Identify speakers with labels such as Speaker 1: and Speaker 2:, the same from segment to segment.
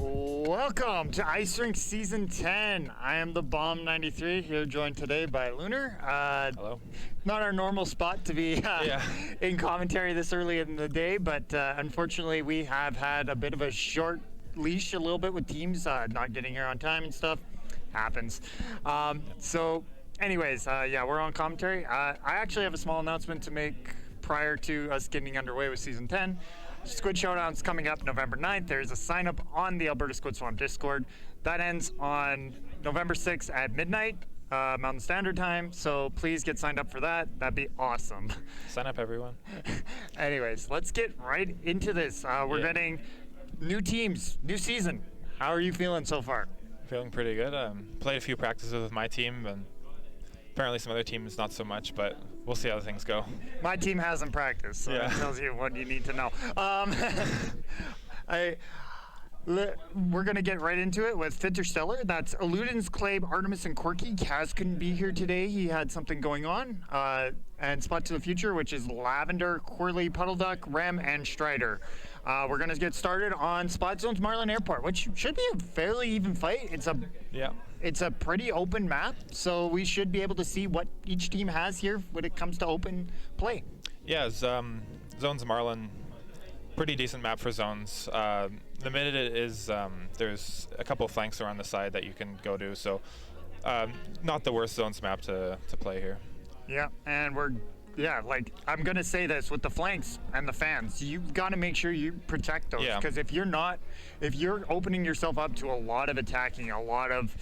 Speaker 1: Welcome to Ice Rink Season 10. I am the Bomb 93 here, joined today by Lunar.
Speaker 2: Hello.
Speaker 1: Not our normal spot to be in commentary this early in the day, but unfortunately we have had a bit of a short leash a little bit with teams not getting here on time and stuff. Happens. So anyways, we're on commentary. I actually have a small announcement to make prior to us getting underway with Season 10. Squid Showdown's coming up November 9th. There's a sign up on the Alberta Squid Swamp Discord. That ends on November 6th at midnight, Mountain Standard Time. So please get signed up for that. That'd be awesome.
Speaker 2: Sign up, everyone.
Speaker 1: Anyways, let's get right into this. We're getting new teams, new season. How are you feeling so far?
Speaker 2: Feeling pretty good. Played a few practices with my team, and apparently some other teams not so much, but we'll see how things go.
Speaker 1: My team hasn't practiced, so that tells you what you need to know. We're going to get right into it with Fintersteller. That's Eludens, Clabe, Artemis, and Quirky. Kaz couldn't be here today. He had something going on. And Splat to the Future, which is Lavender, Corley, Puddle Duck, Rem, and Strider. We're going to get started on Splat Zone's Marlin Airport, which should be a fairly even fight. It's a pretty open map, so we should be able to see what each team has here when it comes to open play.
Speaker 2: Yeah, Zones Marlin, pretty decent map for zones. The minute it is, there's a couple of flanks around the side that you can go to, so not the worst zones map to play here.
Speaker 1: Yeah, and I'm going to say this with the flanks and the fans. You've got to make sure you protect those, because if you're opening yourself up to a lot of attacking, a lot of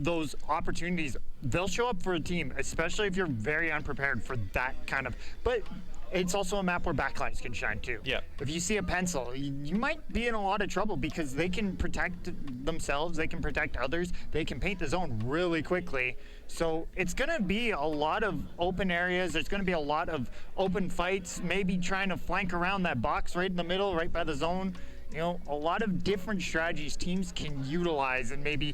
Speaker 1: those opportunities, they'll show up for a team, especially if you're very unprepared for that kind of. But it's also a map where backlines can shine too.
Speaker 2: Yeah.
Speaker 1: If you see a pencil, you might be in a lot of trouble because they can protect themselves, they can protect others, they can paint the zone really quickly. So it's going to be a lot of open areas. There's going to be a lot of open fights, maybe trying to flank around that box right in the middle, right by the zone. A lot of different strategies teams can utilize and maybe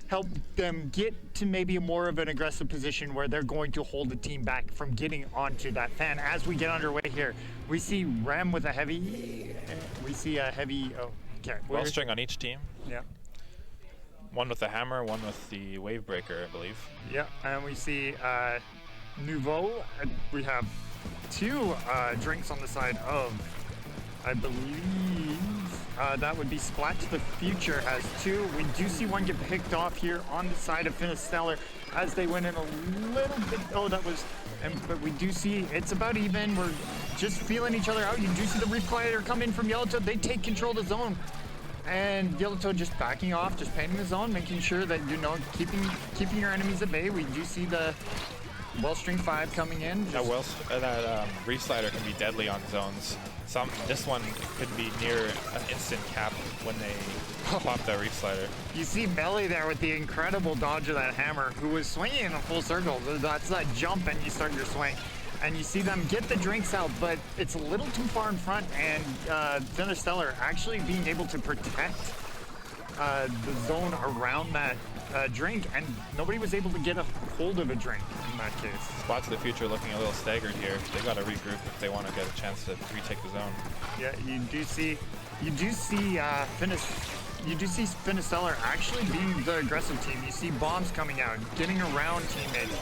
Speaker 1: help them get to maybe more of an aggressive position where they're going to hold the team back from getting onto that fan. As we get underway here, we see Rem with a heavy,
Speaker 2: Well string on each team.
Speaker 1: Yeah.
Speaker 2: One with the hammer, one with the wave breaker, I believe.
Speaker 1: Yeah, and we see Nouveau. We have two drinks on the side of, I believe, that would be Splat to the Future has two. We do see one get picked off here on the side of Fintersteller as they went in a little bit. But we do see it's about even. We're just feeling each other out. You do see the Reef Glider come in from Yellowtoad. They take control of the zone. And Yellowtoad just backing off, just painting the zone, making sure that, keeping your enemies at bay. We do see the Wellstring 5 coming in.
Speaker 2: That Reef Slider can be deadly on zones. This one could be near an instant cap when they pop that Reef Slider.
Speaker 1: You see Melly there with the incredible dodge of that hammer, who was swinging in a full circle. That's that jump and you start your swing. And you see them get the drinks out, but it's a little too far in front, and Fintersteller actually being able to protect the zone around that drink, and nobody was able to get a hold of a drink in that case.
Speaker 2: Splat to the Future looking a little staggered here. They got to regroup if they want to get a chance to retake the zone.
Speaker 1: Yeah, you do see Fintersteller actually being the aggressive team. You see bombs coming out, getting around teammates.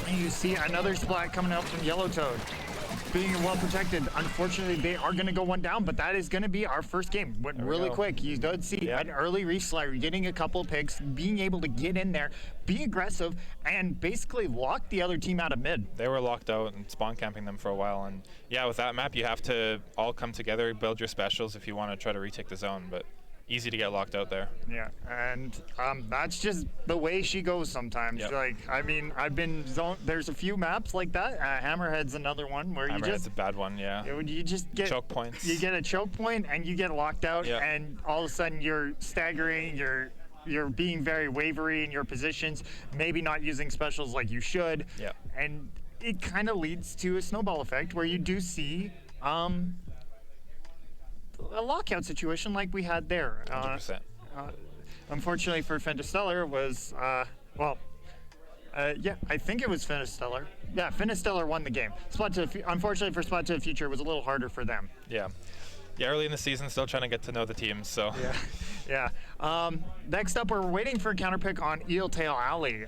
Speaker 1: And you see another Splat coming out from Yellowtoad, being well protected. Unfortunately, they are going to go one down, but that is going to be our first game. Went really quick. You did see an early Reef Slider, getting a couple of picks, being able to get in there, be aggressive, and basically lock the other team out of mid.
Speaker 2: They were locked out and spawn camping them for a while. And yeah, with that map, you have to all come together, build your specials if you want to try to retake the zone. But easy to get locked out there.
Speaker 1: Yeah, and that's just the way she goes sometimes.
Speaker 2: Yep.
Speaker 1: I've been zoned. There's a few maps like that. Hammerhead's another one where
Speaker 2: Hammerhead's a bad one, yeah.
Speaker 1: You just get
Speaker 2: choke points.
Speaker 1: You get a choke point and you get locked out, and all of a sudden you're staggering. You're being very wavery in your positions, maybe not using specials like you should.
Speaker 2: Yeah.
Speaker 1: And it kind of leads to a snowball effect where you do see a lockout situation like we had there.
Speaker 2: 100%.
Speaker 1: Unfortunately for Fintersteller was, I think it was Fintersteller. Yeah, Fintersteller won the game. Unfortunately for Splat to the Future, it was a little harder for them.
Speaker 2: Yeah. Yeah, early in the season, still trying to get to know the teams. So
Speaker 1: Yeah. Next up, we're waiting for a counter pick on Eeltail Alley.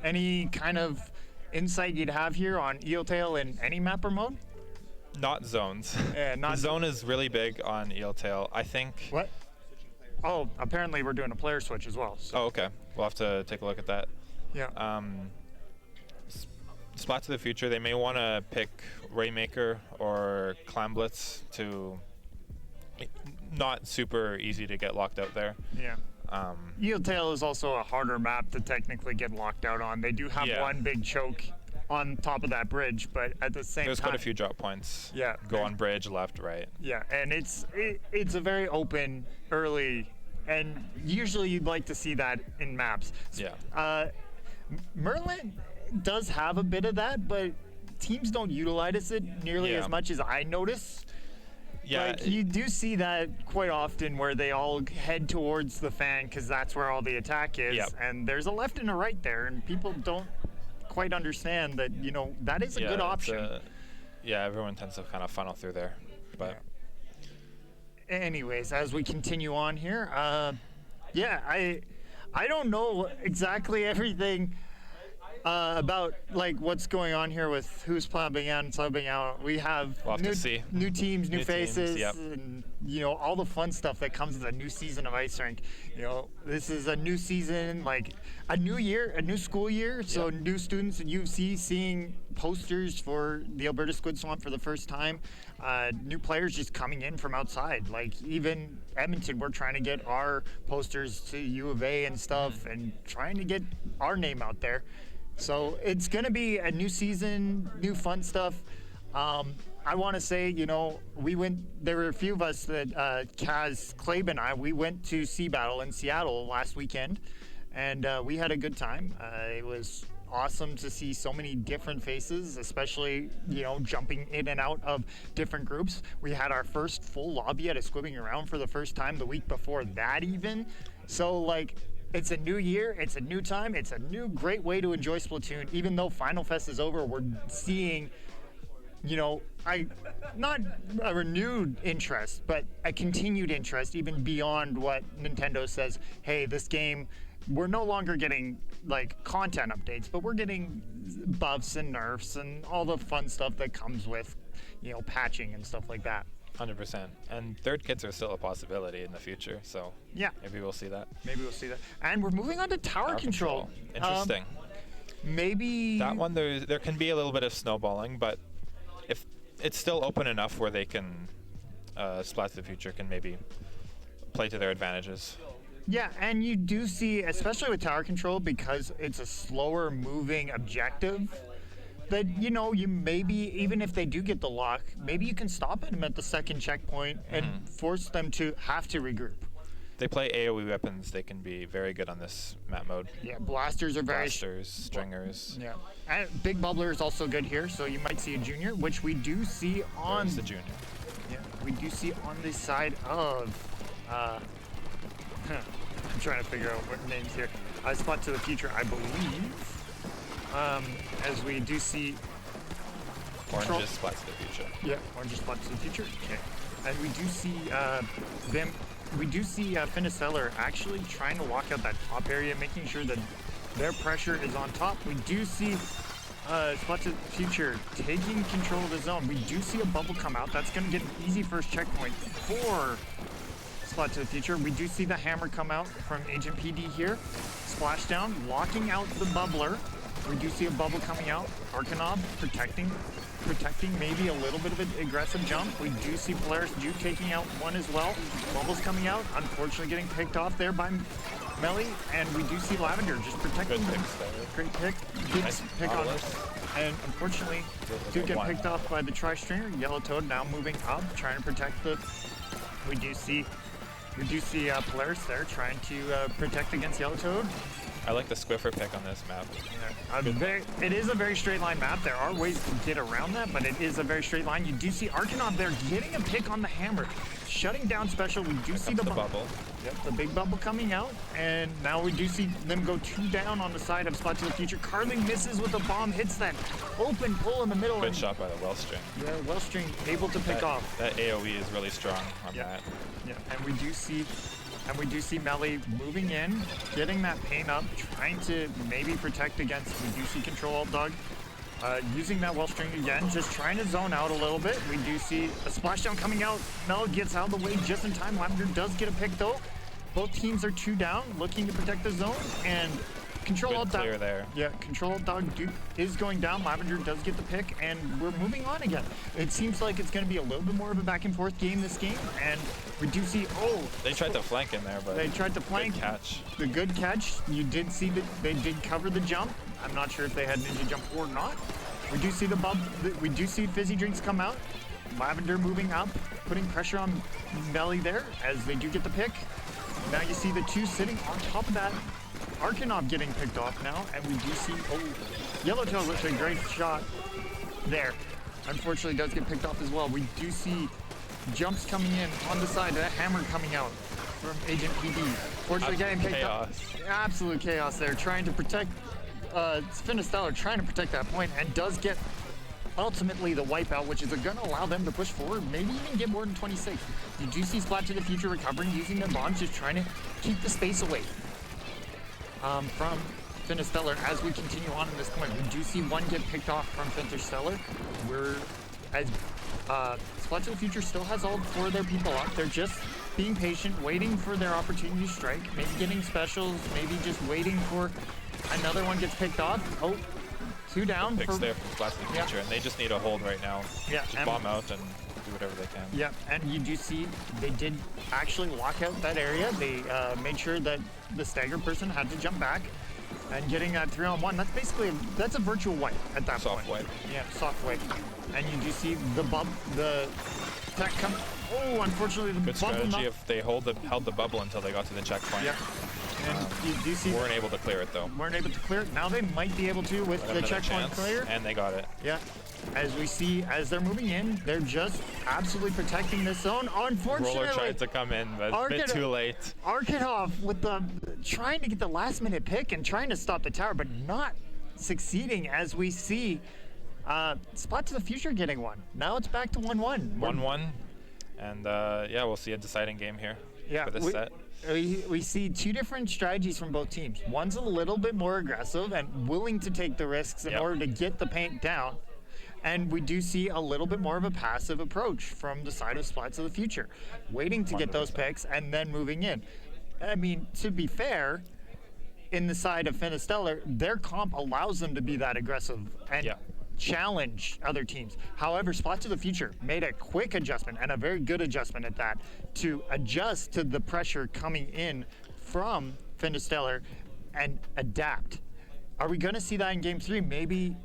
Speaker 1: Any kind of insight you'd have here on Eeltail in any map or mode?
Speaker 2: not zones.
Speaker 1: Yeah, not
Speaker 2: Zone is really big on Eeltail. I think.
Speaker 1: What? Oh, apparently we're doing a player switch as well. So.
Speaker 2: Oh, okay. We'll have to take a look at that.
Speaker 1: Yeah.
Speaker 2: Splat to the future, they may want to pick Raymaker or Clam Blitz to not super easy to get locked out there.
Speaker 1: Yeah. Eeltail is also a harder map to technically get locked out on. They do have one big choke on top of that bridge, but at the same time,
Speaker 2: there's quite a few drop points.
Speaker 1: Yeah.
Speaker 2: Go on bridge, left, right.
Speaker 1: Yeah, and it's a very open early, and usually you'd like to see that in maps.
Speaker 2: Yeah.
Speaker 1: Merlin does have a bit of that, but teams don't utilize it nearly as much as I notice.
Speaker 2: Yeah,
Speaker 1: like, you do see that quite often where they all head towards the fan because that's where all the attack is, and there's a left and a right there, and people don't quite understand that, you know, that is a good option.
Speaker 2: Everyone tends to kind of funnel through there. But
Speaker 1: anyways, as we continue on here, I don't know exactly everything about like what's going on here with who's subbing out and subbing out. We have new teams, new faces, and you know, all the fun stuff that comes with a new season of Ice Rink. You know, this is a new season, like a new year, a new school year. So new students at UC seeing posters for the Alberta Squid Swamp for the first time. New players just coming in from outside. Like even Edmonton, we're trying to get our posters to U of A and stuff, and trying to get our name out there. So it's going to be a new season, new fun stuff. I want to say, you know, there were a few of us that, Kaz, Clabe, and I, we went to Sea Battle in Seattle last weekend, and we had a good time. It was awesome to see so many different faces, especially, you know, jumping in and out of different groups. We had our first full lobby at a Squibbing Around for the first time the week before that even. So, like, it's a new year, it's a new time, it's a new great way to enjoy Splatoon. Even though Final Fest is over, we're seeing, you know, not a renewed interest, but a continued interest, even beyond what Nintendo says, hey, this game, we're no longer getting like content updates, but we're getting buffs and nerfs and all the fun stuff that comes with, you know, patching and stuff like that.
Speaker 2: 100%. And third kits are still a possibility in the future, so maybe we'll see that. And we're moving on to tower control. Interesting.
Speaker 1: Maybe
Speaker 2: that one, there can be a little bit of snowballing, but if it's still open enough where they can, Splat to the Future can maybe play to their advantages.
Speaker 1: Yeah, and you do see, especially with tower control, because it's a slower moving objective, that, you know, you maybe, even if they do get the lock, maybe you can stop them at the second checkpoint and force them to have to regroup.
Speaker 2: They play AoE weapons, they can be very good on this map mode.
Speaker 1: Yeah, blasters are very...
Speaker 2: Blasters, stringers.
Speaker 1: Yeah. And Big Bubbler is also good here, so you might see a junior, which we do see on...
Speaker 2: There's the junior.
Speaker 1: Yeah, we do see on the side of... I'm trying to figure out what names here. Splat to the Future, I believe. As we do see...
Speaker 2: Orange is Splat to the Future.
Speaker 1: Yeah, Orange is Splat to the Future. Okay. And we do see them... We do see Fintersteller actually trying to lock out that top area, making sure that their pressure is on top. We do see Splat to the Future taking control of the zone. We do see a bubble come out. That's going to get an easy first checkpoint for Splat to the Future. We do see the hammer come out from Agent PD here. Splashdown, locking out the bubbler. We do see a bubble coming out. Arkanob protecting maybe a little bit of an aggressive jump. We do see Polaris Juke taking out one as well. Bubbles coming out, unfortunately getting picked off there by Melly, and we do see Lavender just protecting him. Great pick. Good pick on it. And unfortunately, do get picked off by the Tri-Stringer. Yellow Toad now moving up, trying to protect the... We do see Polaris there trying to protect against Yellow Toad.
Speaker 2: I like the Squiffer pick on this map.
Speaker 1: Yeah, it is a very straight line map. There are ways to get around that, but it is a very straight line. You do see Arkanob there getting a pick on the hammer. shutting down special. We do see the
Speaker 2: bubble.
Speaker 1: Yep, the big bubble coming out, and now we do see them go 2 down on the side of Splat to the Future. Carling misses with a bomb, hits that open pull in the middle.
Speaker 2: Good shot by the well string.
Speaker 1: Yeah, well string able to pick off.
Speaker 2: That AoE is really strong on that.
Speaker 1: Yeah, and we do see Melly moving in, getting that pain up, trying to maybe protect against. We do see Control Alt Dog. Using that well string again, just trying to zone out a little bit. We do see a splashdown coming out. Mel gets out of the way just in time. Lavender does get a pick though. Both teams are 2 down, looking to protect the zone, and Control Alt Dog.
Speaker 2: There.
Speaker 1: Yeah, Control Alt Dog is going down. Lavender does get the pick, and we're moving on again. It seems like it's going to be a little bit more of a back and forth game this game, and we do see.
Speaker 2: They tried to flank in there, but
Speaker 1: they tried to flank.
Speaker 2: Good catch.
Speaker 1: The good catch. You did see that they did cover the jump. I'm not sure if they had ninja jump or not. We do see we do see fizzy drinks come out. Lavender moving up, putting pressure on Melly there as they do get the pick. Now you see the 2 sitting on top of that. Arkanov getting picked off now, and we do see Yellowtail with a great shot there. Unfortunately, does get picked off as well. We do see jumps coming in on the side. That hammer coming out from Agent PD. Fortunately, getting picked up. Absolute chaos there, trying to protect. Fintersteller trying to protect that point, and does get ultimately the wipeout, which is going to allow them to push forward, maybe even get more than 26. You do see Splat to the Future recovering, using their bombs, just trying to keep the space away from Fintersteller as we continue on in this point. We do see one get picked off from Fintersteller. Splat to the Future still has all 4 of their people up. They're just being patient, waiting for their opportunity to strike, maybe getting specials, maybe just waiting for another one gets picked off. 2 down.
Speaker 2: Picks there from Splat to the Future, and they just need a hold right now.
Speaker 1: Yeah,
Speaker 2: just bomb out and do whatever they can.
Speaker 1: Yeah, and you do see they did actually lock out that area. They made sure that the staggered person had to jump back, and getting that 3-on-1. That's basically that's a virtual wipe at that point.
Speaker 2: Soft wipe.
Speaker 1: Yeah, soft wipe. And you do see the attack come. Oh, unfortunately the
Speaker 2: good strategy if they held the bubble until they got to the checkpoint.
Speaker 1: Yeah. And you do see
Speaker 2: weren't able to clear it though.
Speaker 1: Weren't able to clear it. Now they might be able to with the checkpoint clear.
Speaker 2: And they got it.
Speaker 1: Yeah. As we see, as they're moving in, they're just absolutely protecting this zone. Unfortunately,
Speaker 2: Roller tried to come in, but a bit too late.
Speaker 1: Arkanov with the trying to get the last-minute pick and trying to stop the tower, but not succeeding. As we see, Splat to the Future getting one. Now it's back to 1-1.
Speaker 2: 1-1, and yeah, we'll see a deciding game here for this set.
Speaker 1: We see 2 different strategies from both teams. One's a little bit more aggressive and willing to take the risks in order to get the paint down. And we do see a little bit more of a passive approach from the side of Splat to the Future, waiting to get those picks and then moving in. I mean, to be fair, in the side of Fintersteller, their comp allows them to be that aggressive and challenge other teams. However, Splat to the Future made a quick adjustment, and a very good adjustment at that, to adjust to the pressure coming in from Fintersteller and adapt. Are we going to see that in Game 3? Maybe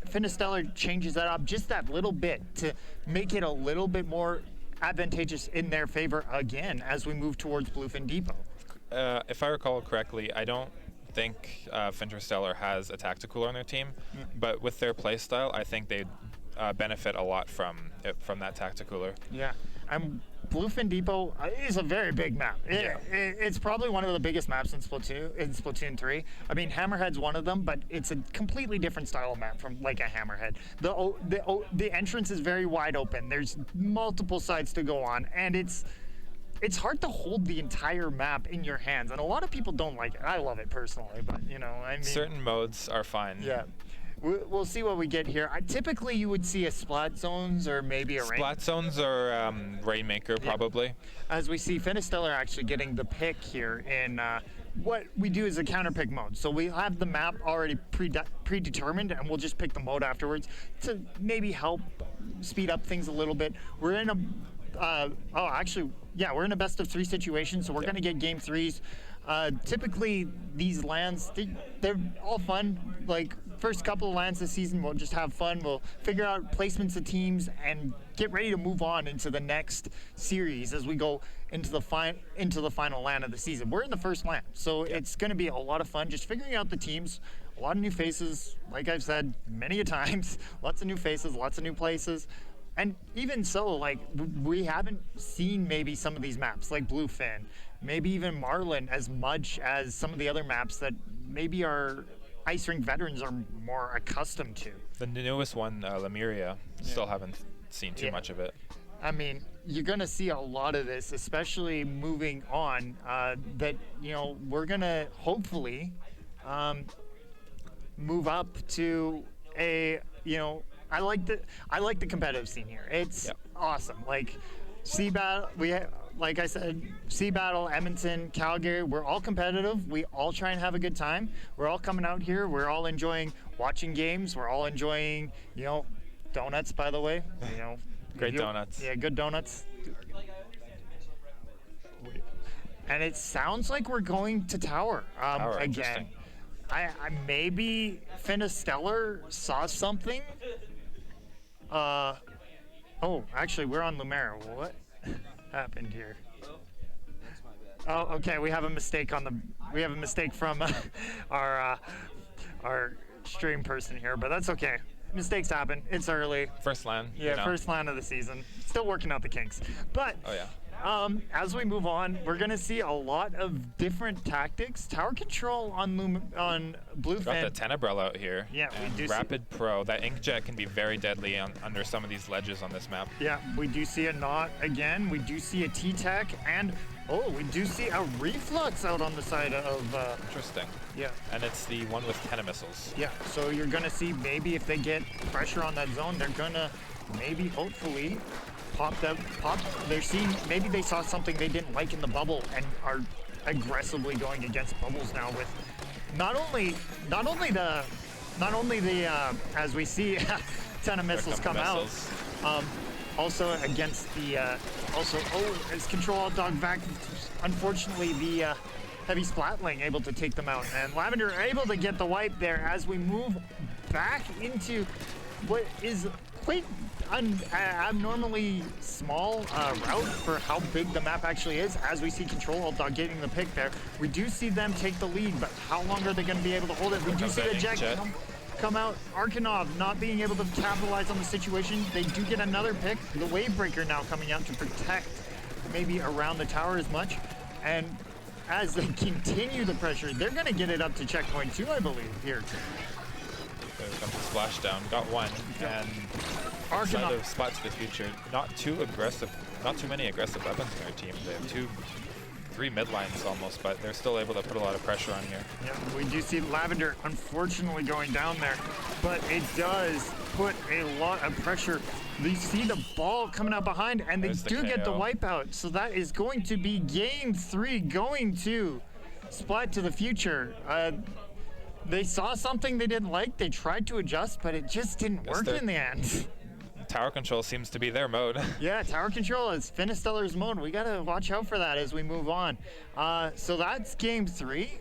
Speaker 1: Fintersteller changes that up just that little bit to make it a little bit more advantageous in their favor again as we move towards Bluefin Depot.
Speaker 2: If I recall correctly, I don't think Fintersteller has a tactical on their team, but with their playstyle, I think they'd benefit a lot from that tacticooler.
Speaker 1: Yeah, Bluefin Depot is a very big map. It's probably one of the biggest maps in Splatoon 3. I mean, Hammerhead's one of them, but it's a completely different style of map from like a Hammerhead. The entrance is very wide open. There's multiple sides to go on, and it's hard to hold the entire map in your hands, and a lot of people don't like it. I love it personally, but I mean,
Speaker 2: certain modes are fine.
Speaker 1: Yeah. We'll see what we get here. Typically, you would see a Splat Zones or maybe a Rain.
Speaker 2: Splat Zones or Rainmaker, probably.
Speaker 1: As we see Fintersteller actually getting the pick here in what we do is a counter pick mode. So we have the map already predetermined, and we'll just pick the mode afterwards to maybe help speed up things a little bit. We're in a we're in a best of 3 situation, so we're going to get game 3s. Typically, these LANs, they're all fun. Like, first couple of LANs this season, we'll just have fun. We'll figure out placements of teams and get ready to move on into the next series as we go into the final LAN of the season. We're in the first LAN, so it's going to be a lot of fun just figuring out the teams. A lot of new faces, like I've said many a times. Lots of new faces, lots of new places. And even so, like, we haven't seen maybe some of these maps, like Bluefin, maybe even Marlin, as much as some of the other maps that maybe our Ice Rink veterans are more accustomed to.
Speaker 2: The newest one, Lemuria, still haven't seen too much of it.
Speaker 1: I mean, you're going to see a lot of this, especially moving on, that, you know, we're going to hopefully move up to a, you know, I like the competitive scene here. It's awesome. Like, Sea Battle, like I said, Sea Battle, Edmonton, Calgary, we're all competitive. We all try and have a good time. We're all coming out here. We're all enjoying watching games. We're all enjoying, you know, donuts, by the way. You know,
Speaker 2: Great donuts.
Speaker 1: Yeah, good donuts. And it sounds like we're going to Tower, again. I maybe Fintersteller saw something. Oh, actually, we're on Lumiere. What happened here? Oh, okay. We have a mistake from our stream person here, but that's okay. Mistakes happen. It's early.
Speaker 2: First LAN.
Speaker 1: Yeah,
Speaker 2: you know.
Speaker 1: first LAN of the season. Still working out the kinks. But
Speaker 2: Oh yeah.
Speaker 1: as we move on, we're going to see a lot of different tactics. Tower control on Bluefin.
Speaker 2: Got the Tenebrel out here.
Speaker 1: Yeah, we
Speaker 2: and
Speaker 1: do
Speaker 2: Rapid Pro. That Inkjet can be very deadly under some of these ledges on this map.
Speaker 1: Yeah, we do see a Knot again. We do see a T-Tech, and we do see a Reflux out on the side of...
Speaker 2: Interesting.
Speaker 1: Yeah.
Speaker 2: And it's the one with 10 missiles.
Speaker 1: Yeah, so you're going to see maybe if they get pressure on that zone, they're going to maybe, hopefully, they're seeing, maybe they saw something they didn't like in the bubble and are aggressively going against bubbles now with not only the as we see 10 of missiles come out, also against the as Control Alt Dog back, unfortunately the heavy Splatling able to take them out, and Lavender able to get the wipe there as we move back into what is quite abnormally small route for how big the map actually is. As we see Control Alt Dog getting the pick there, we do see them take the lead, but how long are they going to be able to hold it? We do see the Jet come out. Arkanov not being able to capitalize on the situation. They do get another pick. The Wavebreaker now coming out to protect maybe around the tower as much, and as they continue the pressure, they're going to get it up to checkpoint 2, I believe, here.
Speaker 2: There comes a splashdown. Got one, and side of Splat to the future. Not too many aggressive weapons in their team. They have 3 mid lines almost, but they're still able to put a lot of pressure on here.
Speaker 1: Yeah, we do see Lavender unfortunately going down there, but it does put a lot of pressure. They see the ball coming out behind, and they do get the wipeout. So that is going to be game 3 going to Splat to the future. They saw something they didn't like. They tried to adjust, but it just didn't work in the end.
Speaker 2: Tower control seems to be their mode.
Speaker 1: Yeah, tower control is Fintersteller's mode. We gotta watch out for that as we move on. So that's game 3.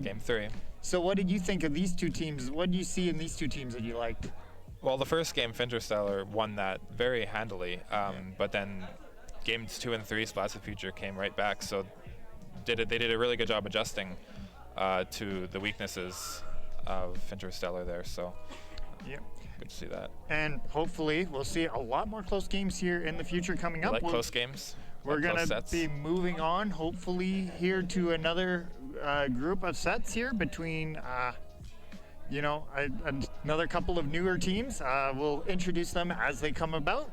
Speaker 2: Game 3.
Speaker 1: So what did you think of these two teams? What did you see in these two teams that you liked?
Speaker 2: Well, the first game, Fintersteller won that very handily, but then games 2 and 3, Splats of the Future came right back. So they did a really good job adjusting to the weaknesses of Fintersteller there. So
Speaker 1: yeah,
Speaker 2: good to see that.
Speaker 1: And hopefully we'll see a lot more close games here in the future coming up.
Speaker 2: Like close games.
Speaker 1: We're going to be moving on, hopefully, here to another group of sets here between, another couple of newer teams. We'll introduce them as they come about.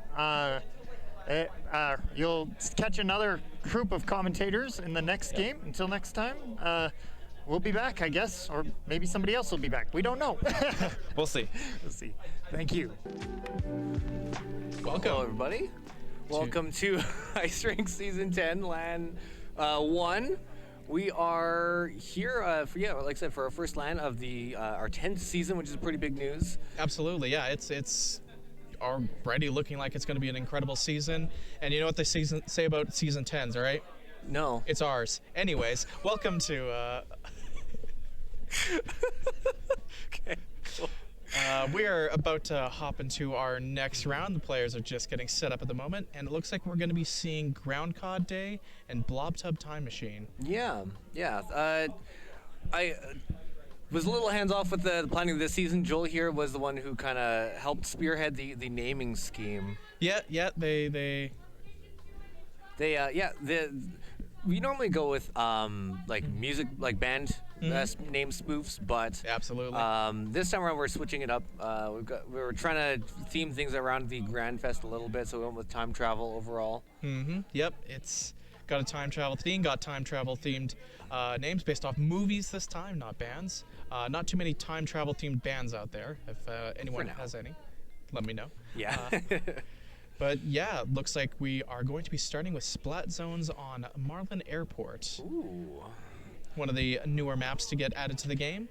Speaker 1: You'll catch another group of commentators in the next game. Until next time, we'll be back, I guess, or maybe somebody else will be back. We don't know.
Speaker 2: We'll see.
Speaker 1: We'll see. Thank you.
Speaker 3: Welcome, everybody. Welcome to Ice Rink Season 10, LAN 1. We are here, like I said, for our first LAN of our 10th season, which is pretty big news.
Speaker 4: Absolutely, yeah. It's already looking like it's going to be an incredible season. And you know what they say about Season 10s, right?
Speaker 3: No.
Speaker 4: It's ours. Anyways, welcome to...
Speaker 3: Okay, cool.
Speaker 4: We are about to hop into our next round. The players are just getting set up at the moment, and it looks like we're going to be seeing Groundcod Day and Blob Tub Time Machine.
Speaker 3: Yeah. was a little hands off with the planning of this season. Joel here was the one who kind of helped spearhead the naming scheme.
Speaker 4: Yeah, they
Speaker 3: We normally go with like music, like band name spoofs, but
Speaker 4: absolutely.
Speaker 3: this time around we're switching it up. We were trying to theme things around the Grand Fest a little bit, so we went with time travel overall.
Speaker 4: Yep, it's got a time travel theme, got time travel themed names based off movies this time, not bands. Not too many time travel themed bands out there. If anyone has any, let me know.
Speaker 3: Yeah.
Speaker 4: But yeah, looks like we are going to be starting with Splat Zones on Marlin Airport.
Speaker 3: Ooh.
Speaker 4: One of the newer maps to get added to the game.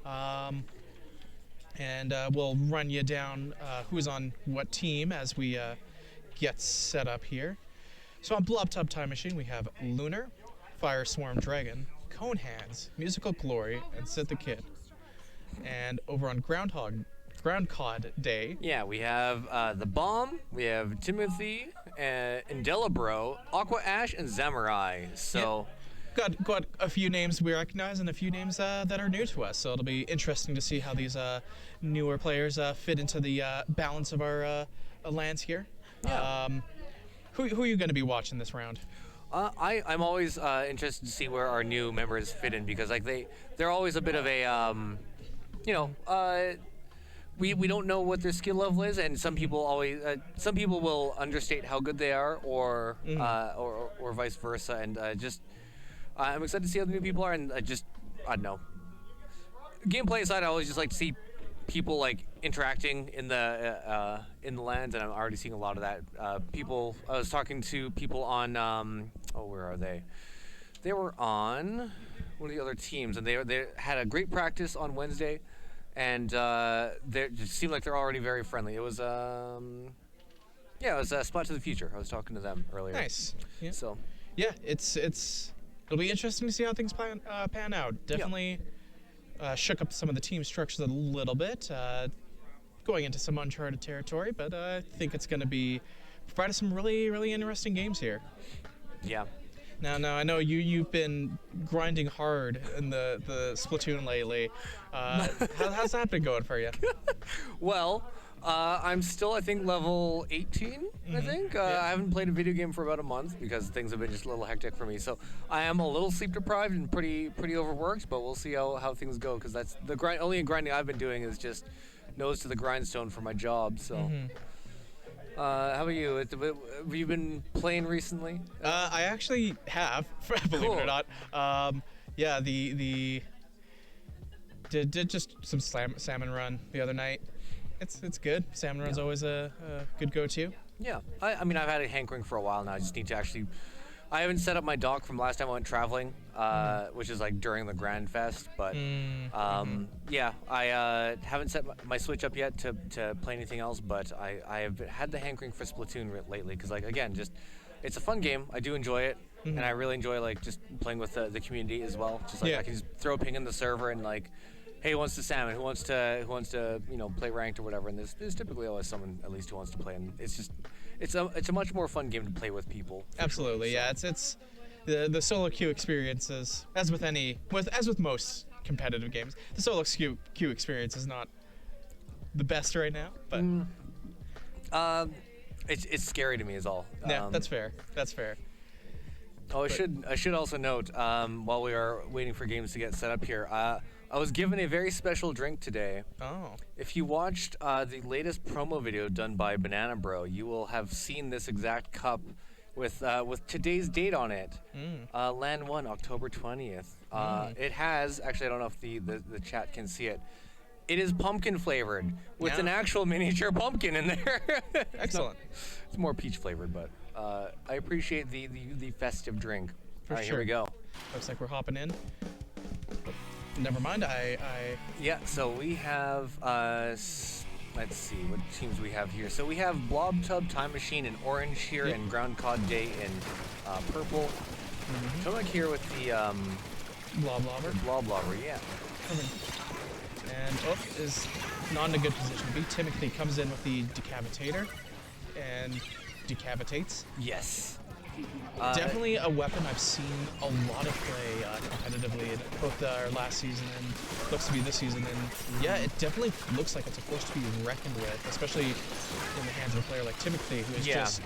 Speaker 4: And we'll run you down who's on what team as we get set up here. So on Blob Tub Time Machine, we have Lunar, Fire Swarm Dragon, Cone Hands, Musical Glory, and Sid the Kid. And over on Groundcod Day.
Speaker 3: Yeah, we have the Bomb, we have Timothy, Indelibro, Aqua Ash, and Zamurai. So,
Speaker 4: got a few names we recognize and a few names that are new to us. So it'll be interesting to see how these newer players fit into the balance of our lands here.
Speaker 3: Yeah.
Speaker 4: Who are you going to be watching this round?
Speaker 3: I'm always interested to see where our new members fit in because like they're always a bit of a we don't know what their skill level is, and some people will understate how good they are, or vice versa. And I'm excited to see how the new people are, and I don't know. Gameplay aside, I always just like to see people like interacting in the lands, and I'm already seeing a lot of that. I was talking to people on where are they? They were on one of the other teams, and they had a great practice on Wednesday. And they just seem like they're already very friendly. It was Splat to the Future. I was talking to them earlier.
Speaker 4: Nice. Yeah.
Speaker 3: So.
Speaker 4: Yeah, it'll be interesting to see how things pan out. Definitely shook up some of the team structures a little bit, going into some uncharted territory. But I think it's going to provide us some really, really interesting games here.
Speaker 3: Yeah.
Speaker 4: Now I know you've been grinding hard in the Splatoon lately. How's that been going for you?
Speaker 3: Well, I'm still I think level 18. I think I haven't played a video game for about a month because things have been just a little hectic for me. So I am a little sleep deprived and pretty overworked. But we'll see how things go because that's the only grinding I've been doing is just nose to the grindstone for my job. So. How about you? Have you been playing recently?
Speaker 4: I actually have, believe it or not. Did just some salmon run the other night. It's good. Salmon run's always a good go-to.
Speaker 3: Yeah, I mean I've had a hankering for a while now. I just need to actually. I haven't set up my dock from last time I went traveling, which is like during the Grand Fest. But I haven't set my Switch up yet to play anything else. But I have had the hankering for Splatoon lately because like again, just it's a fun game. I do enjoy it, and I really enjoy like just playing with the community as well. Just like I can just throw a ping in the server and like, hey, who wants to salmon? Who wants to play ranked or whatever? And there's typically always someone at least who wants to play, and it's just. It's a much more fun game to play with people.
Speaker 4: Absolutely,
Speaker 3: sure.
Speaker 4: Yeah. It's the solo queue experiences, as with most competitive games, the solo queue experience is not the best right now. But
Speaker 3: it's scary to me, is all.
Speaker 4: Yeah, that's fair. That's fair.
Speaker 3: Oh, I should also note while we are waiting for games to get set up here. I was given a very special drink today.
Speaker 4: Oh.
Speaker 3: If you watched the latest promo video done by Banana Bro, you will have seen this exact cup with today's date on it. LAN 1, October 20th. It has, actually I don't know if the chat can see it. It is pumpkin flavored with an actual miniature pumpkin in there.
Speaker 4: Excellent.
Speaker 3: It's more peach flavored, but I appreciate the festive drink.
Speaker 4: For
Speaker 3: All right,
Speaker 4: sure.
Speaker 3: Here we go.
Speaker 4: Looks like we're hopping in. Never mind.
Speaker 3: Yeah, so we have, let's see, what teams we have here. So we have Blob Tub Time Machine in orange here, and Groundcod Day in purple. So I'm here with the
Speaker 4: Blob
Speaker 3: Blobber, yeah.
Speaker 4: And is not in a good position to be. Timothy comes in with the decapitator and decapitates.
Speaker 3: Yes.
Speaker 4: Definitely a weapon I've seen a lot of play competitively in both our last season and looks to be this season. And yeah, it definitely looks like it's a force to be reckoned with, especially in the hands of a player like Timothy, who is just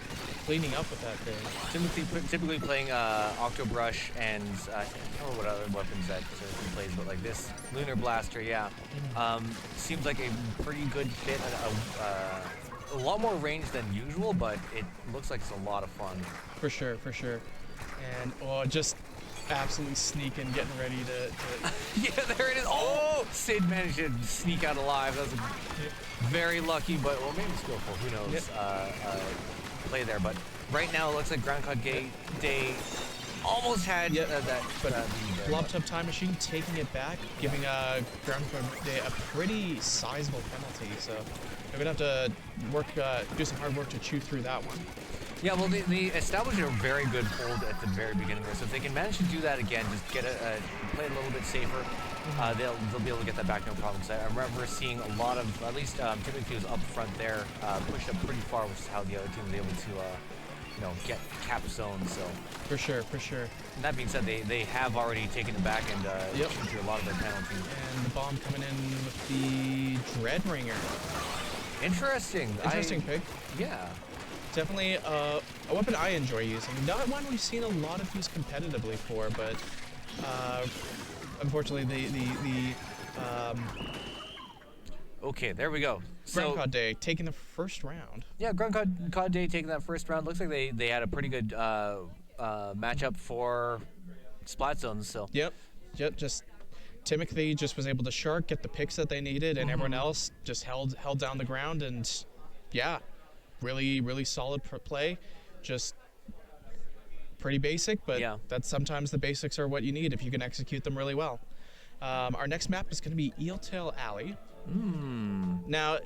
Speaker 4: cleaning up with that thing.
Speaker 3: Timothy typically playing Octobrush and I don't know what other weapons that he plays, but like this Lunar Blaster, seems like a pretty good fit. A lot more range than usual, but it looks like it's a lot of fun.
Speaker 4: For sure. And just absolutely sneaking, getting ready to
Speaker 3: Yeah, there it is. Oh, Sid managed to sneak out alive. That was very lucky, but well, maybe skillful. Who knows? Play there, but right now it looks like Groundcod Day almost had that.
Speaker 4: But Blob Tub Time Machine taking it back, giving Groundcod Day a pretty sizable penalty. So they're gonna have to do some hard work to chew through that one.
Speaker 3: Yeah, well, they established a very good hold at the very beginning there. So if they can manage to do that again, just get play a little bit safer, they'll be able to get that back no problem. So I remember seeing a lot of, at least Timothy was up front there, pushed up pretty far, which is how the other team was able to, get cap zones. So
Speaker 4: For sure.
Speaker 3: and that being said, they have already taken it back and chewed through a lot of their penalties.
Speaker 4: And the bomb coming in with the Dreadringer.
Speaker 3: Interesting
Speaker 4: Pick.
Speaker 3: Yeah.
Speaker 4: Definitely a weapon I enjoy using. Not one we've seen a lot of use competitively for, but unfortunately
Speaker 3: Okay, there we go. So
Speaker 4: Groundcod Day taking the first round.
Speaker 3: yeah, Groundcod Day taking that first round. Looks like they had a pretty good matchup for Splat zones. So
Speaker 4: Yep. Just Timothy just was able to shark, get the picks that they needed, and everyone else just held down the ground, and really solid play. Just pretty basic, but that's sometimes the basics are what you need if you can execute them really well. Our next map is going to be Eeltail Alley. Now,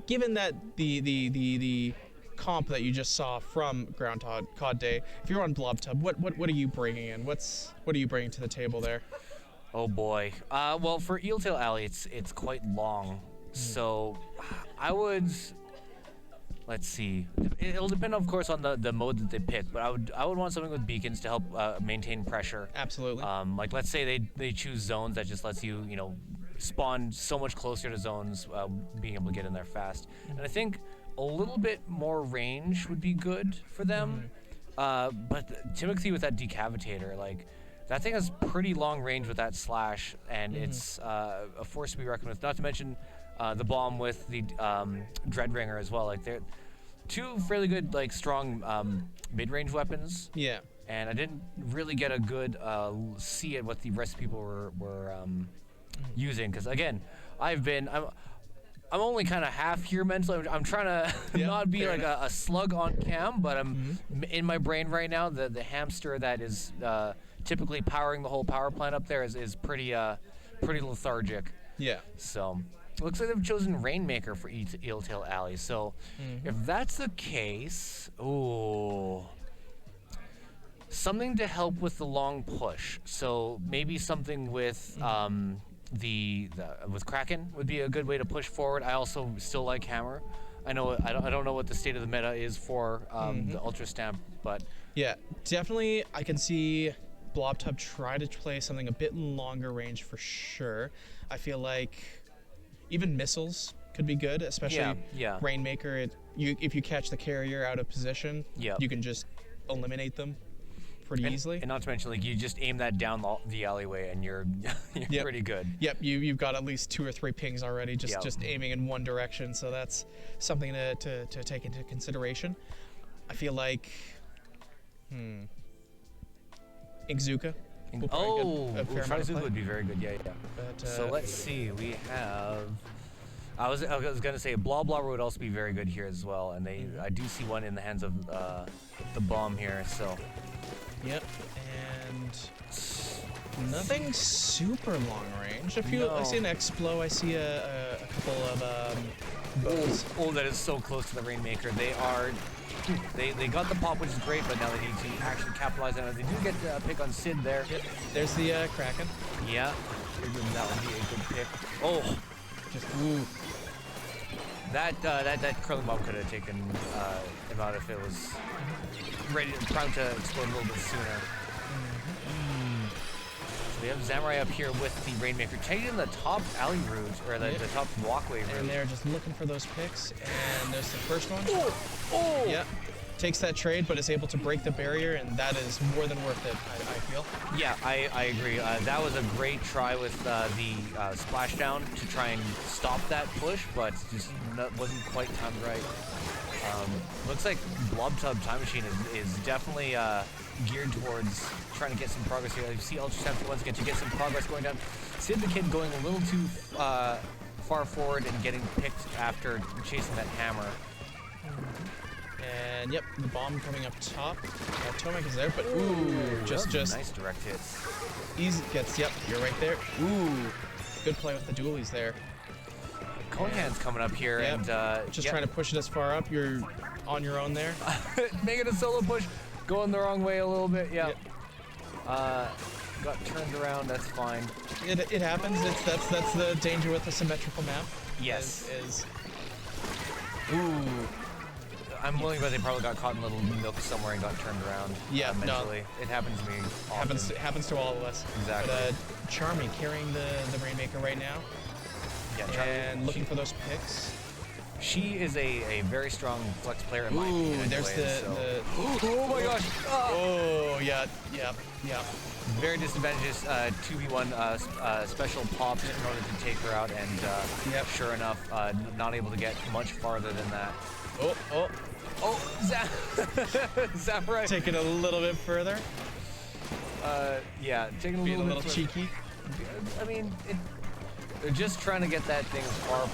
Speaker 4: given that the comp that you just saw from Groundcod Day, if you're on Blob Tub, what are you bringing in? What are you bringing to the table there?
Speaker 3: oh boy. Well, for Eeltail Alley, it's quite long. So I would. Let's see. It'll depend, of course, on the mode that they pick. But I would want something with beacons to help maintain pressure.
Speaker 4: Absolutely.
Speaker 3: Like let's say they choose zones that just lets you spawn so much closer to zones, being able to get in there fast. And I think a little bit more range would be good for them. But Timothy with that decavitator, like that thing has pretty long range with that slash, and it's a force to be reckoned with. Not to mention the bomb with the Dreadringer as well. Like they're two fairly good, like strong mid-range weapons.
Speaker 4: Yeah.
Speaker 3: And I didn't really get a good see at what the rest of people were using, because again, I'm only kind of half here mentally. I'm trying to not be like a slug on cam, but I'm in my brain right now. The hamster that is typically powering the whole power plant up there is pretty lethargic.
Speaker 4: Yeah.
Speaker 3: So looks like they've chosen Rainmaker for Eeltail Alley. So if that's the case, something to help with the long push. So maybe something with with Kraken would be a good way to push forward. I also still like Hammer. I don't know what the state of the meta is for the Ultra Stamp, but
Speaker 4: yeah, definitely I can see Blob Tub try to play something a bit longer range for sure. I feel like even missiles could be good, especially Rainmaker. If you catch the carrier out of position, you can just eliminate them pretty easily. And
Speaker 3: not to mention, like, you just aim that down the alleyway and you're pretty good.
Speaker 4: Yep, you've got at least 2 or 3 pings already, just aiming in one direction. So that's something to take into consideration. I feel like, Inkzuka.
Speaker 3: Inkzuka would be very good. Yeah. But, so let's see. We have. I was gonna say Blob would also be very good here as well, and I do see one in the hands of the bomb here. So.
Speaker 4: Yep, and nothing super long range. I see an Explo. I see a couple of bows.
Speaker 3: Oh, that is so close to the Rainmaker. They got the pop, which is great, but now they need to actually capitalize on it. They do get a pick on Sid there.
Speaker 4: Yep, there's the Kraken.
Speaker 3: Yeah, that would be a good pick. Oh,
Speaker 4: just
Speaker 3: that curling bomb could have taken him out if it was ready, primed to explode a little bit sooner. So we have Samurai up here with the Rainmaker taking the top alley route, or the top walkway route.
Speaker 4: And they're just looking for those picks, and there's the first one.
Speaker 3: Oh!
Speaker 4: Yep. Takes that trade, but is able to break the barrier, and that is more than worth it, I feel.
Speaker 3: Yeah, I agree. That was a great try with the splashdown to try and stop that push, but just wasn't quite timed right. Looks like Blob Tub Time Machine is definitely geared towards trying to get some progress here. You see Ultra Champion once again to get some progress going down. Sid the Kid going a little too far forward and getting picked after chasing that hammer.
Speaker 4: And yep, the bomb coming up top. Tomek is there, but ooh, just
Speaker 3: nice direct hit.
Speaker 4: Easy gets. Yep, you're right there. Ooh, good play with the dualies there.
Speaker 3: Conehand's coming up here,
Speaker 4: Yep.
Speaker 3: and
Speaker 4: Just trying to push it as far up. You're on your own there.
Speaker 3: making a solo push, going the wrong way a little bit. Yeah.
Speaker 4: Yep.
Speaker 3: Got turned around. That's fine.
Speaker 4: It happens. That's the danger with a symmetrical map.
Speaker 3: Yes.
Speaker 4: Is
Speaker 3: Ooh. I'm willing to bet they probably got caught in a little nook somewhere and got turned around.
Speaker 4: Yeah, no.
Speaker 3: mentally. It happens to me often.
Speaker 4: happens to all of us.
Speaker 3: Exactly.
Speaker 4: But Charmy carrying the Rainmaker right now,
Speaker 3: Yeah, Charlie,
Speaker 4: and looking for those picks.
Speaker 3: she is a very strong flex player in my opinion.
Speaker 4: Ooh, there's
Speaker 3: anyways,
Speaker 4: the
Speaker 3: Oh my gosh! Ah!
Speaker 4: oh yeah.
Speaker 3: Very disadvantageous 2v1 special pop in order to take her out, and
Speaker 4: Yep.
Speaker 3: sure enough, not able to get much farther than that.
Speaker 4: Oh,
Speaker 3: Samurai.
Speaker 4: take it a little bit further.
Speaker 3: Yeah, taking a
Speaker 4: Being a
Speaker 3: little
Speaker 4: little
Speaker 3: bit
Speaker 4: cheeky.
Speaker 3: I mean, they're just trying to get that thing as far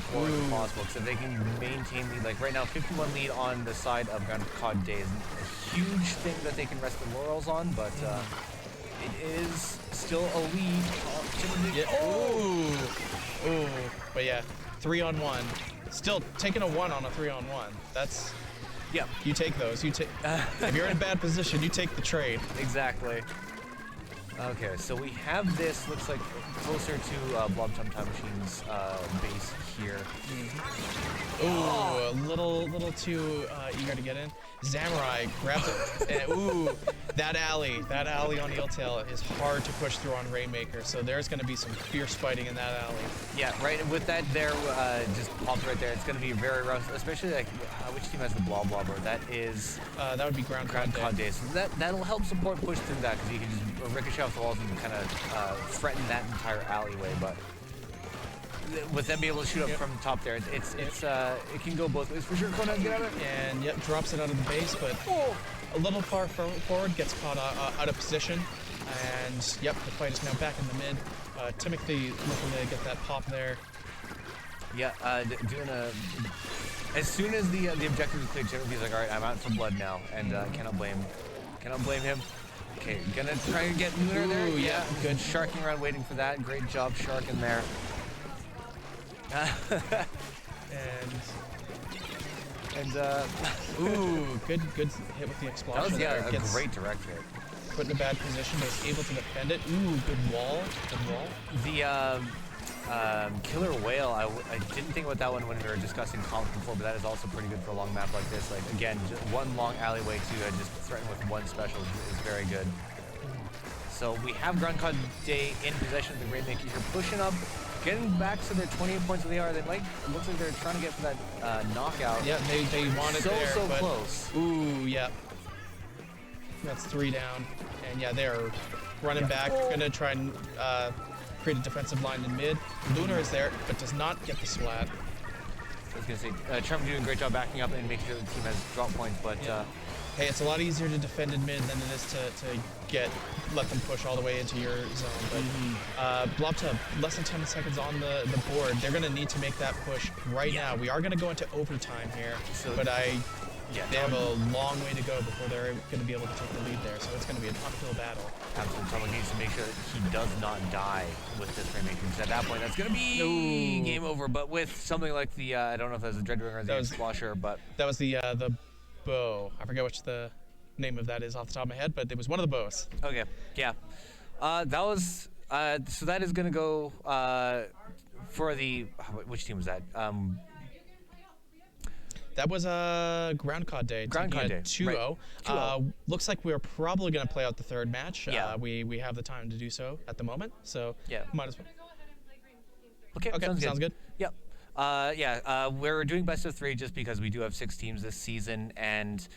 Speaker 3: forward as possible, because if they can maintain the, like right now, 51 lead on the side of Groundcod Day is a huge thing that they can rest their laurels on, but it is still a lead.
Speaker 4: Ooh. But yeah, 3-on-1. Still taking a 1 on a 3-on-1. That's
Speaker 3: Yeah,
Speaker 4: you take those. You take if you're in a bad position, you take the trade.
Speaker 3: exactly. Okay, so we have this, looks like closer to Blob Time Machine's base here.
Speaker 4: Ooh, a little too eager to get in. Samurai grabs it. And, ooh, that alley on Eeltail is hard to push through on Rainmaker, so there's going to be some fierce fighting in that alley.
Speaker 3: Yeah, right. With that there, just popped right there. It's going to be very rough, especially like which team has the Blob Blobber? That is
Speaker 4: That would be Groundcod Day.
Speaker 3: Day. So that'll help support push through that, because you can just ricochet off the walls and kind of threaten that entire alleyway. But with them being able to shoot up from the top there, it can go both ways for sure. Conan, get out of it.
Speaker 4: And yep, drops it out of the base, but a little far forward, gets caught out of position. And yep, the fight is now back in the mid. Timothy looking to get that pop there.
Speaker 3: Yeah, doing a. As soon as the objective is cleared, Timothy's like, all right, I'm out for blood now, and cannot blame him. Okay, gonna try and get Lunar there.
Speaker 4: Ooh, yeah,
Speaker 3: good sharking around, waiting for that. Great job sharking there. and
Speaker 4: Ooh, good hit with the explosion.
Speaker 3: that was
Speaker 4: there.
Speaker 3: a great direct hit.
Speaker 4: Put in a bad position, but was able to defend it. Ooh, good wall.
Speaker 3: The Killer Whale, I didn't think about that one when we were discussing comps before, but that is also pretty good for a long map like this. Like again, just one long alleyway to just threaten with one special is very good. So we have Groundcod Day in possession of the Rainmaker here, pushing up, getting back to their 28 points where they are. It looks like they're trying to get for that knockout.
Speaker 4: Yeah, they want it there,
Speaker 3: so
Speaker 4: but
Speaker 3: close.
Speaker 4: Ooh, yeah. That's 3 down, and yeah, they're running back. Gonna try and create a defensive line in mid. Lunar is there, but does not get the splat.
Speaker 3: I was gonna say, Trump doing a great job backing up and making sure the team has drop points, but
Speaker 4: Hey, it's a lot easier to defend in mid than it is to let them push all the way into your zone. But Blob Tub, less than 10 seconds on the board. They're gonna need to make that push right now. We are gonna go into overtime here,
Speaker 3: So-
Speaker 4: but
Speaker 3: yeah,
Speaker 4: they have a long way to go before they're gonna be able to take the lead there. So it's gonna be an uphill battle.
Speaker 3: absolutely. Trump needs to make sure that he does not die with this Rainmaker, because at that point that's gonna be game over. But with something like the I don't know if that was the Dreadwing or the Splosher, but
Speaker 4: That was the bow. I forget which the name of that is off the top of my head, but it was one of the bows.
Speaker 3: okay, yeah. That was so that is gonna go for the which team was that?
Speaker 4: That was a Groundcod day.
Speaker 3: Groundcod day,
Speaker 4: 2-0.
Speaker 3: right. 2-0.
Speaker 4: Looks like we're probably going to play out the third match.
Speaker 3: Yeah.
Speaker 4: We have the time to do so at the moment, so
Speaker 3: Yeah.
Speaker 4: might as well.
Speaker 3: Okay,
Speaker 4: Okay, sounds good.
Speaker 3: Yep. We're doing best of 3 just because we do have 6 teams this season, and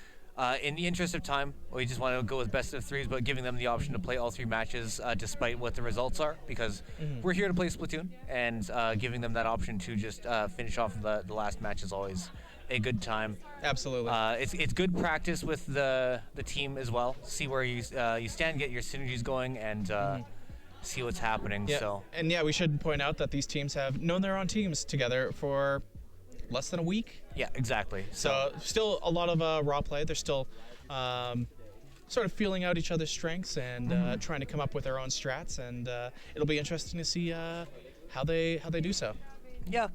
Speaker 3: in the interest of time, we just want to go with best of 3s, but giving them the option to play all 3 matches despite what the results are, because we're here to play Splatoon, and giving them that option to just finish off the last match is always a good time.
Speaker 4: Absolutely.
Speaker 3: It's good practice with the team as well. See where you stand, get your synergies going, and see what's happening.
Speaker 4: Yeah.
Speaker 3: So
Speaker 4: And yeah, we should point out that these teams have known their own teams together for less than a week.
Speaker 3: yeah, exactly.
Speaker 4: So still a lot of raw play. They're still sort of feeling out each other's strengths and trying to come up with their own strats. And it'll be interesting to see how they do so.
Speaker 3: Yeah,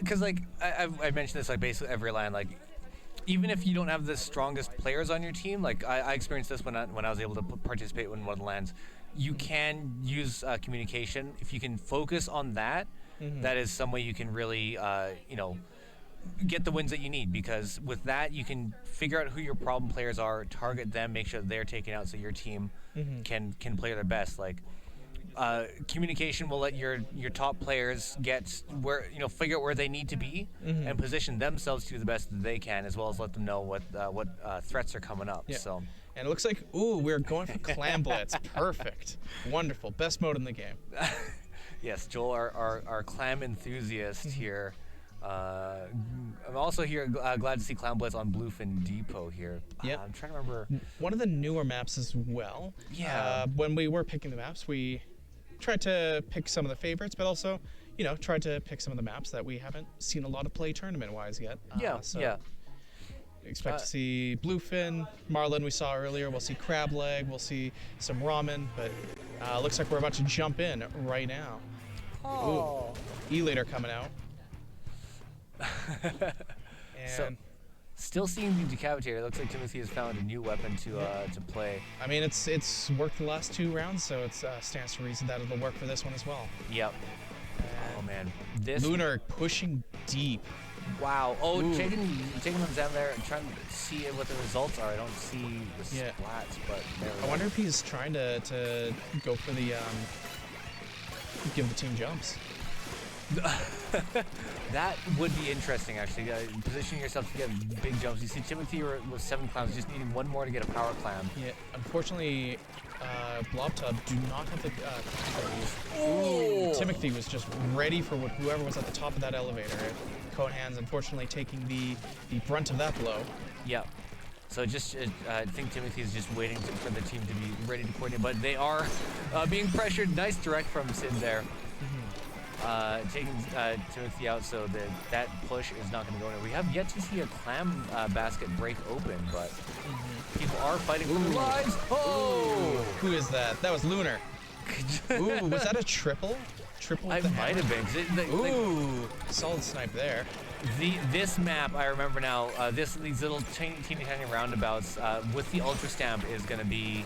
Speaker 3: because like I've mentioned this like basically every LAN, like even if you don't have the strongest players on your team, like I experienced this when I was able to participate in one of the LANs. You can use communication if you can focus on that. That is some way you can really get the wins that you need, because with that you can figure out who your problem players are, target them, make sure they're taken out so your team can play their best. Like communication will let your top players get where figure out where they need to be and position themselves to do the best that they can, as well as let them know what threats are coming up.
Speaker 4: Yeah.
Speaker 3: So
Speaker 4: And it looks like, we're going for Clam Blitz. Perfect. Wonderful. Best mode in the game.
Speaker 3: yes, Joel, our clam enthusiast here. I'm also here glad to see Clam Blitz on Bluefin Depot here.
Speaker 4: Yep.
Speaker 3: I'm trying to remember.
Speaker 4: One of the newer maps as well.
Speaker 3: Yeah.
Speaker 4: When we were picking the maps, we tried to pick some of the favorites, but also, tried to pick some of the maps that we haven't seen a lot of play tournament-wise yet.
Speaker 3: Yeah.
Speaker 4: Expect to see Bluefin, Marlin we saw earlier. We'll see Crab Leg. We'll see some Ramen. But looks like we're about to jump in right now.
Speaker 3: Oh.
Speaker 4: E-Later coming out.
Speaker 3: So, still seeing the Decapitator. Looks like Timothy has found a new weapon to play.
Speaker 4: I mean, it's worked the last 2 rounds, so it stands to reason that it'll work for this one as well.
Speaker 3: Yep. Oh man, this
Speaker 4: Lunar pushing deep.
Speaker 3: Wow. Oh, taking them down there and trying to see what the results are. I don't see the splats, but there we
Speaker 4: I
Speaker 3: go.
Speaker 4: wonder if he's trying to go for the give the team jumps.
Speaker 3: That would be interesting, actually. Positioning yourself to get big jumps. You see Timothy with 7 clams, just needing 1 more to get a power clam.
Speaker 4: Yeah, unfortunately, Blob Tub do not have the
Speaker 3: Oh!
Speaker 4: Timothy was just ready for whoever was at the top of that elevator. Conehan's unfortunately taking the brunt of that blow.
Speaker 3: Yeah. So just, I think Timothy is just waiting for the team to be ready to coordinate, but they are being pressured. Nice direct from Sid there. Taking Timothy out, so that push is not going to go anywhere. We have yet to see a clam basket break open, but people are fighting for their lives. Oh!
Speaker 4: Who is that? That was Lunar. Ooh, was that a triple? Triple with
Speaker 3: I
Speaker 4: the
Speaker 3: might
Speaker 4: hammer?
Speaker 3: have been.
Speaker 4: Ooh, solid snipe there.
Speaker 3: This map, I remember now, these little teeny tiny roundabouts with the Ultra Stamp is going to be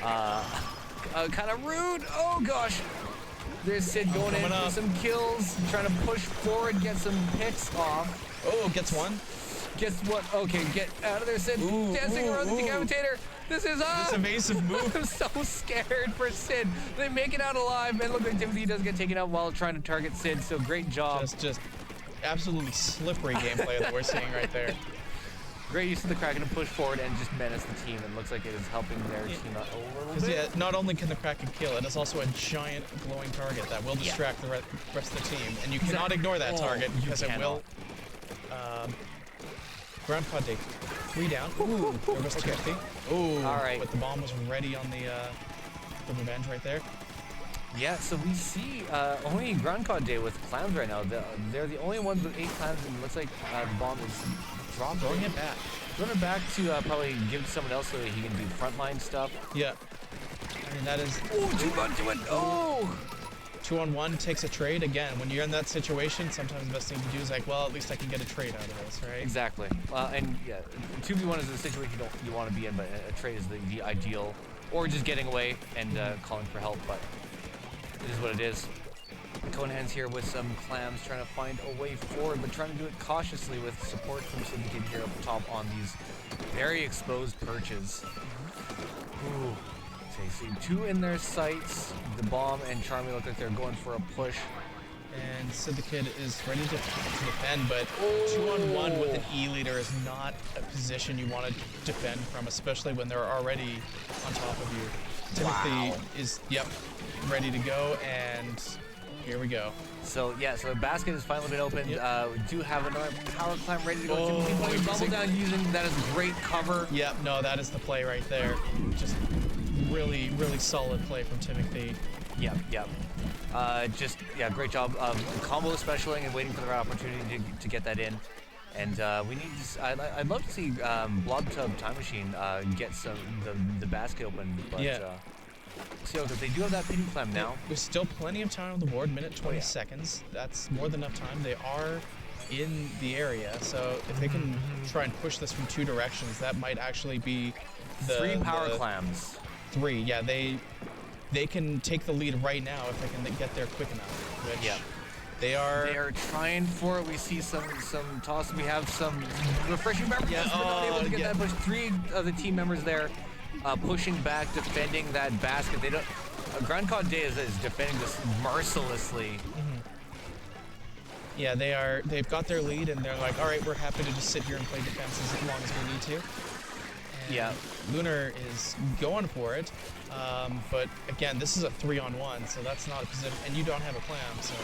Speaker 3: kind of rude. Oh gosh. There's Sid going in for some kills, trying to push forward, get some picks off.
Speaker 4: Oh, gets one.
Speaker 3: Guess what? Okay, get out of there, Sid. Dancing around the Decapitator. This is
Speaker 4: This evasive move.
Speaker 3: I'm so scared for Sid. They make it out alive, and look like Timothy does get taken out while trying to target Sid, so great job.
Speaker 4: Just absolutely slippery gameplay that we're seeing right there.
Speaker 3: Great use of the Kraken to push forward and just menace the team, and looks like it is helping their team out a little bit.
Speaker 4: Yeah, not only can the Kraken kill, it is also a giant glowing target that will distract the rest of the team, and you cannot ignore that target because it will. Groundcod day 3 down. Ooh, there was Timothy. Ooh,
Speaker 3: all right.
Speaker 4: But the bomb was ready on the revenge right there.
Speaker 3: Yeah, so we see only Groundcod day with clams right now. They're the only ones with 8 clams, and it looks like the bomb is dropped.
Speaker 4: Throwing it back.
Speaker 3: Throwing it back to probably give it to someone else so that he can do frontline stuff.
Speaker 4: Yeah. I mean, that is...
Speaker 3: Oh, 2-on-2 it. Oh!
Speaker 4: 2-on-1 takes a trade. Again, when you're in that situation, sometimes the best thing to do is like, well, at least I can get a trade out of this, right?
Speaker 3: Exactly. And yeah, 2v1 is the situation you want to be in, but a trade is the ideal. Or just getting away and calling for help, but it is what it is. Conehan's here with some clams, trying to find a way forward, but trying to do it cautiously with support from Syndicate here up top on these very exposed perches. Ooh. Okay, so 2 in their sights. The Bomb and Charmy look like they're going for a push.
Speaker 4: And Syndicate is ready to defend, but 2-on-1 with an E-leader is not a position you want to defend from, especially when they're already on top of you. Timothy is, ready to go, and here we go.
Speaker 3: So yeah, so the basket has finally been opened.
Speaker 4: Yep.
Speaker 3: We do have another power climb ready to go.
Speaker 4: Oh,
Speaker 3: Timothy playing bubble
Speaker 4: amazing.
Speaker 3: down using that as great cover.
Speaker 4: Yep, no, that is the play right there. Just really, really solid play from Timothy.
Speaker 3: Yep. Great job of combo specialing and waiting for the right opportunity to get that in. And we need to, I'd love to see Blob Tub Time Machine get the basket open, but so because they do have that pin climb now.
Speaker 4: There's still plenty of time on the board, minute 20 seconds. That's more than enough time. They are in the area, so if they can try and push this from 2 directions, that might actually be the
Speaker 3: 3 power clams.
Speaker 4: 3, yeah, they can take the lead right now if they can get there quick enough, which they are
Speaker 3: trying for it. We see some toss. We have some refreshing beverages, but not able to get that push. 3 of the team members there pushing back, defending that basket. They don't. Groundcod Deja is defending this mercilessly.
Speaker 4: Yeah, they've got their lead, and they're like, all right, we're happy to just sit here and play defenses as long as we need to. And Lunar is going for it, but again, this is a 3-on-1, so that's not a position, and you don't have a clam, so.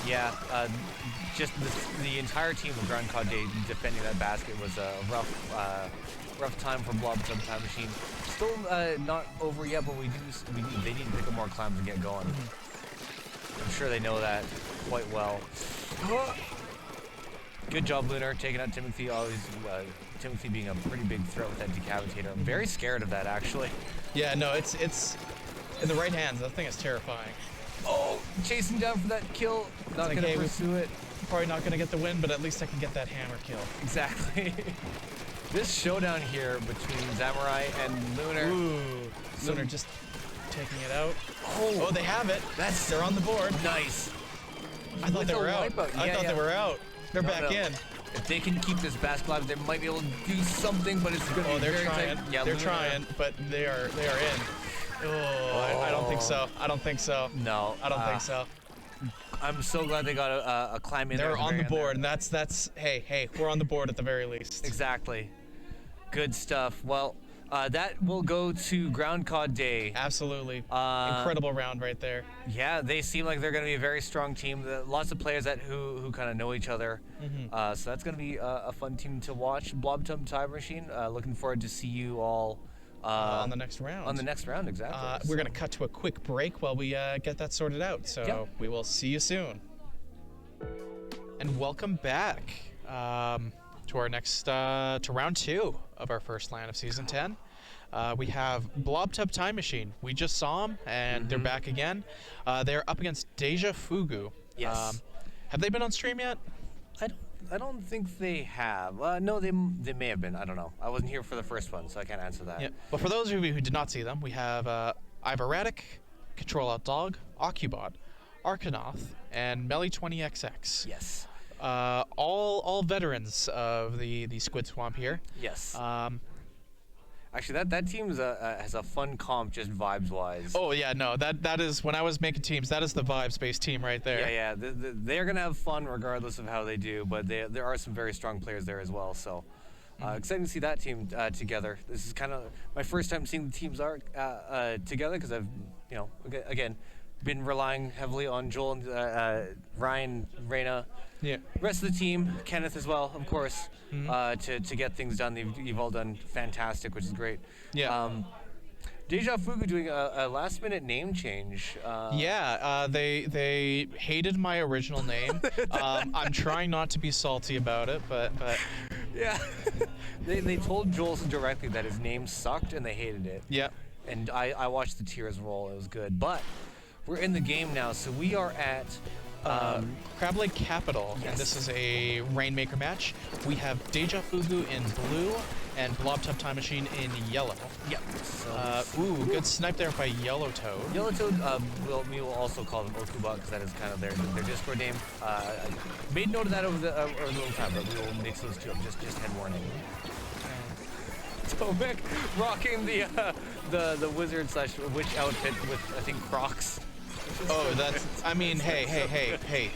Speaker 3: Yeah, just the entire team of Groundcod Deja defending that basket was a rough time for Blob Tub Time Machine. Still not over yet, but they need to pick up more clams and get going. I'm sure they know that quite well. Good job, Lunar, taking out Timothy. Always Timothy being a pretty big threat with that decapitator. I'm very scared of that, actually.
Speaker 4: Yeah, no, it's in the right hands. That thing is terrifying.
Speaker 3: Oh, chasing down for that kill. Not gonna pursue it.
Speaker 4: Probably not gonna get the win, but at least I can get that hammer kill.
Speaker 3: Exactly. This showdown here between Samurai and Lunar.
Speaker 4: Ooh, Lunar just taking it out. Oh, they have it. They're on the board.
Speaker 3: Nice.
Speaker 4: I thought they were out. I thought they were out. They're back in.
Speaker 3: If they can keep this basket alive, they might be able to do something, but it's going to be very
Speaker 4: trying.
Speaker 3: Yeah,
Speaker 4: they're trying, but they are in. Oh, I don't think so. I don't think so.
Speaker 3: No,
Speaker 4: I don't think so.
Speaker 3: I'm so glad they got a climb in there.
Speaker 4: They're on the board, and that's hey, we're on the board at the very least.
Speaker 3: Exactly. Good stuff. Well, that will go to Groundcod Deja.
Speaker 4: Absolutely. Incredible round right there.
Speaker 3: Yeah, they seem like they're going to be a very strong team. Lots of players who kind of know each other. So that's going to be a fun team to watch. Blob Tub Time Machine. Looking forward to see you all
Speaker 4: on the next round.
Speaker 3: On the next round, exactly.
Speaker 4: We're going to cut to a quick break while we get that sorted out. So we will see you soon. And welcome back to our next to round 2 of our first LAN of season 10. We have Blob Tub Time Machine. We just saw them, and they're back again. They're up against Deja Fugu.
Speaker 3: Yes.
Speaker 4: Have they been on stream yet?
Speaker 3: I don't think they have. No, they may have been. I don't know. I wasn't here for the first one, so I can't answer that.
Speaker 4: Yeah. But for those of you who did not see them, we have Iveratic, Control Out Dog, Occubot, Arcanoth, and Melly20XX.
Speaker 3: Yes.
Speaker 4: All veterans of the Squid Swamp here.
Speaker 3: Yes. Actually, that team has a fun comp, just vibes-wise.
Speaker 4: Oh yeah, no, that is, when I was making teams, that is the vibes-based team right there.
Speaker 3: Yeah. They're gonna have fun regardless of how they do, but there are some very strong players there as well. So exciting to see that team together. This is kind of my first time seeing the teams together, because I've again been relying heavily on Joel and Ryan, Reyna.
Speaker 4: Yeah.
Speaker 3: Rest of the team, Kenneth as well, of course, to get things done. You've all done fantastic, which is great.
Speaker 4: Yeah.
Speaker 3: Deja Fugu doing a last-minute name change.
Speaker 4: They hated my original name. I'm trying not to be salty about it, but
Speaker 3: yeah. they told Joel directly that his name sucked and they hated it.
Speaker 4: Yeah.
Speaker 3: And I watched the tears roll. It was good, but we're in the game now, so we are at
Speaker 4: Crab Lake Capital,
Speaker 3: yes.
Speaker 4: and this is a Rainmaker match. We have Deja Fugu in blue and Blob Tub Time Machine in yellow.
Speaker 3: Yep. So,
Speaker 4: Ooh, good snipe there by Yellow Toad.
Speaker 3: Yellow Toad, we will also call them Okuba because that is kind of their Discord name. I made note of that over the little time, but we will mix those two up. Just head warning. Tomek rocking the wizard / witch outfit with I think Crocs.
Speaker 4: Oh, that's. I mean, hey.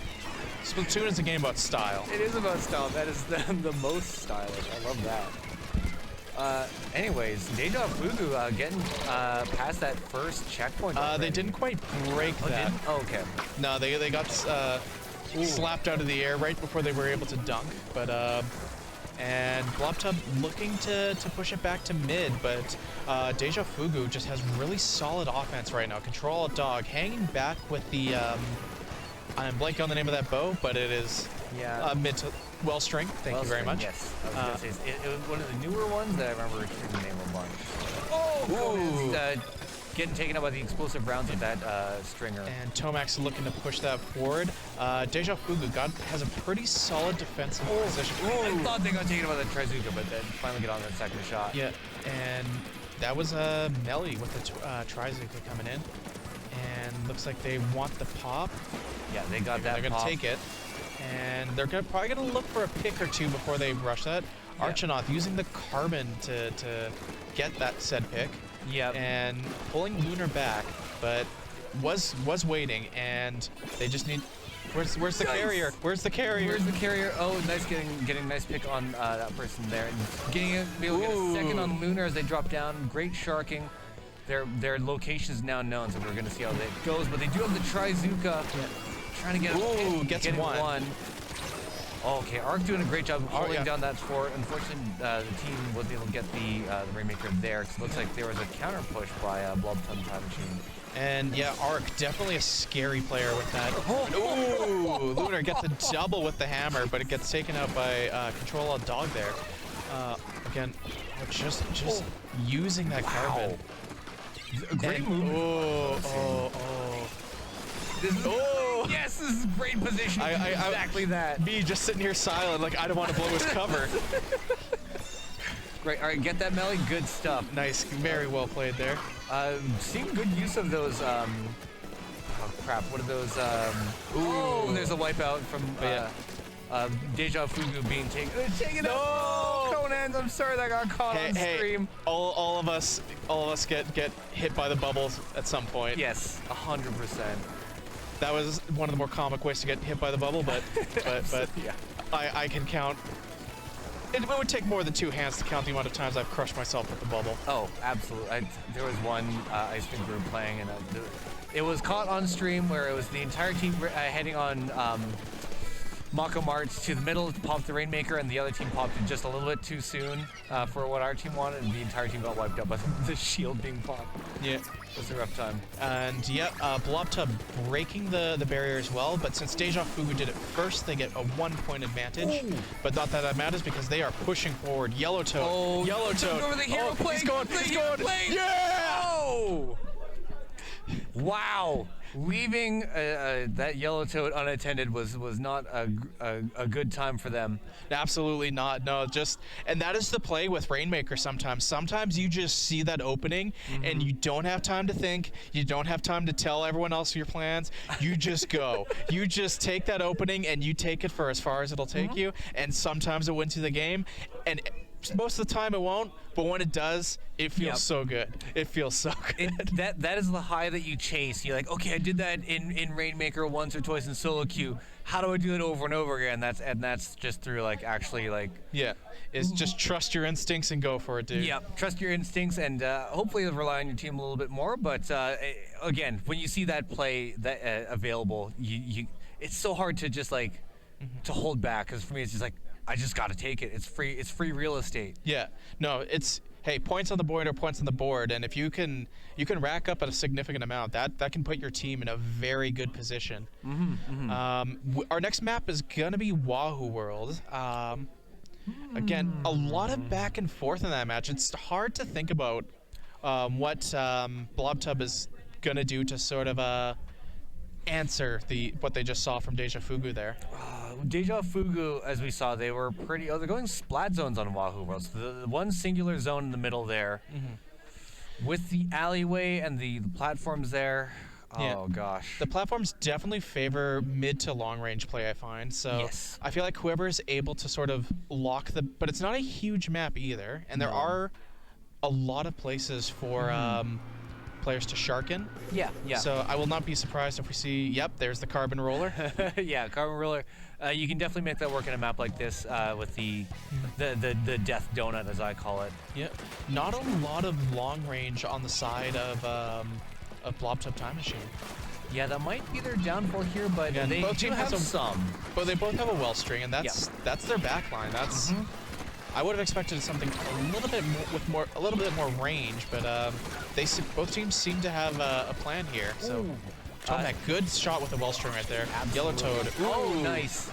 Speaker 4: Splatoon is a game about style.
Speaker 3: It is about style. That is the most stylish. I love that. Anyways, Deja Fugu getting past that first checkpoint.
Speaker 4: They didn't quite break that.
Speaker 3: Oh, okay.
Speaker 4: No, they got slapped out of the air right before they were able to dunk. But and Blob Tub looking to push it back to mid, but Deja Fugu just has really solid offense right now. Control Alt Dog hanging back with the I'm blanking on the name of that bow, but it is mid to well string. Thank you very much.
Speaker 3: Yes, I was gonna say it was one of the newer ones that I remember hearing the name a bunch.
Speaker 4: Ooh.
Speaker 3: Getting taken out by the explosive rounds with that stringer.
Speaker 4: And Tomac's looking to push that forward. Deja Fugu has a pretty solid defensive position.
Speaker 3: I thought they got taken out by the Trizuka, but then finally get on that second shot.
Speaker 4: Yeah, and that was a melee with the Trizuka coming in. And looks like they want the pop.
Speaker 3: Yeah, they got that.
Speaker 4: They're going to take it. And they're probably going to look for a pick or two before they rush that.
Speaker 3: Yeah.
Speaker 4: Archinoth using the Carbon to get that said pick.
Speaker 3: Yep.
Speaker 4: And pulling Lunar back, but was waiting, and they just need. Where's the carrier? Where's the carrier?
Speaker 3: Where's the carrier? Oh, nice getting a nice pick on that person there, and be able to get a second on Lunar as they drop down. Great sharking. Their location is now known, so we're gonna see how that goes. But they do have the Trizuka. Yeah. Trying to get
Speaker 4: gets one.
Speaker 3: Oh, okay, Arc doing a great job of holding down that fort. Unfortunately, the team was able to get the Rainmaker there, because it looks like there was a counter push by Blob Tub Time Machine.
Speaker 4: And yeah, Arc, definitely a scary player with that. Ooh, Lunar gets a double with the hammer, but it gets taken out by Control Alt Dog there. Again, just using that carbon.
Speaker 3: A great move. Yes, this is great position. Exactly that.
Speaker 4: Me just sitting here silent, like I don't want to blow his cover.
Speaker 3: Great. All right, get that melee. Good stuff.
Speaker 4: Nice. Very well played there.
Speaker 3: Seeing good use of those. Oh crap! What are those? Oh, there's a wipeout from Deja Fugu being taken out. Conan, I'm sorry that got caught on stream.
Speaker 4: All of us get hit by the bubbles at some point.
Speaker 3: Yes, 100%.
Speaker 4: That was one of the more comic ways to get hit by the bubble, but
Speaker 3: yeah.
Speaker 4: I can count. It would take more than 2 hands to count the amount of times I've crushed myself with the bubble.
Speaker 3: Oh, absolutely. There was one Ice Cream group playing, and it was caught on stream where it was the entire team heading on Mako March to the middle to pop the Rainmaker, and the other team popped it just a little bit too soon for what our team wanted, and the entire team got wiped out by the shield being popped. Yeah. It was a rough time.
Speaker 4: And yeah, Blob Tub breaking the barrier as well, but since Deja Fugu did it first, they get a 1-point advantage. Ooh. But not that matters because they are pushing forward. Yellow Toad.
Speaker 3: Oh,
Speaker 4: Yellow Toad.
Speaker 3: Over the hero plate.
Speaker 4: He's going.
Speaker 3: Yeah! Oh! Wow. Leaving that Yellow Toad unattended was not a good time for them.
Speaker 4: Absolutely not. No, and that is the play with Rainmaker sometimes. Sometimes you just see that opening and you don't have time to think. You don't have time to tell everyone else your plans. You just go. You just take that opening and you take it for as far as it'll take you. And sometimes it wins you the game. And most of the time it won't, but when it does, it feels so good. It feels so good.
Speaker 3: That is the high that you chase. You're like, okay, I did that in Rainmaker once or twice in solo queue. How do I do it over and over again? That's just through
Speaker 4: Is just trust your instincts and go for it, dude.
Speaker 3: Yeah, trust your instincks and hopefully rely on your team a little bit more. But again, when you see that play available, it's so hard to just to hold back, because for me it's just like, I just got to take it. It's free real estate.
Speaker 4: Yeah. No, it's, hey, points on the board are points on the board, and if you can rack up a significant amount, that can put your team in a very good position. Our next map is gonna be Wahoo World. Again, a lot of back and forth in that match. It's hard to think about what Blob Tub is gonna do to sort of answer what they just saw from Deja Fugu there.
Speaker 3: Deja Fugu, as we saw, they were pretty. Oh, they're going splat zones on Wahoo World. So the one singular zone in the middle there, with the alleyway and the platforms there.
Speaker 4: Yeah.
Speaker 3: Oh gosh.
Speaker 4: The platforms definitely favor mid to long range play, I find. So
Speaker 3: Yes.
Speaker 4: I feel like whoever is able to sort of lock but it's not a huge map either, and there
Speaker 3: No.
Speaker 4: are a lot of places for players to sharken.
Speaker 3: Yeah.
Speaker 4: So I will not be surprised if we see, yep, there's the carbon roller.
Speaker 3: Yeah, carbon roller. You can definitely make that work in a map like this with the death donut, as I call it.
Speaker 4: Yep. Not a lot of long range on the side of Blob Time Machine.
Speaker 3: Yeah, that might be their downfall here, but
Speaker 4: Yeah,
Speaker 3: they
Speaker 4: both
Speaker 3: do
Speaker 4: teams
Speaker 3: have
Speaker 4: have
Speaker 3: some.
Speaker 4: But they both have a well string, and that's their back line. That's I would have expected something a little bit more range, but both teams seem to have a plan here. So Tomek, good shot with the well string right there. Yellow Toad.
Speaker 3: Oh,
Speaker 4: Ooh.
Speaker 3: nice.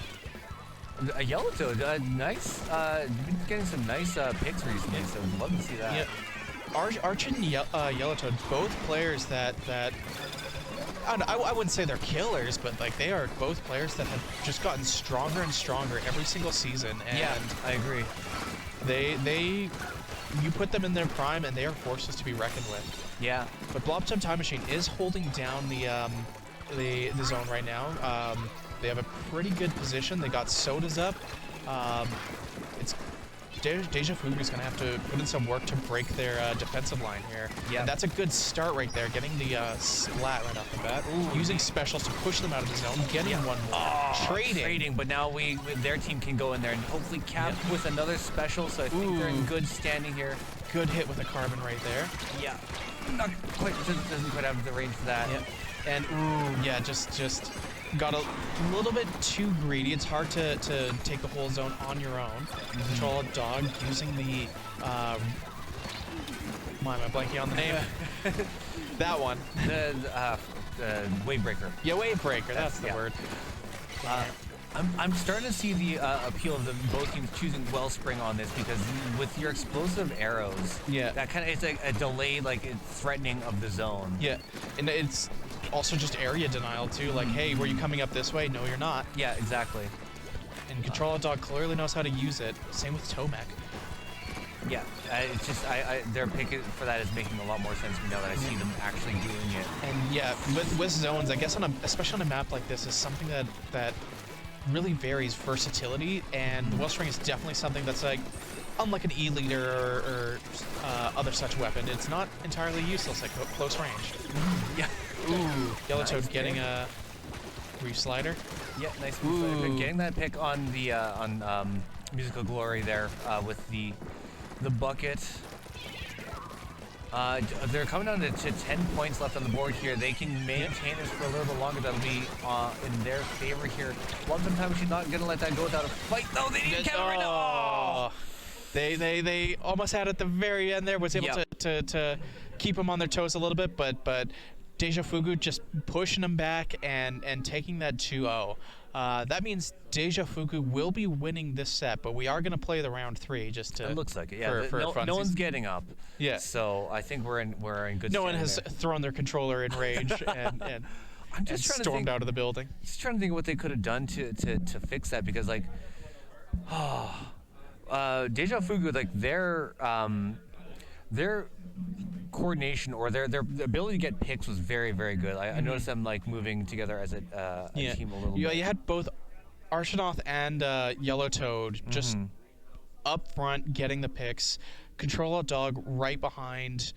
Speaker 3: A yellow toad, nice. Been getting some nice picks recently, so I'd love to see that.
Speaker 4: Yeah. Arch and Yellow Toad, both players that I wouldn't say they're killers, but like they are both players that have just gotten stronger and stronger every single season. And
Speaker 3: Yeah, I agree.
Speaker 4: you put them in their prime and they are forces to be reckoned with.
Speaker 3: Yeah.
Speaker 4: But Blob Time Machine is holding down the zone right now. They have a pretty good position. They got sodas up. It's Deja Fugu is going to have to put in some work to break their defensive line here.
Speaker 3: Yeah.
Speaker 4: And that's a good start right there, getting the splat right off the bat. Using specials to push them out of the zone, getting one more. Trading.
Speaker 3: But now their team can go in there and hopefully cap with another special, so I think they're in good standing here.
Speaker 4: Good hit with a carbon right there.
Speaker 3: Yeah. Not quite, doesn't quite have the range for that.
Speaker 4: Yeah. And yeah, just got a little bit too greedy. It's hard to take the whole zone on your own. Control a dog using the why am I blanking on the name? That one.
Speaker 3: The wave breaker.
Speaker 4: Yeah, wave breaker. That's the word.
Speaker 3: I'm starting to see the appeal of both teams choosing Wellspring on this, because with your explosive arrows, that kind of it's like a delay, like it's threatening of the zone.
Speaker 4: Yeah, and it's also just area denial too. Like, hey, were you coming up this way? No, you're not.
Speaker 3: Yeah, exactly.
Speaker 4: And Control a Dog clearly knows how to use it. Same with Tomek.
Speaker 3: Yeah, it's just their pick for that is making a lot more sense to me now that I see them actually doing it.
Speaker 4: And yeah, with zones, I guess especially on a map like this, is something that really varies versatility, and the Wellspring is definitely something that's like, unlike an E-leader or other such weapon, it's not entirely useless at close range.
Speaker 3: Yeah.
Speaker 4: Ooh, Yellow
Speaker 3: Nice
Speaker 4: Toad
Speaker 3: pick.
Speaker 4: getting a reef slider.
Speaker 3: Yeah, nice pick. Getting that pick on the Musical Glory there with the bucket. They're coming down to 10 points left on the board here. They can maintain this for a little bit longer. That'll be in their favor here. One time she's not gonna let that go without a fight. No, they need to counter right now.
Speaker 4: They almost had at the very end there, was able to keep them on their toes a little bit, but Deja Fugu just pushing them back and taking that 2-0. That means Deja Fugu will be winning this set, but we are going to play the round 3 just to.
Speaker 3: It looks like it. Yeah,
Speaker 4: for
Speaker 3: no one's getting up.
Speaker 4: Yeah.
Speaker 3: So I think we're in good.
Speaker 4: No one
Speaker 3: standing
Speaker 4: has
Speaker 3: there.
Speaker 4: thrown their controller in rage and
Speaker 3: I'm just trying to
Speaker 4: stormed
Speaker 3: think,
Speaker 4: out of the building.
Speaker 3: Just trying to think of what they could have done to fix that, because like, Deja Fugu, like their coordination or their ability to get picks was very, very good. I noticed them like moving together as a team a little bit.
Speaker 4: You had both Arshanoth and Yellow Toad just up front getting the picks. Control Out Dog right behind,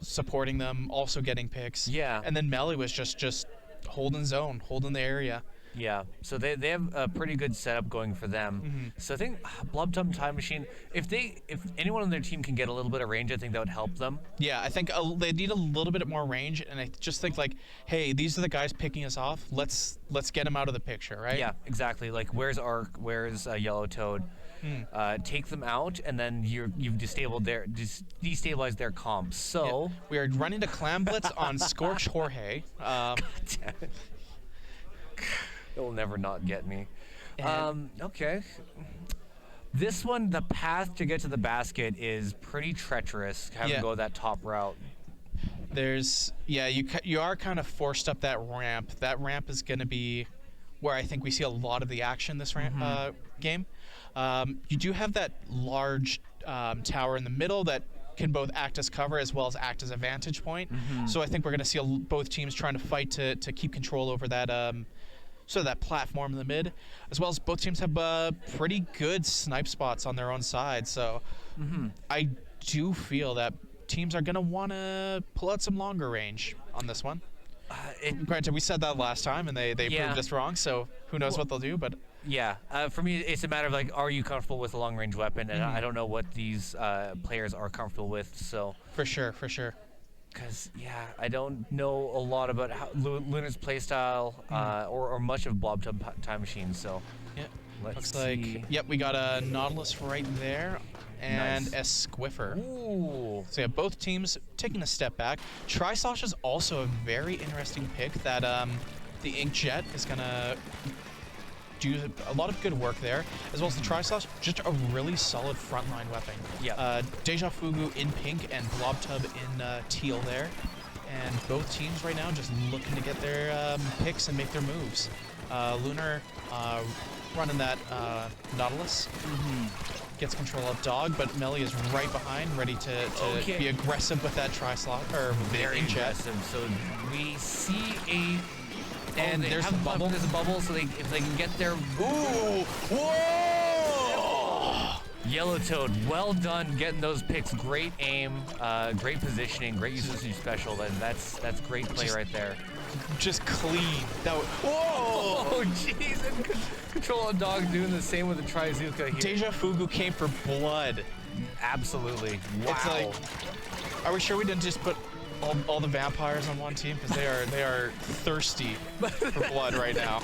Speaker 4: supporting them, also getting picks.
Speaker 3: Yeah.
Speaker 4: And then Melly was just holding zone, holding the area.
Speaker 3: Yeah, so they have a pretty good setup going for them. So I think Blob Time Machine, if anyone on their team can get a little bit of range, I think that would help them.
Speaker 4: Yeah, I think they need a little bit more range, and I just think like, hey, these are the guys picking us off. Let's get them out of the picture, right?
Speaker 3: Yeah, exactly. Like, where's Arc? Where's Yellow Toad? Take them out, and then you've destabilized their comp. So
Speaker 4: we are running to Clam Blitz on Scorch Jorge.
Speaker 3: God damn it. It will never not get me. Okay. This one, the path to get to the basket is pretty treacherous, having to go that top route.
Speaker 4: You are kind of forced up that ramp. That ramp is going to be where I think we see a lot of the action this game. You do have that large tower in the middle that can both act as cover as well as act as a vantage point. So I think we're going to see both teams trying to fight to keep control over that that platform in the mid, as well as both teams have pretty good snipe spots on their own side. So I do feel that teams are going to want to pull out some longer range on this one. Granted, we said that last time, and they proved us wrong, so who knows what they'll do, but...
Speaker 3: Yeah, for me, it's a matter of, like, are you comfortable with a long-range weapon? And I don't know what these players are comfortable with, so...
Speaker 4: For sure.
Speaker 3: Because, yeah, I don't know a lot about how Lunar's playstyle or much of Blob Time Machine, so...
Speaker 4: Yeah,
Speaker 3: looks
Speaker 4: like... Yep, we got a Nautilus right there, and a Squiffer.
Speaker 3: Ooh.
Speaker 4: So yeah, both teams taking a step back. Tri-Slosh is also a very interesting pick that the Inkjet is going to do a lot of good work there, as well as the Tri-Slosh, just a really solid frontline weapon.
Speaker 3: Yeah.
Speaker 4: Deja Fugu in pink and Blob Tub in teal there. And both teams right now just looking to get their picks and make their moves. Lunar running that Nautilus. Gets control of Dog, but Melly is right behind, ready to be aggressive with that Tri-Slot, or
Speaker 3: very aggressive. So we see and there's a bubble. There's a bubble, so if they can get their...
Speaker 4: Ooh! Whoa!
Speaker 3: Yellowtoad, well done getting those picks. Great aim, great positioning, great use of your special. That's great play right there.
Speaker 4: Just clean. That was, whoa!
Speaker 3: Oh, jeez. And Control of Dog doing the same with the Trizuka here.
Speaker 4: Deja Fugu came for blood.
Speaker 3: Absolutely. Wow.
Speaker 4: It's like, are we sure we didn't just put all the vampires on one team? Because they are thirsty for blood right now.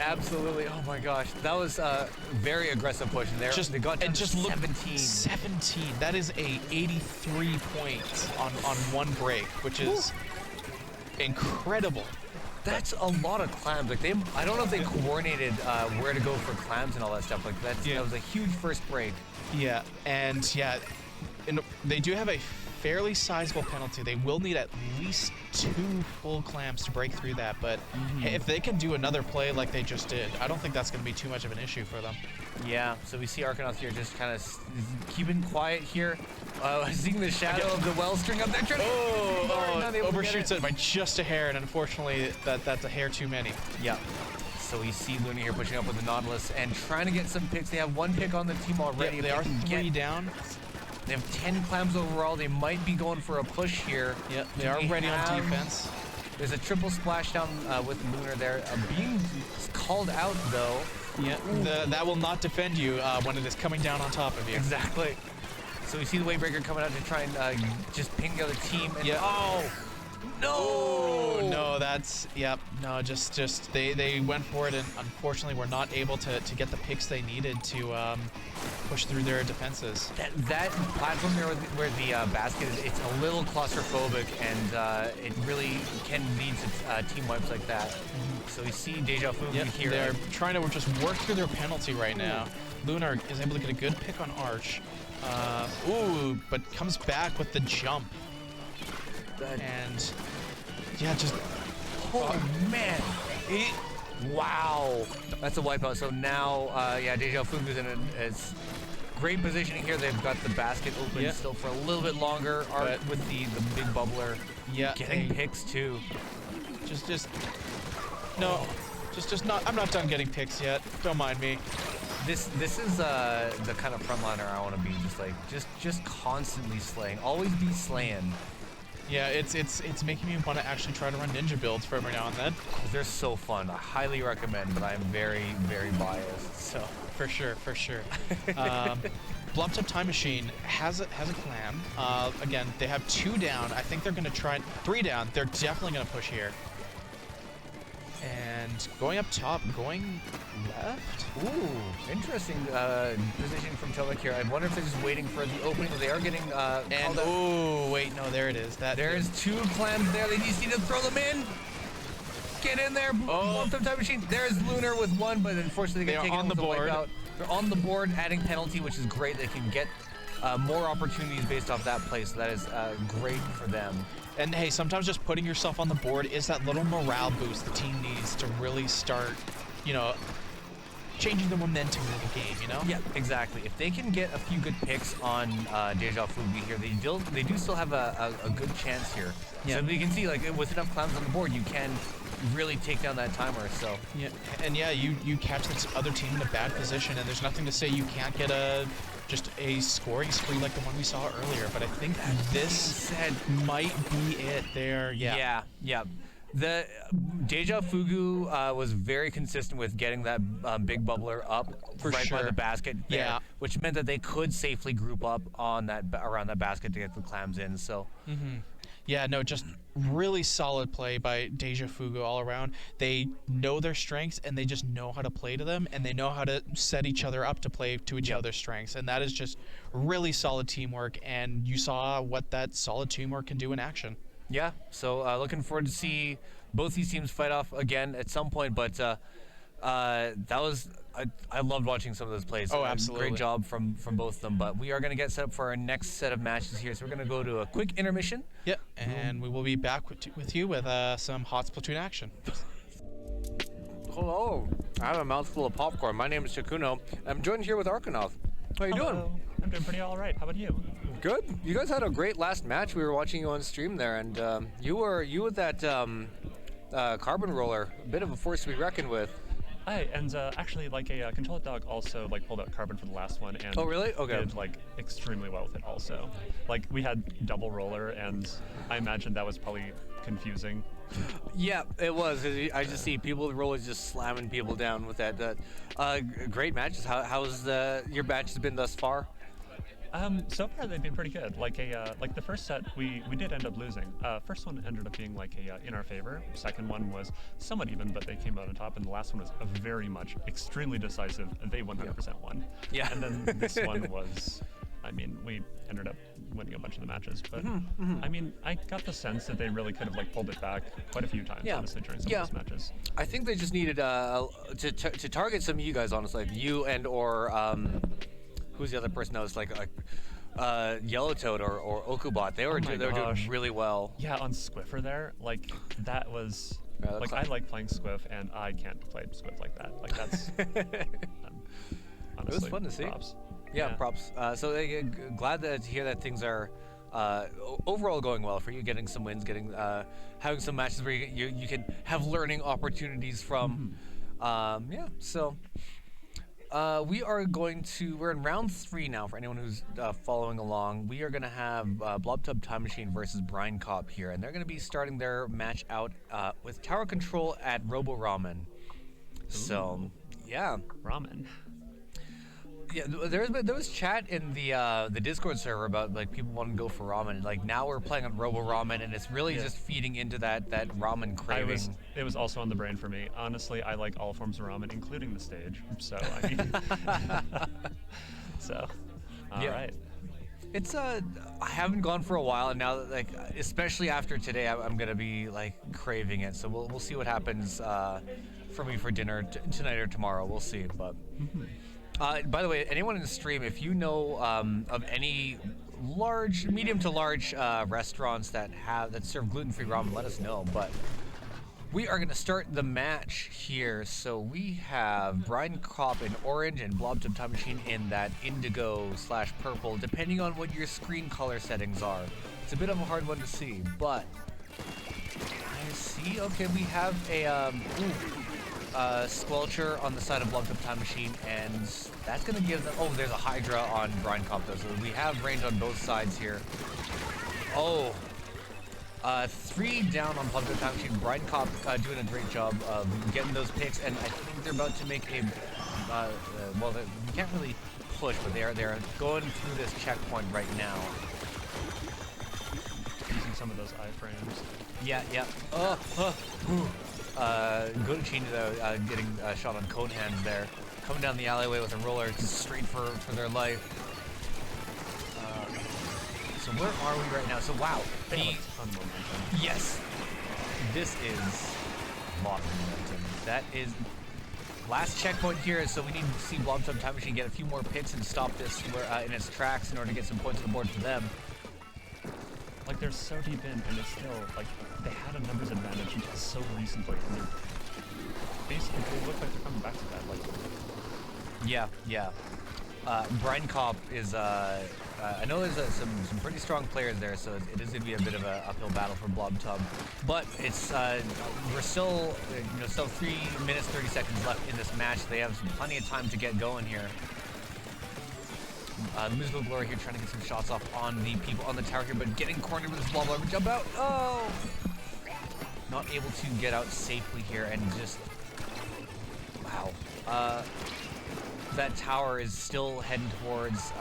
Speaker 3: Absolutely. Oh my gosh, that was a very aggressive push in there. They got down to 17.
Speaker 4: 17. That is a 83 points on one break, which is incredible.
Speaker 3: That's a lot of clams. Like I don't know if they coordinated where to go for clams and all that stuff. Like that was a huge first break.
Speaker 4: Yeah, and they do have a fairly sizable penalty. They will need at least 2 full clams to break through that, but if they can do another play like they just did, I don't think that's going to be too much of an issue for them.
Speaker 3: Yeah, so we see Arcanauts here just kind of keeping quiet here. Seeing the shadow of the wellstring up there.
Speaker 4: Overshoots it by just a hair, and unfortunately that's a hair too many.
Speaker 3: Yeah. So we see Luna here pushing up with the Nautilus and trying to get some picks. They have 1 pick on the team already.
Speaker 4: Yeah, they are 3 down.
Speaker 3: They have 10 clams overall. They might be going for a push here.
Speaker 4: Yeah, they are ready on defense.
Speaker 3: There's a triple splashdown with Lunar there. Being called out, though.
Speaker 4: Yeah, that will not defend you when it is coming down on top of you.
Speaker 3: Exactly. So we see the Wavebreaker coming out to try and just ping the other team. And oh! No!
Speaker 4: No, that's... Yep. No, just they went for it, and unfortunately were not able to get the picks they needed to push through their defenses.
Speaker 3: That platform there where the basket is, it's a little claustrophobic, and it really can lead to team wipes like that. So we see Deja Fugu here.
Speaker 4: They're trying to just work through their penalty right now. Lunar is able to get a good pick on Arch. But comes back with the jump. And yeah, just
Speaker 3: man, wow, that's a wipeout. So now, Deja Fugu's in a great positioning here. They've got the basket open still for a little bit longer. Art with the big bubbler, getting picks too.
Speaker 4: Just not. I'm not done getting picks yet. Don't mind me.
Speaker 3: This is the kind of frontliner I want to be. Just constantly slaying. Always be slaying.
Speaker 4: Yeah, it's making me want to actually try to run ninja builds for every now and then.
Speaker 3: They're so fun. I highly recommend, but I'm very, very biased. So
Speaker 4: for sure. Blob Time Machine has a clam. Again, they have 2 down. I think they're going to try 3 down. They're definitely going to push here. And going up top, going left.
Speaker 3: Ooh, interesting positioning from Tomek here. I wonder if they're just waiting for the opening. They are getting
Speaker 4: wait, no, there it is.
Speaker 3: There's 2 clams there. They just need to throw them in. Get in there, Blob Time Machine. There's Lunar with 1, but unfortunately they get taken on the board. They're on the board, adding penalty, which is great. They can get more opportunities based off that play, so that is great for them.
Speaker 4: And hey, sometimes just putting yourself on the board is that little morale boost the team needs to really start, changing the momentum of the game,
Speaker 3: Yeah, exactly. If they can get a few good picks on Deja Fugu here, they do still have a good chance here.
Speaker 4: Yeah.
Speaker 3: So we can see, like, with enough clowns on the board, you can really take down that timer. So
Speaker 4: Yeah, and you catch this other team in a bad position, and there's nothing to say you can't get just a scoring spree like the one we saw earlier. But I think this might be it there. Yeah.
Speaker 3: Yeah. The Deja Fugu was very consistent with getting that big bubbler up
Speaker 4: For
Speaker 3: right by
Speaker 4: sure.
Speaker 3: the basket there,
Speaker 4: Yeah.
Speaker 3: which meant that they could safely group up on that around that basket to get the clams in. So
Speaker 4: Yeah, no, just really solid play by Deja Fugu all around. They know their strengths, and they just know how to play to them, and they know how to set each other up to play to each other's strengths. And that is just really solid teamwork, and you saw what that solid teamwork can do in action.
Speaker 3: yeah, so looking forward to see both these teams fight off again at some point. But that was I loved watching some of those plays.
Speaker 4: Oh, absolutely.
Speaker 3: Great job from both of them. But we are going to get set up for our next set of matches here. So we're going to go to a quick intermission.
Speaker 4: Yep, and we will be back with you with some hot Splatoon action.
Speaker 3: Hello, I have a mouthful of popcorn. My name is Shakuno. I'm joined here with Arkanov. How you doing?
Speaker 5: Hello. I'm doing pretty all right. How about you?
Speaker 3: Good. You guys had a great last match. We were watching you on stream there, and you with that carbon roller, a bit of a force to be reckoned with.
Speaker 5: Hi, and actually, like a controller dog also like pulled out carbon for the last one, and
Speaker 3: Oh, really? Okay.
Speaker 5: did like extremely well with it also. Like we had double roller, and I imagine that was probably confusing.
Speaker 3: Yeah, it was. I just see people rollers just slamming people down with that. Great matches. How's your matches been thus far?
Speaker 5: So far they've been pretty good. Like the first set we did end up losing. First one ended up being like in our favor. Second one was somewhat even, but they came out on top. And the last one was a very much extremely decisive. They 100% won.
Speaker 3: Yeah.
Speaker 5: And then this one was, I mean, we ended up winning a bunch of the matches. But I mean, I got the sense that they really could have like pulled it back quite a few times,
Speaker 3: Yeah.
Speaker 5: honestly, during some
Speaker 3: Yeah.
Speaker 5: of those matches.
Speaker 3: I think they just needed to target some of you guys, honestly, like you and or who's the other person that was like Yellowtoad or Okubot. They were
Speaker 5: my
Speaker 3: doing
Speaker 5: gosh.
Speaker 3: really well.
Speaker 5: Yeah, on Squiffer there, like that was
Speaker 3: Yeah, that's
Speaker 5: like I like playing Squiff, and I can't play Squiff like that. Like that's honestly,
Speaker 3: fun to see.
Speaker 5: props.
Speaker 3: Yeah, props. So glad to hear that things are overall going well for you, getting some wins, having some matches where you can have learning opportunities from. Yeah, so we're in round 3 now for anyone who's following along. We are going to have Blob Tub Time Machine versus Brinecop here, and they're going to be starting their match out with tower control at Robo Ramen. So, yeah.
Speaker 5: Ramen.
Speaker 3: Yeah, there was chat in the Discord server about like people wanting to go for ramen. Like now we're playing on Robo Ramen, and it's really just feeding into that ramen craving.
Speaker 5: It was also on the brain for me. Honestly, I like all forms of ramen, including the stage. So I mean, so all right.
Speaker 3: It's I haven't gone for a while, and now like especially after today, I'm gonna be like craving it. So we'll see what happens for me for dinner tonight or tomorrow. We'll see, but. By the way, anyone in the stream, if you know of any medium to large restaurants that serve gluten-free ramen, let us know. But we are going to start the match here. So we have Brinecop in orange and Blob Tub Time Machine in that indigo/purple, depending on what your screen color settings are. It's a bit of a hard one to see, but I see. Okay, we have a Squelcher on the side of Blob Tub Time Machine, and that's going to give them... Oh, there's a Hydra on Brinecop, though, so we have range on both sides here. Oh, 3 down on Blob Tub Time Machine. Brinecop doing a great job of getting those picks, and I think they're about to make a... well, we can't really push, but they're going through this checkpoint right now.
Speaker 5: Using some of those iframes.
Speaker 3: Yeah. Gotochini getting shot on cone hands there. Coming down the alleyway with a roller straight for their life. So where are we right now? So wow.
Speaker 5: They have a ton of momentum.
Speaker 3: Yes. This is a lot of momentum. That is... Last checkpoint here, so we need to see Blob Time Machine get a few more picks and stop this in its tracks in order to get some points on the board for them.
Speaker 5: Like they're so deep in, and it's still like they had a numbers advantage until so recently, and they're basically they look like they're coming back to that. Like,
Speaker 3: yeah. Brinecop is I know there's some pretty strong players there, so it is going to be a bit of an uphill battle for Blob Tub. But it's we're still still 3 minutes 30 seconds left in this match. They have plenty of time to get going here. Musical Glory here trying to get some shots off on the people on the tower here, but getting cornered with this Blob Lover jump out. Oh! Not able to get out safely here, and just wow. That tower is still heading towards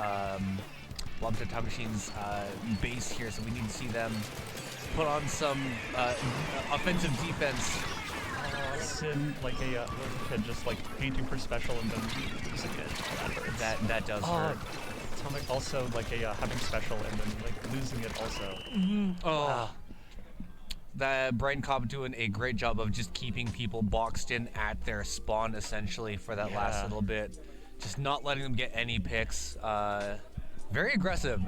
Speaker 3: Blob Time Machine's base here, so we need to see them put on some offensive defense.
Speaker 5: Sin like a kid just like painting for special and then using it.
Speaker 3: That does hurt.
Speaker 5: Atomic also like a having special and then like losing it also.
Speaker 3: The Brinecop doing a great job of just keeping people boxed in at their spawn essentially for that last little bit. Just not letting them get any picks. Very aggressive.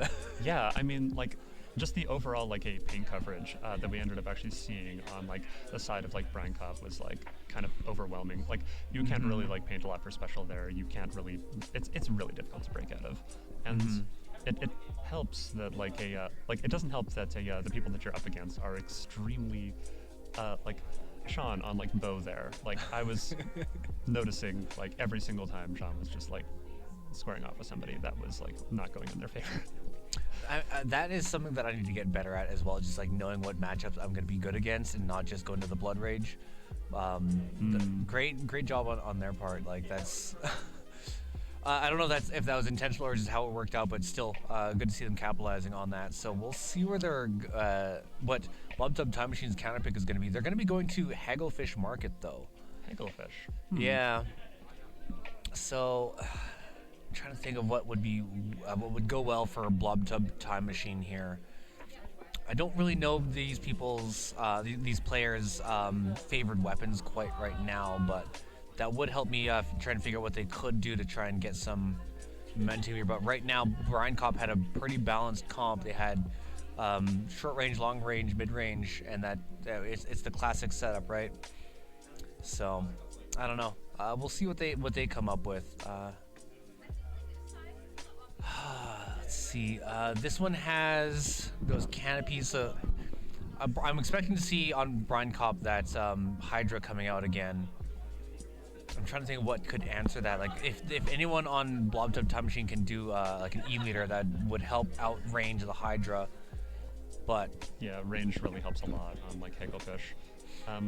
Speaker 5: Yeah, I mean, like, just the overall, like, a paint coverage that we ended up actually seeing on, like, the side of, like, Brinecop was, like, kind of overwhelming. Like, you can't really, like, paint a lot for special there. You can't really, it's really difficult to break out of. And it helps that, like, it doesn't help that the people that you're up against are extremely, like, Sean on like bow there. Like I was noticing like every single time Sean was just like squaring off with somebody that was like not going in their favor.
Speaker 3: That is something that I need to get better at as well, just like knowing what matchups I'm going to be good against and not just going to the Blood Rage. Great job on their part. Like that's I don't know if that was intentional or just how it worked out, but still good to see them capitalizing on that. So we'll see where they're what Blob Time Machine's counter pick is going to be. They're going to be going to Hagglefish Market though.
Speaker 5: Hagglefish.
Speaker 3: Yeah. So I'm trying to think of what would go well for Blob Time Machine here. I don't really know these people's these players' favored weapons quite right now, but that would help me trying to figure out what they could do to try and get some momentum here. But right now, Brinecop had a pretty balanced comp. They had short range, long range, mid range, and that it's the classic setup, right? So I don't know. We'll see what they come up with. Let's see. This one has those canopies. So I'm expecting to see on Brinecop that Hydra coming out again. I'm trying to think of what could answer that. Like if anyone on Blob Time Machine can do like an E-meter, that would help outrange the Hydra. But
Speaker 5: yeah, range really helps a lot on like Hagglefish,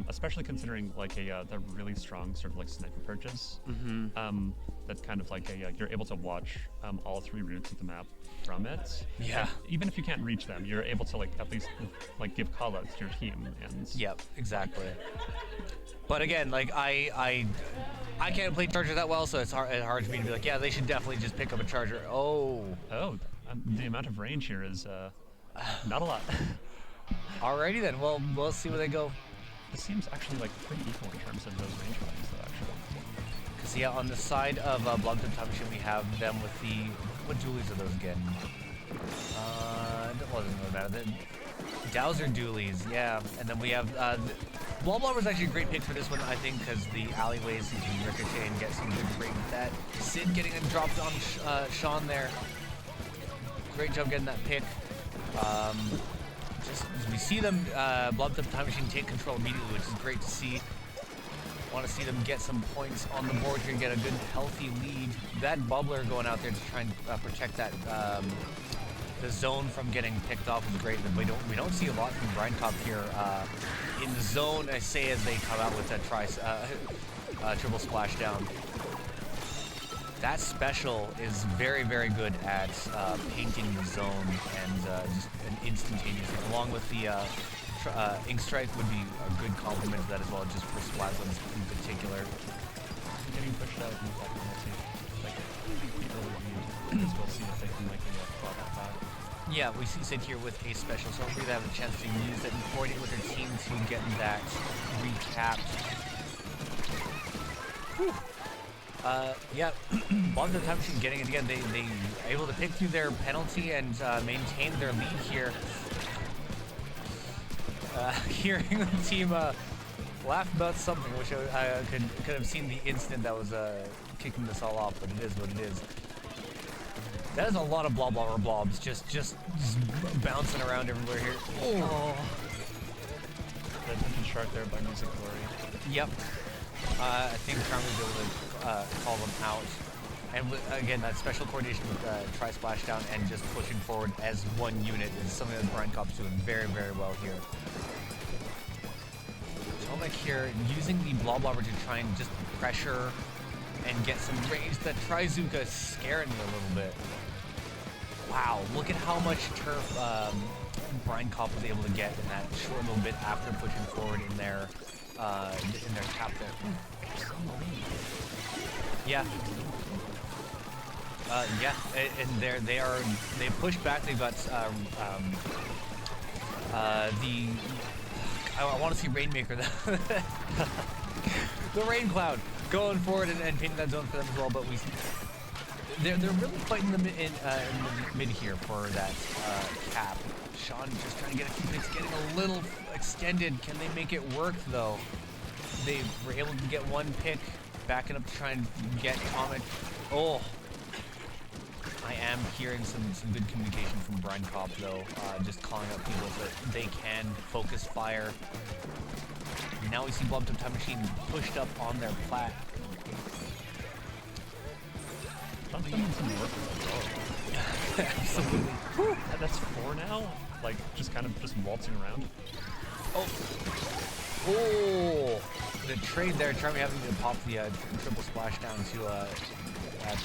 Speaker 5: especially considering like the really strong sort of like sniper perches. That kind of like you're able to watch all 3 routes of the map from it.
Speaker 3: Yeah.
Speaker 5: And even if you can't reach them, you're able to like at least like give callouts to your team. And
Speaker 3: yep, exactly. But again, like I can't play Charger that well, so it's hard for me to be like, yeah, they should definitely just pick up a Charger.
Speaker 5: The amount of range here is not a lot.
Speaker 3: Alrighty then. Well, we'll see where they go.
Speaker 5: This seems actually like pretty equal in terms of those range values, though. Actually.
Speaker 3: Because yeah, on the side of Blob Time Machine, we have them with the what dualies are those again? It doesn't really matter. The Dowser dualies, yeah. And then we have Blob was actually a great pick for this one, I think, because the alleyways you can ricochet and get some good rate with that. Sid getting it dropped on Sean there. Great job getting that pick. Just as we see them, Blob Time Machine take control immediately, which is great to see. Want to see them get some points on the board here and get a good, healthy lead. That bubbler going out there to try and protect that the zone from getting picked off is great. But we don't see a lot from Brinecop here in the zone. I say as they come out with that triple splashdown. That special is very, very good at painting the zone and just an instantaneous thing. Along with the Ink Strike would be a good complement to that as well, just for Splat zones in particular.
Speaker 5: Getting pushed out in the back penalty. Like, people would as well see if they can like claw that back.
Speaker 3: Yeah, we see Sid here with a special, so hopefully they have a chance to use it and coordinate with their team to get that recapped. Yeah, Blob the Time Machine getting it again. They are able to pick through their penalty and maintain their lead here. Hearing the team laugh about something, which I could have seen the instant that was kicking this all off, but it is what it is. That is a lot of blobs just bouncing around everywhere here. Oh.
Speaker 5: The attention shark there by Music Glory.
Speaker 3: Yep. I think Charm was able to call them out. And again, that special coordination with Try Splashdown and just pushing forward as one unit is something that Brinecop's doing very, very well here. Tomek here using the Blobber to try and just pressure and get some range. That Trizuka is scaring me a little bit. Wow, look at how much turf Brinecop was able to get in that short little bit after pushing forward in their cap there. Yeah. Yeah, and they push back. They've got I want to see Rainmaker, the Rain Cloud going forward and painting that zone for them as well. But they're really fighting in the mid here for that cap. Sean just trying to get a few picks, getting a little extended. Can they make it work though? They were able to get one pick, backing up to try and get Comet. Oh. I am hearing some good communication from Brinecop though, just calling out people so that they can focus fire. Now we see Blob Time Machine pushed up on their plat. Absolutely.
Speaker 5: That's 4 now? Like, just kind of just waltzing around?
Speaker 3: Oh! The trade there, Charmy having to pop the triple splash down to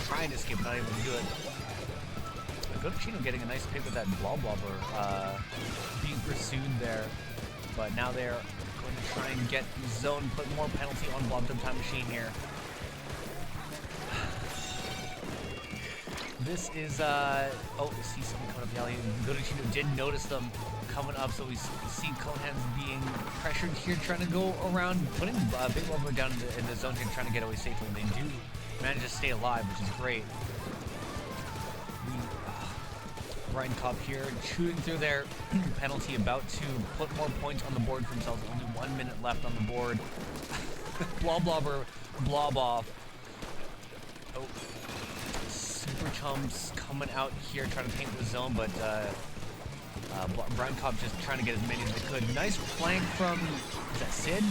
Speaker 3: try and escape, not able to do it. Good Chino getting a nice pick with that Blobber being pursued there. But now they're going to try and get zone, put more penalty on Blob Time Machine here. This is, oh, we see something coming up the alley. Good Chino did notice them coming up, so we see Conehands being pressured here, trying to go around, putting Big Blobber down in the zone here, trying to get away safely. And they do manage to stay alive, which is great. Brinecop here, chewing through their penalty, about to put more points on the board for themselves. Only 1 minute left on the board. Blobber, blob off. Oh, Super Chumps coming out here, trying to paint the zone, but Brinecop just trying to get as many as they could. Nice flank from, is that Sid?
Speaker 5: 2,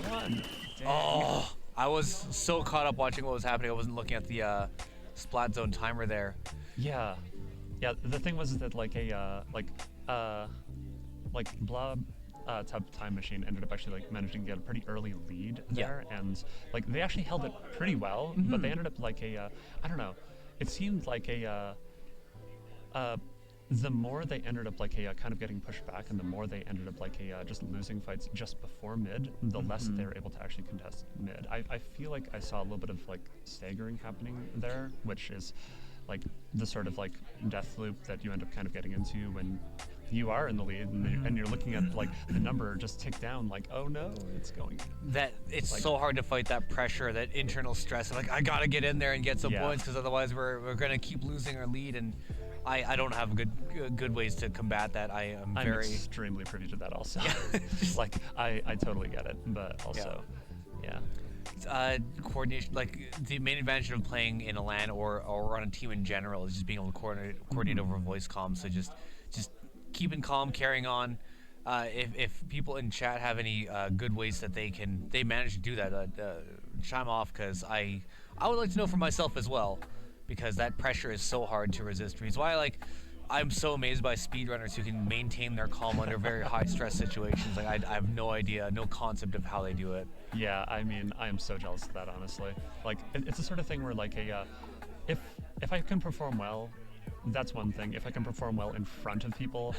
Speaker 5: 1. Damn.
Speaker 3: Oh, I was so caught up watching what was happening. I wasn't looking at the Splat Zone timer there.
Speaker 5: Yeah. Yeah, the thing was that like Blob Time Machine ended up actually like managing to get a pretty early lead there, and like they actually held it pretty well, but they ended up like I don't know, it seemed like the more they ended up like kind of getting pushed back, and the more they ended up like just losing fights just before mid, the less they were able to actually contest mid. I feel like I saw a little bit of like staggering happening there, which is like the sort of like death loop that you end up kind of getting into when you are in the lead and you're looking at like the number just tick down, like, oh no, it's going.
Speaker 3: That it's
Speaker 5: like,
Speaker 3: so hard to fight that pressure, that internal stress of like, I gotta get in there and get some points, because otherwise we're gonna keep losing our lead. And I don't have good ways to combat that. I'm very
Speaker 5: extremely privy to that also. Like I totally get it, but also
Speaker 3: coordination, like the main advantage of playing in a LAN or on a team in general is just being able to coordinate over voice comms. So just keeping calm, carrying on. If people in chat have any good ways that they manage to do that, chime off, because I would like to know for myself as well, because that pressure is so hard to resist for me. It's why I'm so amazed by speedrunners who can maintain their calm under very high stress situations. Like I have no idea, no concept of how they do it.
Speaker 5: Yeah, I mean, I am so jealous of that, honestly. Like it's the sort of thing where like if I can perform well, that's one thing. If I can perform well in front of people,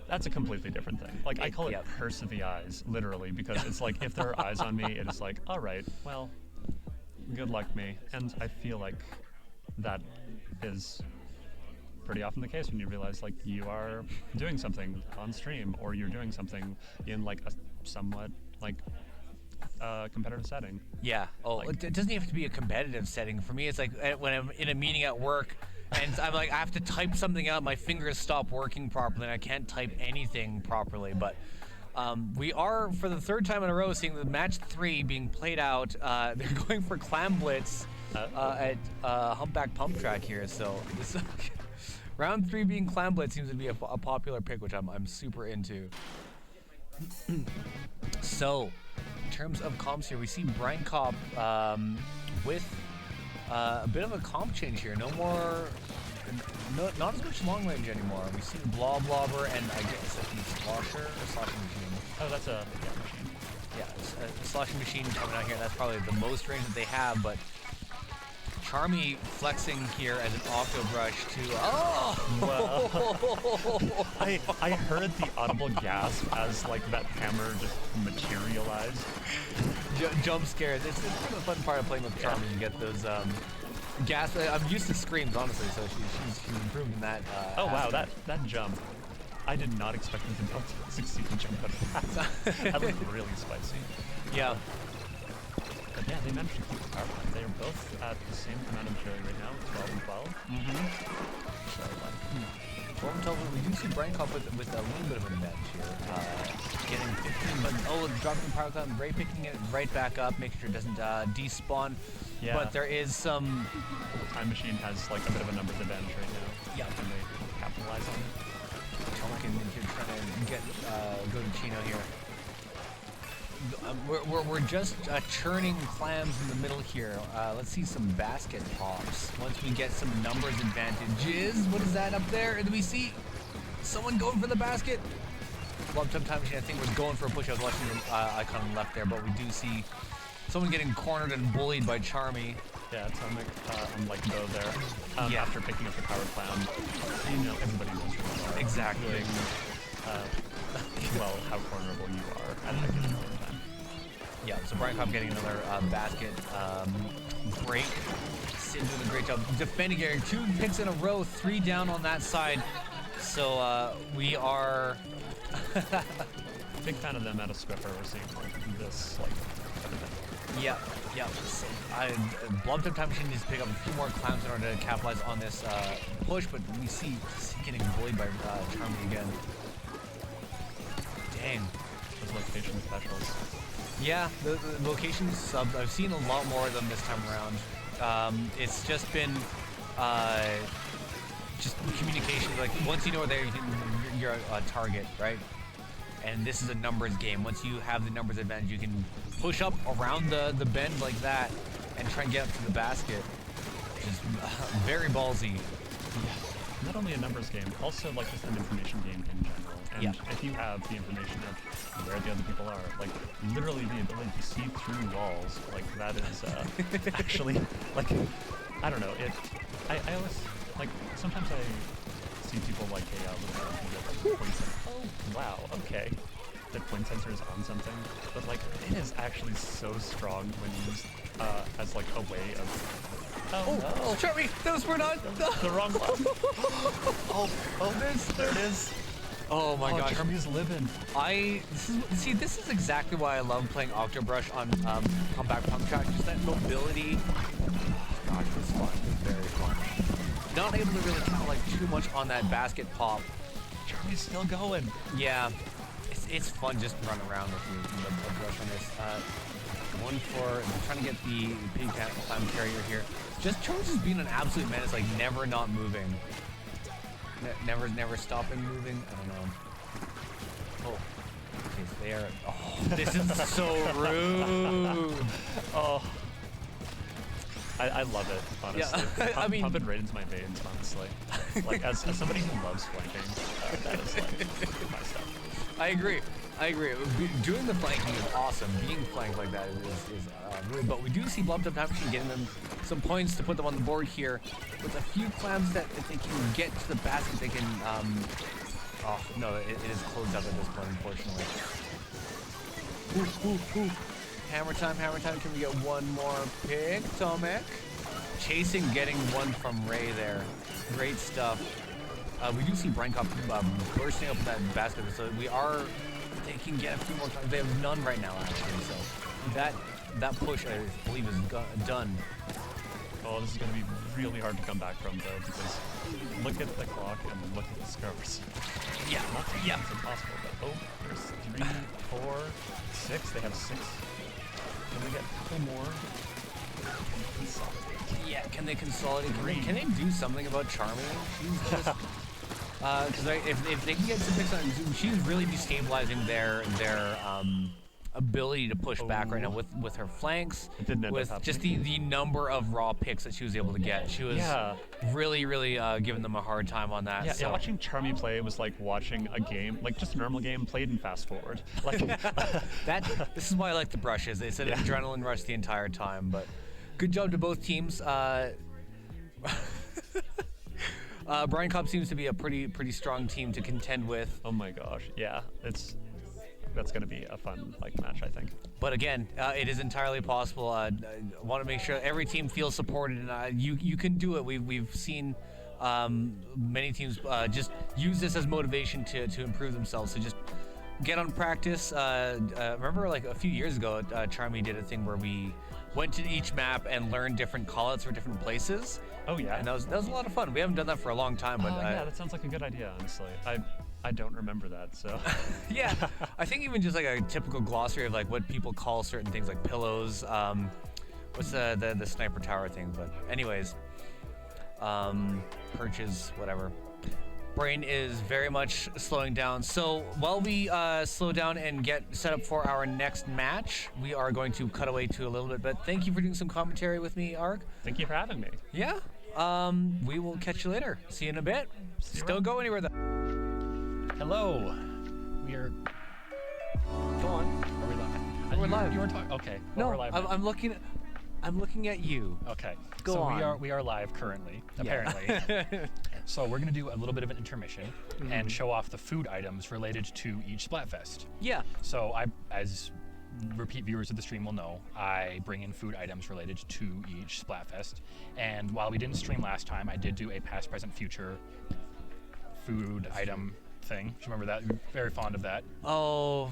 Speaker 5: that's a completely different thing. Like I call it curse of the eyes, literally, because it's like if there are eyes on me, it is like, all right, well, good luck me. And I feel like that is pretty often the case when you realize like you are doing something on stream, or you're doing something in like a somewhat like competitive setting.
Speaker 3: Yeah. Oh, it doesn't even have to be a competitive setting. For me, it's like when I'm in a meeting at work, and I'm like, I have to type something out, my fingers stop working properly, and I can't type anything properly. But we are, for the third time in a row, seeing the match 3 being played out. They're going for Clam Blitz at Humpback Pump Track here. So this round 3 being Clam Blitz seems to be a popular pick, which I'm super into. So, in terms of comps here, we see Brinecop with a bit of a comp change here. Not as much long range anymore. We see Blob, and I guess a slosher or sloshing machine.
Speaker 5: Oh, that's a machine.
Speaker 3: Yeah, a sloshing machine coming out here. That's probably the most range that they have, but Charmy flexing here as an Octo Brush to
Speaker 5: I heard the audible gasp as like that hammer just materialized.
Speaker 3: Jump scares. It's the fun part of playing with Charmy. You get those gas. I'm used to screams, honestly, so she's improved in that.
Speaker 5: Oh wow, that jump. I did not expect him to succeed in jump out of that. That was really spicy.
Speaker 3: Yeah.
Speaker 5: But yeah, they managed to keep the power line. They are both at the same amount of carry right now, 12 and 12.
Speaker 3: Mm-hmm.
Speaker 5: So,
Speaker 3: 12 and 12, we do see Brinecop with a little bit of an advantage here. Getting 15, but dropping the power cloud, Ray picking it right back up, making sure it doesn't despawn.
Speaker 5: Yeah.
Speaker 3: But there is some...
Speaker 5: Time Machine has like a bit of a numbers advantage right now.
Speaker 3: Yeah.
Speaker 5: Can they capitalize on it?
Speaker 3: Tomakin here trying to get go to Chino here. We're just churning clams in the middle here. Let's see some basket pops. Once we get some numbers advantages. What is that up there? And we see someone going for the basket. Blob Time Machine, I think, was going for a push. I was watching the icon on the left there, but we do see someone getting cornered and bullied by Charmy.
Speaker 5: Yeah, Atomic on like Bo there.
Speaker 3: Yeah.
Speaker 5: After picking up the power clown, you know, everybody knows who you are.
Speaker 3: Exactly.
Speaker 5: Well, how cornerable you are at that given point in time.
Speaker 3: Yeah, so Brinecop getting another basket break. Sid doing a great job defending here. 2 picks in a row, 3 down on that side. So we are...
Speaker 5: Big fan of them at a Swiffer. We're seeing this, like,
Speaker 3: Yeah. So, Blob Time Machine needs to pick up a few more clowns in order to capitalize on this push, but we see getting bullied by Charmy again. Dang.
Speaker 5: Those location specials.
Speaker 3: Yeah, the location subs, I've seen a lot more of them this time around. It's just been just communication. Like, once you know where you're a target, right? And this is a numbers game. Once you have the numbers advantage, you can push up around the bend like that and try and get up to the basket, which is very ballsy.
Speaker 5: Yeah. Not only a numbers game, also like just an information game in general. And if you have the information of where the other people are, like literally the ability to see through walls, like that is actually, like, I don't know, I always, like, sometimes I see people like a little point sensor. Oh, wow, okay. The point sensor is on something, but like, it is actually so strong when used as like a way of...
Speaker 3: Oh, Charmy, that was not
Speaker 5: the wrong one. There it is.
Speaker 3: Oh my gosh.
Speaker 5: Charmy's living.
Speaker 3: This is exactly why I love playing Octobrush on Humpback Pump Track. Just that mobility. Gosh, it was fun. It was very fun. Not able to really count like too much on that basket pop.
Speaker 5: Charmy's still going.
Speaker 3: Yeah, it's fun just to run around with the brush on this. One for trying to get the pig clam carrier here. Just Charles is being an absolute menace, like never not moving. Never stopping moving. I don't know. Oh, okay, so they are. Oh, this is so rude.
Speaker 5: Oh, I love it, honestly.
Speaker 3: Yeah, I mean,
Speaker 5: pumping right into my veins, honestly. Like as somebody who loves flanking, that is like my stuff.
Speaker 3: I agree. Doing the flanking is awesome. Being flanked like that is rude. But we do see Blob Time Machine getting them some points to put them on the board here. With a few clams that if they can get to the basket, they can... oh, no, it is closed up at this point, unfortunately. Ooh. Hammer time. Can we get one more pick, Tomek? Chasing, getting one from Ray there. Great stuff. We do see Brinecop bursting up that basket, so they can get a few more times. They have none right now, actually, so that push, I believe, is done.
Speaker 5: Oh, this is going to be really hard to come back from, though, because look at the clock and look at the scores.
Speaker 3: Yeah.
Speaker 5: Not to yeah. It's impossible, but there's 3, 4, 6. They have 6. Can we get a couple more? Consolidate.
Speaker 3: Yeah, can they consolidate?
Speaker 5: Green.
Speaker 3: Can they do something about Charming? She's just... Because if they can get some picks on... She's really destabilizing their ability to push back right now with her flanks,
Speaker 5: It didn't end up
Speaker 3: with
Speaker 5: happening.
Speaker 3: just the number of raw picks that she was able to get. She was really giving them a hard time on that.
Speaker 5: Yeah, watching Charmy play was like watching a game, like just a normal game played in fast forward. Like
Speaker 3: This is why I like the brushes. They said an adrenaline rush the entire time, but good job to both teams. Brinecop seems to be a pretty strong team to contend with.
Speaker 5: oh my gosh, yeah, that's gonna be a fun match, I think.
Speaker 3: But again, it is entirely possible. I want to make sure every team feels supported, and you can do it. We've seen many teams just use this as motivation to improve themselves. So just get on practice. Remember, like a few years ago, Charmy did a thing where we went to each map and learned different callouts for different places.
Speaker 5: Oh yeah,
Speaker 3: And that was a lot of fun. We haven't done that for a long time, but
Speaker 5: yeah, that sounds like a good idea. Honestly, I don't remember that, so.
Speaker 3: yeah, I think even just like a typical glossary of like what people call certain things, like pillows. What's the sniper tower thing? But anyways, perches, whatever. Brain is very much slowing down. So while we slow down and get set up for our next match, we are going to cut away to a little bit. But thank you for doing some commentary with me, Ark.
Speaker 5: Thank you for having me.
Speaker 3: Yeah. We will catch you later. See you in a bit.
Speaker 5: See you
Speaker 3: Don't
Speaker 5: around.
Speaker 3: go anywhere though.
Speaker 6: Hello. We are.
Speaker 3: Go on.
Speaker 6: Are we live?
Speaker 3: We're live.
Speaker 6: You were talking. Okay.
Speaker 3: No,
Speaker 6: Well, we're live. now.
Speaker 3: I'm looking at you.
Speaker 6: Okay.
Speaker 3: Go
Speaker 6: so
Speaker 3: on.
Speaker 6: we are live currently.
Speaker 3: Yeah.
Speaker 6: Apparently. So we're gonna do a little bit of an intermission and show off the food items related to each Splatfest.
Speaker 3: Yeah.
Speaker 6: So as repeat viewers of the stream will know, I bring in food items related to each Splatfest. And while we didn't stream last time, I did do a past, present, future food item thing. Do you remember that? You're very fond of that.
Speaker 3: Oh,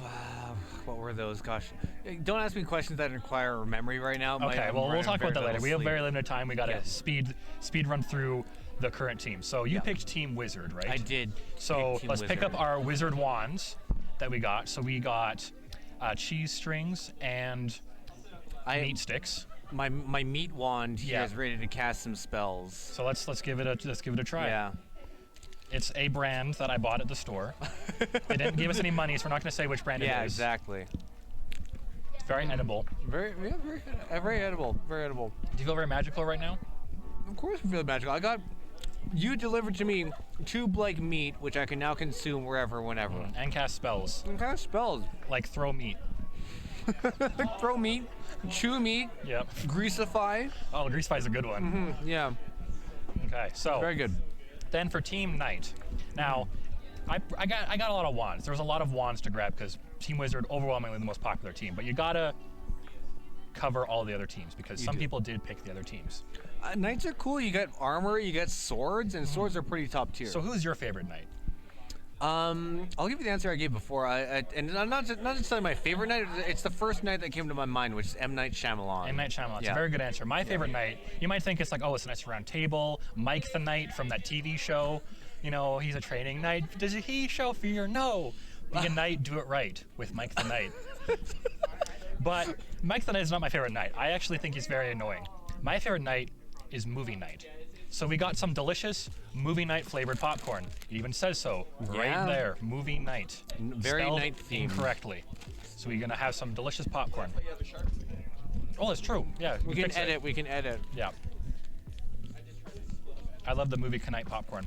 Speaker 3: what were those? Gosh, don't ask me questions that require memory right now.
Speaker 6: Okay, well, we'll talk about that later. We have
Speaker 3: sleep.
Speaker 6: very limited time. We got to
Speaker 3: Yeah.
Speaker 6: speed run through the current team. So you picked Team Wizard, right?
Speaker 3: I did.
Speaker 6: So
Speaker 3: pick Team
Speaker 6: let's pick
Speaker 3: Wizard.
Speaker 6: up our wizard wands that we got. So we got cheese strings and meat sticks.
Speaker 3: My meat wand here
Speaker 6: Yeah.
Speaker 3: is ready to cast some spells.
Speaker 6: So let's give it a try.
Speaker 3: Yeah.
Speaker 6: It's a brand that I bought at the store. They didn't give us any money, so we're not going to say which brand
Speaker 3: Yeah,
Speaker 6: it is.
Speaker 3: exactly.
Speaker 6: It's very edible.
Speaker 3: Very edible. Very edible.
Speaker 6: Do you feel very magical right now?
Speaker 3: Of course, I feel magical. You delivered to me 2 Blake meat, which I can now consume wherever, whenever.
Speaker 6: And cast spells
Speaker 3: What kind of spells?
Speaker 6: like throw meat.
Speaker 3: Throw meat, chew meat,
Speaker 6: Yep.
Speaker 3: greasify.
Speaker 6: Oh, Greasefy's a good one.
Speaker 3: Yeah,
Speaker 6: Okay, so
Speaker 3: very good.
Speaker 6: then for Team Knight. Now, I got a lot of wands. There was a lot of wands to grab because Team Wizard overwhelmingly the most popular team, but you gotta cover all the other teams because some people did pick the other teams.
Speaker 3: Knights are cool. You got armor, you got swords, and swords are pretty top tier.
Speaker 6: So who's your favorite knight?
Speaker 3: I'll give you the answer I gave before. And I'm not just my favorite knight. It's the first knight that came to my mind, which is M. Night Shyamalan.
Speaker 6: M. Night Shyamalan. It's
Speaker 3: Yeah.
Speaker 6: a very good answer. My favorite knight, you might think it's like, oh, it's a nice round table. Mike the Knight from that TV show. You know, he's a training knight. Does he show fear? No. Be a knight, do it right with Mike the Knight. But Mike the Knight is not my favorite knight. I actually think he's very annoying. My favorite knight is Movie Night. So we got some delicious Movie Night flavored popcorn. It even says so
Speaker 3: Yeah.
Speaker 6: right there. Movie Night.
Speaker 3: Very
Speaker 6: Spelled
Speaker 3: night themed.
Speaker 6: incorrectly. So we're gonna have some delicious popcorn. Oh, that's true. Yeah,
Speaker 3: We can
Speaker 6: fix it.
Speaker 3: edit. We can edit.
Speaker 6: Yeah. I love the Movie Knight popcorn.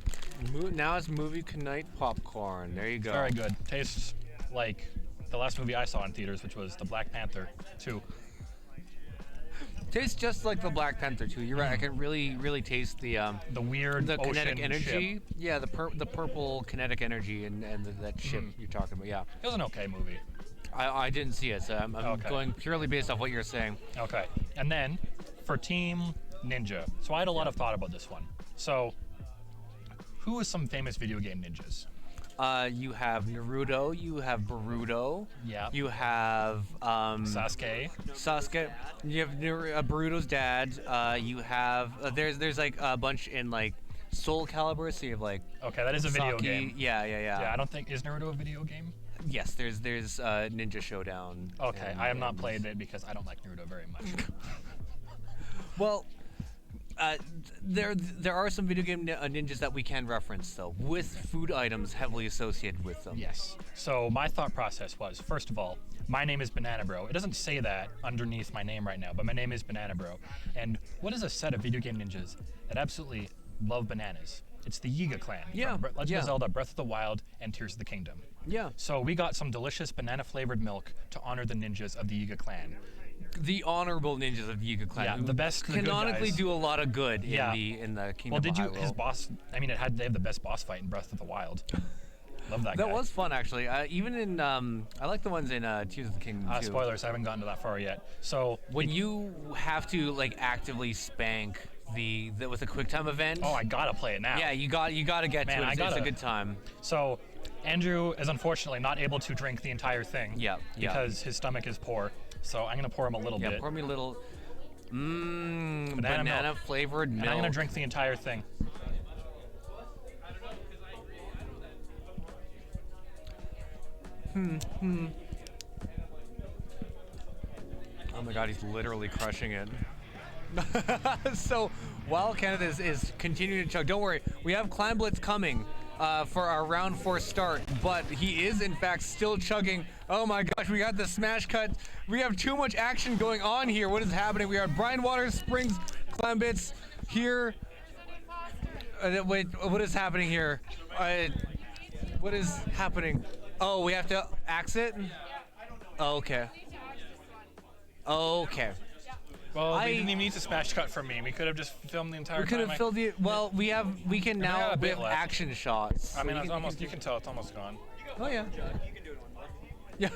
Speaker 3: Now it's movie Knight popcorn. There you go.
Speaker 6: Very good. Tastes like the last movie I saw in theaters, which was the Black Panther 2.
Speaker 3: Tastes just like the Black Panther too. You're right. I can really taste the
Speaker 6: weird
Speaker 3: the
Speaker 6: ocean
Speaker 3: kinetic energy.
Speaker 6: ship.
Speaker 3: Yeah, the purple kinetic energy and that ship you're talking about. Yeah.
Speaker 6: It was an okay movie.
Speaker 3: I didn't see it, so I'm
Speaker 6: Okay.
Speaker 3: going purely based off what you're saying.
Speaker 6: Okay. And then for Team Ninja. So I had a lot of thought about this one. So who is some famous video game ninjas?
Speaker 3: You have Naruto. You have Boruto.
Speaker 6: Yeah.
Speaker 3: You have
Speaker 6: Sasuke.
Speaker 3: Sasuke. You have Boruto's dad. You have there's like a bunch in like Soul Calibur. So you have like
Speaker 6: Okay, that is a video
Speaker 3: Saki.
Speaker 6: game.
Speaker 3: Yeah.
Speaker 6: Yeah, I don't think is Naruto a video game.
Speaker 3: Yes, there's Ninja Showdown.
Speaker 6: Okay,
Speaker 3: and-
Speaker 6: I have not
Speaker 3: and-
Speaker 6: played it because I don't like Naruto very much.
Speaker 3: Well, there are some video game ninjas that we can reference though, with food items heavily associated with them.
Speaker 6: Yes. So my thought process was, first of all, my name is Banana Bro. It doesn't say that underneath my name right now, but my name is Banana Bro. And what is a set of video game ninjas that absolutely love bananas? It's the Yiga clan.
Speaker 3: Yeah,
Speaker 6: From Legend
Speaker 3: yeah.
Speaker 6: of Zelda, Breath of the Wild, and Tears of the Kingdom.
Speaker 3: Yeah.
Speaker 6: So we got some delicious banana-flavored milk to honor the ninjas of the Yiga clan.
Speaker 3: The honorable ninjas of the Yiga clan.
Speaker 6: Yeah,
Speaker 3: who
Speaker 6: the best, the good
Speaker 3: canonically
Speaker 6: guys.
Speaker 3: do a lot of good
Speaker 6: Yeah.
Speaker 3: in the Kingdom.
Speaker 6: Well, did you?
Speaker 3: of
Speaker 6: His
Speaker 3: Hyrule.
Speaker 6: boss. I mean, they have the best boss fight in Breath of the Wild. Love that guy.
Speaker 3: That was fun actually. Even in I like the ones in Tears of the Kingdom too.
Speaker 6: Spoilers. I haven't gotten to that far yet. So
Speaker 3: When you have to like actively spank the with a quick time event.
Speaker 6: oh, I gotta play it now.
Speaker 3: Yeah, you got to get
Speaker 6: Man,
Speaker 3: to it.
Speaker 6: I
Speaker 3: It's a
Speaker 6: gotta-
Speaker 3: good time.
Speaker 6: So Andrew is unfortunately not able to drink the entire thing.
Speaker 3: Yeah, yeah.
Speaker 6: Because his stomach is poor. So I'm gonna pour him a little
Speaker 3: Yeah,
Speaker 6: bit.
Speaker 3: pour me a little
Speaker 6: Banana
Speaker 3: banana
Speaker 6: milk.
Speaker 3: flavored milk.
Speaker 6: And I'm gonna drink the entire thing.
Speaker 3: Oh my god, he's literally crushing it. So while Canada is continuing to chug, don't worry, we have Clan Blitz coming for our round 4 start, but he is in fact still chugging. Oh my gosh, we got the smash cut. We have too much action going on here. What is happening? We are Brine Waters, Springs, Clan Blitz here. Wait, what is happening here? What is happening? Oh, we have to axe it? Oh, okay. Okay.
Speaker 6: Well,
Speaker 3: I-
Speaker 6: we didn't even need to smash cut from me. We could have just filmed the entire
Speaker 3: We could
Speaker 6: time.
Speaker 3: have filled the. Well, we can
Speaker 6: I got
Speaker 3: now
Speaker 6: a bit
Speaker 3: with
Speaker 6: left.
Speaker 3: action shots.
Speaker 6: I mean,
Speaker 3: So
Speaker 6: it's
Speaker 3: we
Speaker 6: almost. You can tell it's almost gone.
Speaker 3: Oh yeah. Yeah,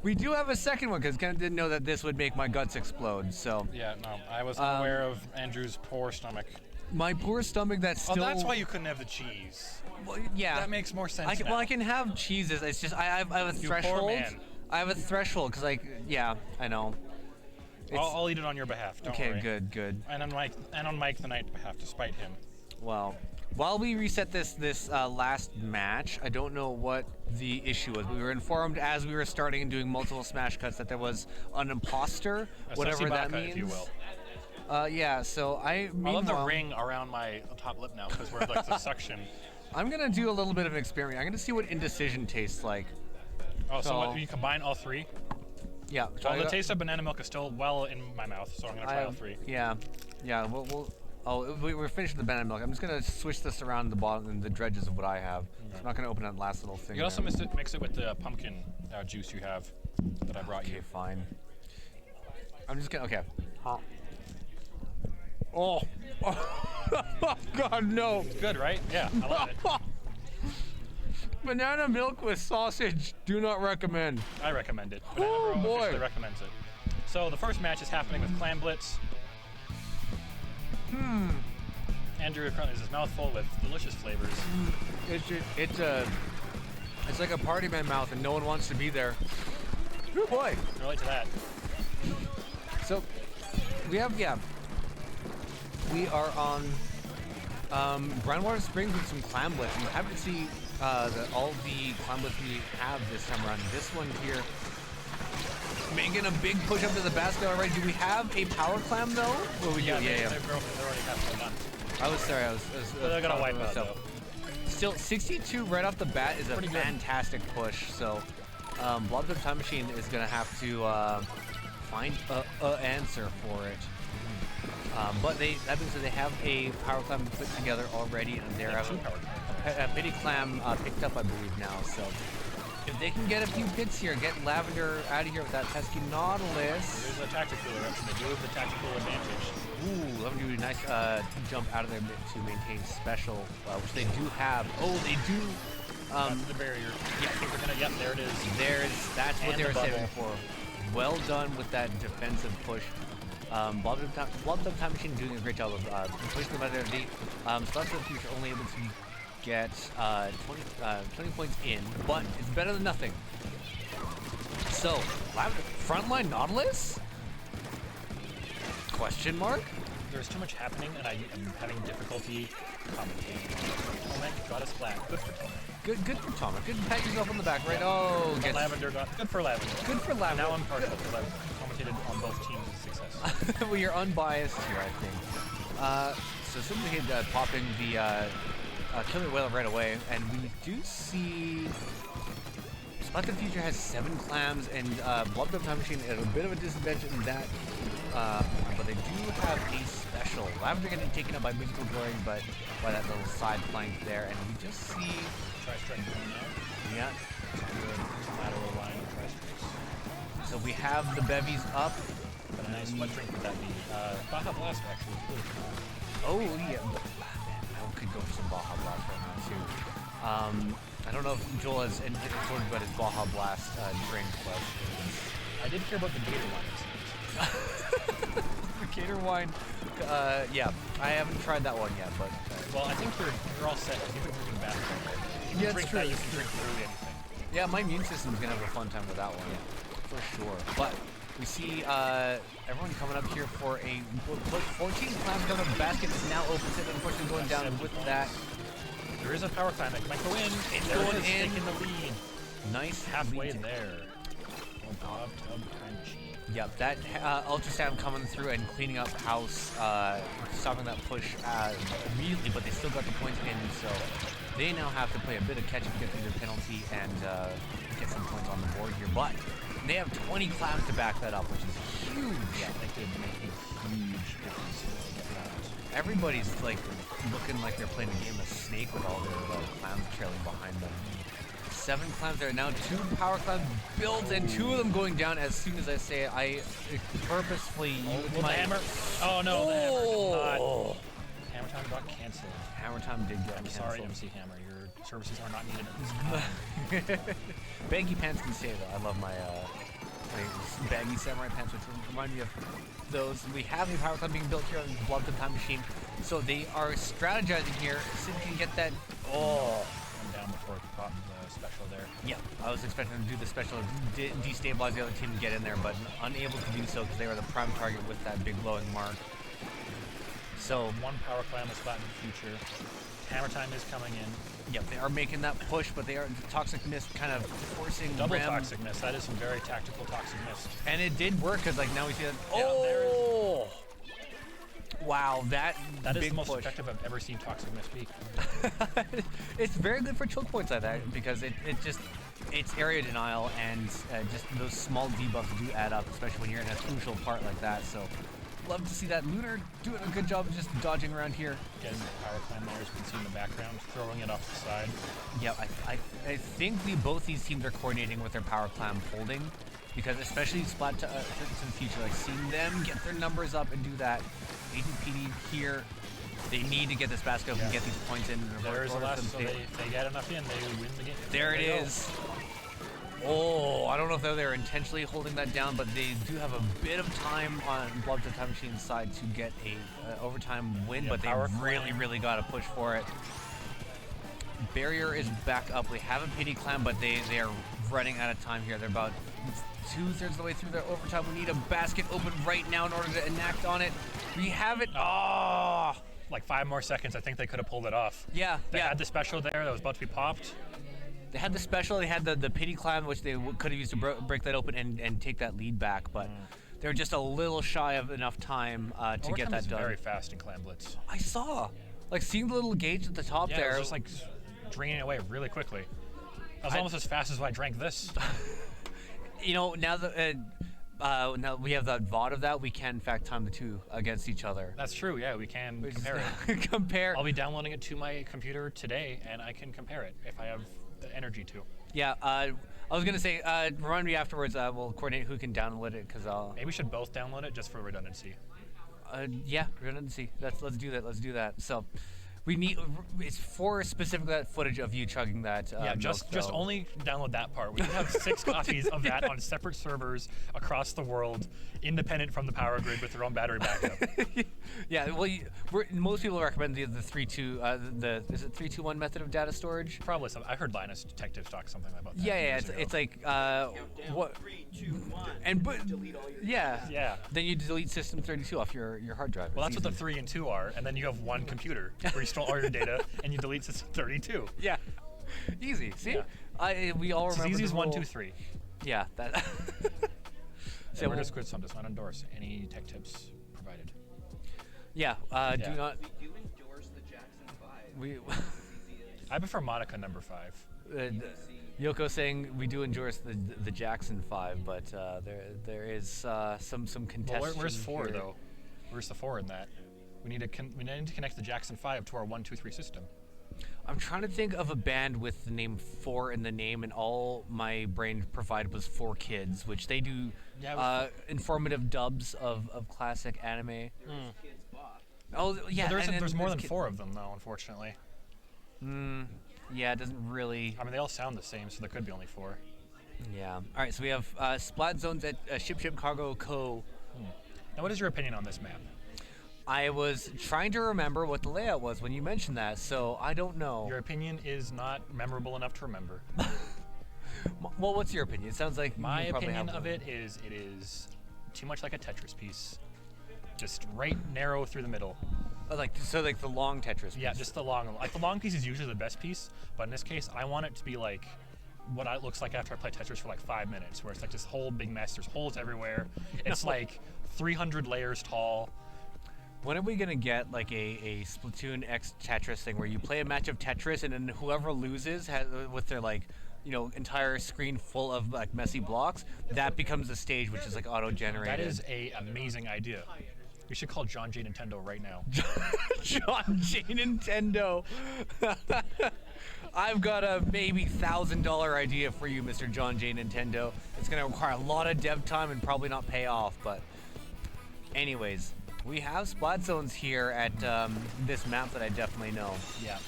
Speaker 3: we do have a second one because Ken didn't know that this would make my guts explode. So
Speaker 6: Yeah, no, I was unaware of Andrew's poor stomach.
Speaker 3: my poor stomach that's still.
Speaker 6: Oh, that's why you couldn't have the cheese.
Speaker 3: Well, yeah.
Speaker 6: That makes more sense.
Speaker 3: Well,
Speaker 6: now.
Speaker 3: I can have cheeses. It's just I have a
Speaker 6: You
Speaker 3: threshold.
Speaker 6: poor man.
Speaker 3: I have a threshold because yeah, I know.
Speaker 6: I'll eat it on your behalf. Don't
Speaker 3: Okay,
Speaker 6: worry.
Speaker 3: good.
Speaker 6: And on Mike the Knight's behalf, to spite him.
Speaker 3: Well, while we reset this last match, I don't know what the issue was. We were informed as we were starting and doing multiple smash cuts that there was an imposter,
Speaker 6: A
Speaker 3: whatever that
Speaker 6: Sasibaka,
Speaker 3: means.
Speaker 6: if you will.
Speaker 3: Yeah. So
Speaker 6: I love the
Speaker 3: meanwhile,
Speaker 6: ring around my top lip now because we're like the suction.
Speaker 3: I'm gonna do a little bit of an experiment. I'm gonna see what indecision tastes like.
Speaker 6: Oh, so
Speaker 3: So-
Speaker 6: what, you combine all three?
Speaker 3: Yeah. so
Speaker 6: Well,
Speaker 3: I
Speaker 6: the
Speaker 3: got-
Speaker 6: taste of banana milk is still well in my mouth, so I'm gonna try all three.
Speaker 3: Yeah. We'll. Oh, we're finishing the banana milk. I'm just gonna switch this around the bottom and the dredges of what I have. So I'm not gonna open that last little thing.
Speaker 6: You can also
Speaker 3: there.
Speaker 6: mix it with the pumpkin juice you have that I brought
Speaker 3: Okay,
Speaker 6: you.
Speaker 3: fine. I'm just gonna. Okay. Oh. Oh God, no.
Speaker 6: Good, right? Yeah, I love it.
Speaker 3: Banana milk with sausage. Do not recommend.
Speaker 6: I recommend it.
Speaker 3: Oh,
Speaker 6: Banana Bro
Speaker 3: boy.
Speaker 6: officially recommends it. So the first match is happening with Clan Blitz. Andrew currently has his mouth full with delicious flavors.
Speaker 3: It's like a party in my mouth and no one wants to be there. Good boy.
Speaker 6: Relate to that.
Speaker 3: So we are on Brownwater Springs with some Clan Blitz. I'm happy to see all the Clan Blitz we have this time around. This one here making a big push up to the basket already. Do we have a power clam though? What we do?
Speaker 6: They're
Speaker 3: Yeah.
Speaker 6: already half done.
Speaker 3: I was sorry. I was
Speaker 6: They're gonna wipe out
Speaker 3: myself.
Speaker 6: though.
Speaker 3: Still, 62 right off the bat is a
Speaker 6: Pretty good.
Speaker 3: fantastic push. So, Blob the Time Machine is gonna have to find a answer for it. But that being said, they have a power clam put together already, and they're
Speaker 6: Two power clams.
Speaker 3: a pity clam picked up, I believe now. So, if they can get a few pits here, get Lavender out of here with that pesky Nautilus.
Speaker 6: There's a tactical eruption. They do have the tactical advantage.
Speaker 3: Ooh, that would do a nice jump out of there to maintain special, which they do have. Oh, they do.
Speaker 6: That's the barrier. Yeah, they're gonna. Yep, there it is.
Speaker 3: That's what
Speaker 6: And
Speaker 3: they
Speaker 6: the
Speaker 3: were saving
Speaker 6: bubble.
Speaker 3: for. Well done with that defensive push. Blob the Time Machine doing a great job of pushing them out of there. The Splat of the Future only able to get 20 points in, but it's better than nothing. So, frontline Nautilus? Question mark?
Speaker 6: There's too much happening, and I'm having difficulty commentating. Tomek got a splat. Good for Tomek.
Speaker 3: Good for Tomek. Good pat yourself on the back, right? Oh,
Speaker 6: But Lavender got good for Lavender.
Speaker 3: Good for Lavender.
Speaker 6: Now I'm partial because I've commentated on both teams' success.
Speaker 3: Well, you're unbiased here, I think. So Simple Hit popping the Killer Whale right away, and we do see Splat the Future has 7 clams, and Blob the Time Machine at a bit of a disadvantage in that, but they do have a special. Lavender getting taken up by Mystical Glory, but by that little side flank there, and we just see...
Speaker 6: Tri-strike going out.
Speaker 3: Yeah.
Speaker 6: Good lateral line of tri-strikes.
Speaker 3: So we have the bevies up.
Speaker 6: But a nice what drink would that be? Baja Blast, actually. Really cool.
Speaker 3: Oh, yeah. Man, I could go for some Baja Blast right now, too. I don't know if Joel has told you about his Baja Blast drink, but...
Speaker 6: I did hear about the gator wine.
Speaker 3: The gator wine, yeah. I haven't tried that one yet, but...
Speaker 6: Well, I think you're all set. I think we're moving basketball. If you
Speaker 3: Yeah,
Speaker 6: drink
Speaker 3: it's true.
Speaker 6: that, you can drink through anything.
Speaker 3: Yeah, my immune system's gonna have a fun time with that one, for sure. But we see everyone coming up here for a 14 clams coming up. Basket is now open, so unfortunately going down with that.
Speaker 6: There is a power climb that might go in.
Speaker 3: It's
Speaker 6: There
Speaker 3: going
Speaker 6: it is,
Speaker 3: in.
Speaker 6: taking the lead.
Speaker 3: Nice
Speaker 6: Halfway
Speaker 3: lead.
Speaker 6: there. Bob Tub Time Machine.
Speaker 3: Yep, that Ultra Stam coming through and cleaning up house, stopping that push immediately, but they still got the points in, so they now have to play a bit of catch-up, get through their penalty, and get some points on the board here. But they have 20 clams to back that up, which is huge.
Speaker 6: Yeah, they could make a huge difference to get that.
Speaker 3: Everybody's like looking like they're playing a game of Snake with all their clams trailing behind them. 7 clams there. Now 2 power clams built, and 2 of them going down as soon as I say it. I purposefully used
Speaker 6: Will
Speaker 3: my...
Speaker 6: the hammer? Oh no, the hammer did not.
Speaker 3: Oh!
Speaker 6: Hammer time got canceled.
Speaker 3: Hammer time did get
Speaker 6: I'm
Speaker 3: canceled.
Speaker 6: sorry, MC Hammer. Your services are not needed at this time.
Speaker 3: Baggy pants can stay though. I love my baggy samurai pants, which remind me of those. We have a power climb being built here on the Blob Time Machine, so they are strategizing here. Sid can get that. Oh,
Speaker 6: I'm down before caught the special there.
Speaker 3: yeah. I was expecting to do the special, destabilize the other team to get in there, but unable to do so because they were the prime target with that big glowing mark. So
Speaker 6: One power climb is flat in the future. Hammer time is coming in.
Speaker 3: yeah, they are making that push, but they are Toxic Mist kind of forcing
Speaker 6: Double
Speaker 3: Rem.
Speaker 6: toxic mist. That is some very tactical toxic mist.
Speaker 3: And it did work because like now we see that.
Speaker 6: Yeah, there it is.
Speaker 3: Oh! Wow, that
Speaker 6: That is
Speaker 3: big
Speaker 6: the most
Speaker 3: push.
Speaker 6: effective I've ever seen toxic mist be.
Speaker 3: It's very good for choke points like that because it's area denial and just those small debuffs do add up, especially when you're in a crucial part like that. So love to see that. Lunar doing a good job of just dodging around here.
Speaker 6: Getting the power climb there, as you can see in the background, throwing it off the side.
Speaker 3: Yeah, I think both these teams are coordinating with their power clam holding, because especially Splat to the future, like seeing them get their numbers up and do that. ADPD here, they need to get this basket up and get these points in.
Speaker 6: There's the last, so they get enough in, they win the game.
Speaker 3: There it
Speaker 6: they go.
Speaker 3: is. Oh, I don't know if they're intentionally holding that down, but they do have a bit of time on Blob the Time Machine's side to get a overtime win,
Speaker 6: Yeah,
Speaker 3: but they
Speaker 6: power
Speaker 3: really,
Speaker 6: climb.
Speaker 3: really got to push for it. Barrier is back up. They have a pity climb, but they are running out of time here. They're about 2/3 of the way through their overtime. We need a basket open right now in order to enact on it. We have it. Oh,
Speaker 6: Like 5 more seconds, I think they could have pulled it off.
Speaker 3: yeah,
Speaker 6: They
Speaker 3: yeah.
Speaker 6: had the special there that was about to be popped.
Speaker 3: They had the special, they had the pity climb, which they could have used to break that open and take that lead back, but they were just a little shy of enough time to get
Speaker 6: Overtime
Speaker 3: that
Speaker 6: is
Speaker 3: done.
Speaker 6: very fast in Clan Blitz.
Speaker 3: I saw, like seeing the little gauge at the top
Speaker 6: Yeah,
Speaker 3: there.
Speaker 6: it was just like draining away really quickly. That was almost as fast as when I drank this.
Speaker 3: You know, now that now we have that VOD of that, we can in fact time the two against each other.
Speaker 6: That's true, yeah, we can
Speaker 3: Which is-
Speaker 6: compare it.
Speaker 3: compare.
Speaker 6: I'll be downloading it to my computer today, and I can compare it if I have the energy to.
Speaker 3: Yeah, I was gonna say, remind me afterwards. We'll coordinate who can download it, because I'll.
Speaker 6: Maybe we should both download it just for redundancy.
Speaker 3: Yeah, redundancy. Let's do that. Let's do that. So, We need it's for specifically that footage of you chugging that.
Speaker 6: Yeah, just only download that part. We have 6 copies of that on separate servers across the world, independent from the power grid with their own battery backup.
Speaker 3: Yeah, well, most people recommend the 3-2 is it 3-2-1 method of data storage?
Speaker 6: Probably some. I heard Linus Detective talk something about that.
Speaker 3: Yeah,
Speaker 6: years
Speaker 3: it's
Speaker 6: ago.
Speaker 3: like what?
Speaker 7: 3, 2, 1.
Speaker 3: And but
Speaker 7: delete all your.
Speaker 6: Yeah.
Speaker 3: Then you delete system 32 off your hard drive.
Speaker 6: Well,
Speaker 3: It's
Speaker 6: that's what the
Speaker 3: easy.
Speaker 6: 3 and 2 are, and then you have one computer where you store all your data, and you delete system 32.
Speaker 3: Yeah, easy. See,
Speaker 6: Yeah.
Speaker 3: We all
Speaker 6: It's as
Speaker 3: remember
Speaker 6: easy
Speaker 3: the
Speaker 6: as 1,
Speaker 3: rule.
Speaker 6: 2, 3.
Speaker 3: Yeah, that. So
Speaker 6: Alberta Squid does not endorse any tech tips provided.
Speaker 3: yeah, do
Speaker 6: Yeah.
Speaker 3: not.
Speaker 7: We do endorse the Jackson 5.
Speaker 3: We.
Speaker 6: I prefer Monica number 5.
Speaker 3: Yoko saying we do endorse the Jackson 5, but there is some contention.
Speaker 6: Well, where's 4
Speaker 3: here.
Speaker 6: though? Where's the 4 in that? We need to connect the Jackson 5 to our 1, 2, 3 system.
Speaker 3: I'm trying to think of a band with the name 4 in the name, and all my brain provided was 4Kids, which they do informative dubs of classic anime.
Speaker 7: Kids Bop.
Speaker 3: Oh yeah,
Speaker 6: There's more than
Speaker 3: Kid-
Speaker 6: 4 of them though, unfortunately.
Speaker 3: Yeah, it doesn't really.
Speaker 6: I mean, they all sound the same, so there could be only 4.
Speaker 3: Yeah. All right, so we have Splat zones at Ship Cargo Co.
Speaker 6: Now, what is your opinion on this map?
Speaker 3: I was trying to remember what the layout was when you mentioned that, so I don't know.
Speaker 6: Your opinion is not memorable enough to remember.
Speaker 3: Well, what's your opinion? It sounds like
Speaker 6: My
Speaker 3: you probably
Speaker 6: opinion
Speaker 3: have
Speaker 6: of
Speaker 3: one.
Speaker 6: it is too much like a Tetris piece. Just right narrow through the middle.
Speaker 3: Like the long Tetris.
Speaker 6: Yeah,
Speaker 3: piece.
Speaker 6: just the long. Like the long piece is usually the best piece, but in this case, I want it to be like what it looks like after I play Tetris for like 5 minutes, where it's like this whole big mess. There's holes everywhere. It's like 300 layers tall.
Speaker 3: When are we gonna get like a Splatoon X Tetris thing where you play a match of Tetris and then whoever loses has, with their like entire screen full of like messy blocks, that becomes the stage which is like auto-generated.
Speaker 6: That is a amazing idea. We should call John J. Nintendo right now.
Speaker 3: John J. Nintendo. I've got a maybe $1,000 idea for you, Mr. John J. Nintendo. It's gonna require a lot of dev time and probably not pay off, but anyways, we have splat zones here at this map that I definitely know.
Speaker 6: Yeah.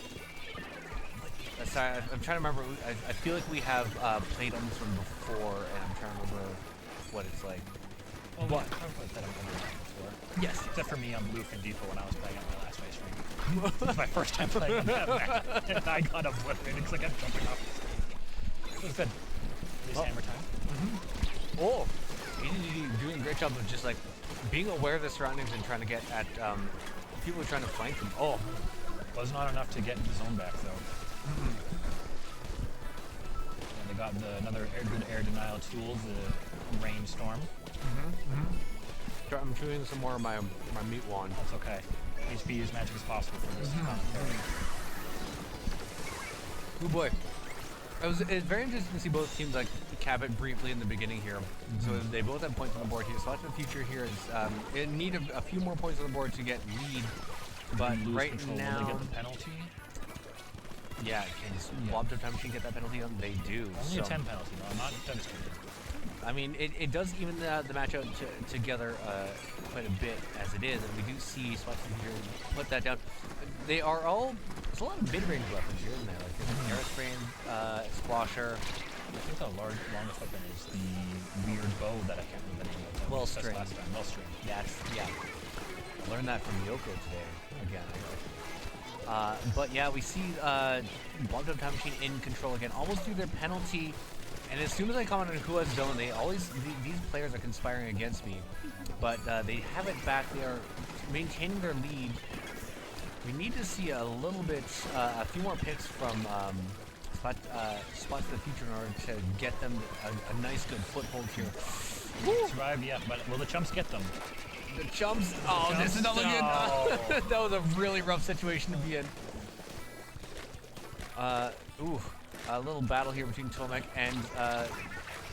Speaker 3: Sorry, I'm trying to remember. I feel like we have played on this one before, and I'm trying to remember what it's like.
Speaker 6: Well, what? I've played that on before.
Speaker 3: Yes.
Speaker 6: Except for me on Blue and Depot when I was playing on my last race ring. It was my first time playing on that map, and I got obliterated because I kept jumping off the stage. It was good. This hammer time.
Speaker 3: Oh, you're doing a great job of just like being aware of the surroundings and trying to get at people who are trying to flank them. Oh,
Speaker 6: Was not enough to get into zone back though. And they got another good air denial tool, the rainstorm.
Speaker 3: I'm chewing some more of my meat wand.
Speaker 6: That's okay. HP as magic as possible for this commentary.
Speaker 3: Oh boy. It's very interesting to see both teams like cap it briefly in the beginning here. So they both have points on the board here. So the future here is in need of a few more points on the board to get lead. But
Speaker 6: Lose
Speaker 3: right
Speaker 6: control.
Speaker 3: now,
Speaker 6: Will they get the penalty?
Speaker 3: yeah, can Blob Time Machine get that penalty on? They do.
Speaker 6: Only a
Speaker 3: so.
Speaker 6: 10 penalty, though. I'm not devastated.
Speaker 3: I mean, it does even the match out together quite a bit as it is, and we do see Spots here put that down. They are all, there's a lot of mid-range weapons here, isn't there? Like there's an Aerospray, Squasher.
Speaker 6: I think the longest weapon is the weird bow that I can't remember the name of. that we discussed
Speaker 3: Wellstring.
Speaker 6: last time. Wellstring.
Speaker 3: Yeah. I learned that from Yoko today. Again. But yeah, we see Blob Time Machine in control again, almost through their penalty. And as soon as I comment on who has zone, they always these players are conspiring against me. But they have it back. They are maintaining their lead. We need to see a little bit, a few more picks from Spots to the future in order to get them a nice, good foothold here.
Speaker 6: Survived, yeah, but will the chumps get them?
Speaker 3: The chumps. Oh, this is not looking good. That was a really rough situation to be in. A little battle here between Tomek and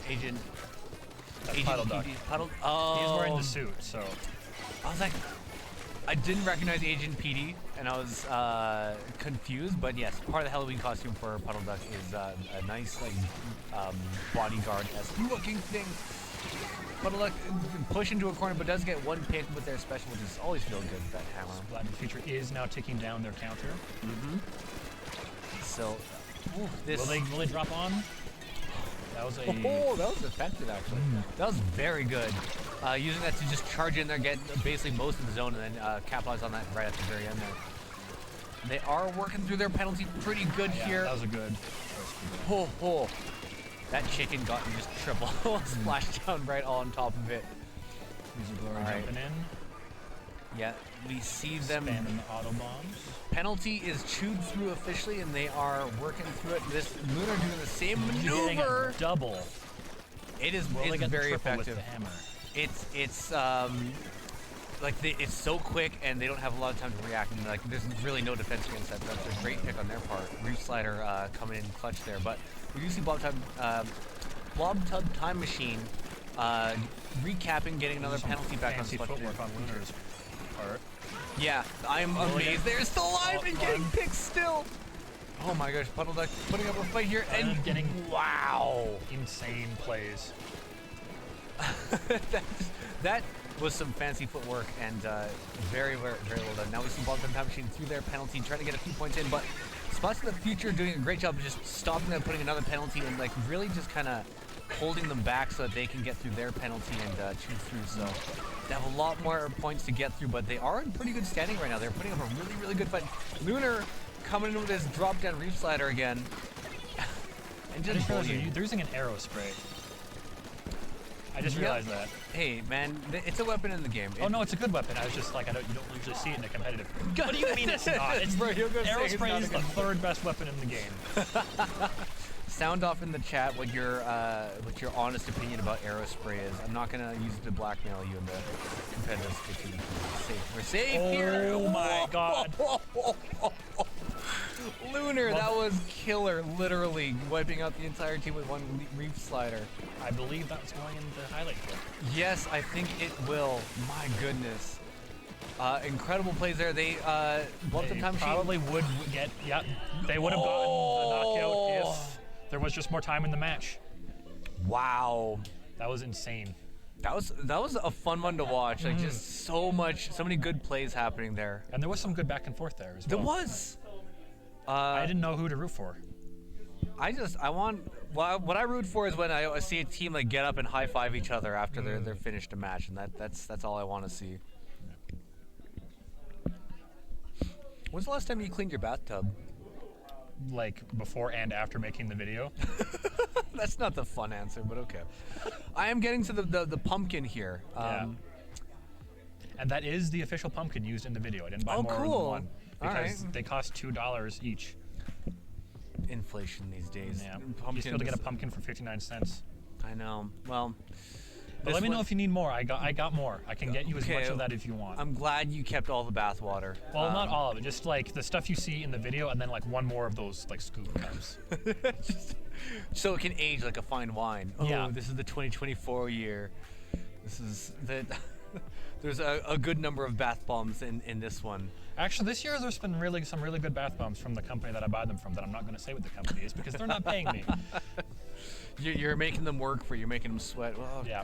Speaker 3: Agent.
Speaker 6: That's Puddle Duck.
Speaker 3: Puddle. Oh.
Speaker 6: He's wearing the suit, so.
Speaker 3: I was like, I didn't recognize Agent PD, and I was confused. But yes, part of the Halloween costume for Puddle Duck is a nice like bodyguard-esque looking thing. But look, push into a corner, but does get one pick with their special, which is always feel good with that hammer.
Speaker 6: Splat in the future is now ticking down their counter.
Speaker 3: So, ooh, this.
Speaker 6: Will they drop on? That was a.
Speaker 3: Oh, that was effective actually. That was very good. Using that to just charge in there, get basically most of the zone, and then capitalize on that right at the very end there. They are working through their penalty pretty good
Speaker 6: Yeah,
Speaker 3: here.
Speaker 6: that was a good.
Speaker 3: Oh. That chicken got just triple splashed down right on top of it.
Speaker 6: Music Glory
Speaker 3: Alright.
Speaker 6: jumping in.
Speaker 3: Yeah, we see them.
Speaker 6: Spamming the auto bombs.
Speaker 3: Penalty is chewed through officially, and they are working through it. This Lunar doing the same
Speaker 6: Getting
Speaker 3: maneuver.
Speaker 6: a double.
Speaker 3: It is
Speaker 6: Will they
Speaker 3: it's
Speaker 6: get the
Speaker 3: very
Speaker 6: triple
Speaker 3: effective.
Speaker 6: with the hammer?
Speaker 3: It's it's so quick, and they don't have a lot of time to react. And like, there's really no defense against that. That's a great pick on their part. Reef Slider coming in clutch there, but we do see Blob Tub Time Machine recapping, getting another
Speaker 6: Some
Speaker 3: penalty back on
Speaker 6: fancy
Speaker 3: Splat.
Speaker 6: footwork on Lunar's part.
Speaker 3: Yeah, I'm
Speaker 6: Really
Speaker 3: amazed.
Speaker 6: good.
Speaker 3: They're still alive and getting
Speaker 6: One.
Speaker 3: picked still. Oh my gosh, Puddle Duck putting up a fight here, and
Speaker 6: Getting
Speaker 3: wow.
Speaker 6: insane plays.
Speaker 3: that was some fancy footwork and very well done. Now we see Blob Time Machine through their penalty, trying to get a few points in, but Spots in the future doing a great job of just stopping them, putting another penalty, and like really just kind of holding them back so that they can get through their penalty and chew through. So they have a lot more points to get through, but they are in pretty good standing right now. They're putting up a really good fight. Lunar coming in with his drop down reef slider again. And
Speaker 6: I
Speaker 3: just
Speaker 6: just realized
Speaker 3: bullying.
Speaker 6: they're using an arrow spray. I just
Speaker 3: Yep.
Speaker 6: realized that.
Speaker 3: Hey man, it's a weapon in the game.
Speaker 6: Oh no, it's a good weapon. I was just like, you don't usually see it in a competitive. What do you mean it's not? It's
Speaker 3: Bro, you're gonna say
Speaker 6: arrow
Speaker 3: it's
Speaker 6: spray
Speaker 3: not
Speaker 6: is
Speaker 3: a
Speaker 6: the
Speaker 3: good-
Speaker 6: third best weapon in the game.
Speaker 3: Sound off in the chat what your honest opinion about arrow spray is. I'm not gonna use it to blackmail you in the competitive situation. We're safe here.
Speaker 6: Oh my god.
Speaker 3: Lunar, that was killer. Literally wiping out the entire team with one reef slider.
Speaker 6: I believe that was going in the highlight clip.
Speaker 3: Yes, I think it will. My goodness. Incredible plays there. They bumped the
Speaker 6: They
Speaker 3: time machine.
Speaker 6: probably would get, yeah, they would have gotten the knockout if there was just more time in the match.
Speaker 3: Wow.
Speaker 6: That was insane.
Speaker 3: That was a fun one to watch. Like just so many good plays happening there.
Speaker 6: And there was some good back and forth there as
Speaker 3: There
Speaker 6: well.
Speaker 3: was.
Speaker 6: I didn't know who to root for.
Speaker 3: What I root for is when I see a team like get up and high five each other after they're finished a match, and that's all I want to see. When's the last time you cleaned your bathtub?
Speaker 6: Like before and after making the video.
Speaker 3: That's not the fun answer, but okay. I am getting to the pumpkin here.
Speaker 6: Yeah. And that is the official pumpkin used in the video. I didn't buy
Speaker 3: Oh,
Speaker 6: more than
Speaker 3: cool.
Speaker 6: one
Speaker 3: All
Speaker 6: because
Speaker 3: right.
Speaker 6: they cost $2 each.
Speaker 3: Inflation these days.
Speaker 6: Yeah. You still to get a pumpkin for 59 cents.
Speaker 3: I know. Well,
Speaker 6: But let me know if you need more. I got more. I can get you as
Speaker 3: Okay,
Speaker 6: much of that if you want.
Speaker 3: I'm glad you kept all the bath water.
Speaker 6: Well, not all of it. Just like the stuff you see in the video, and then like one more of those like scoop cups.
Speaker 3: So it can age like a fine wine. Oh,
Speaker 6: Yeah.
Speaker 3: this is the 2024 year. This is the. There's a good number of bath bombs in this one.
Speaker 6: Actually, this year there's been some really good bath bombs from the company that I buy them from. That I'm not going to say what the company is because they're not paying me.
Speaker 3: You're making them work for you. You're making them sweat. Well,
Speaker 6: Yeah.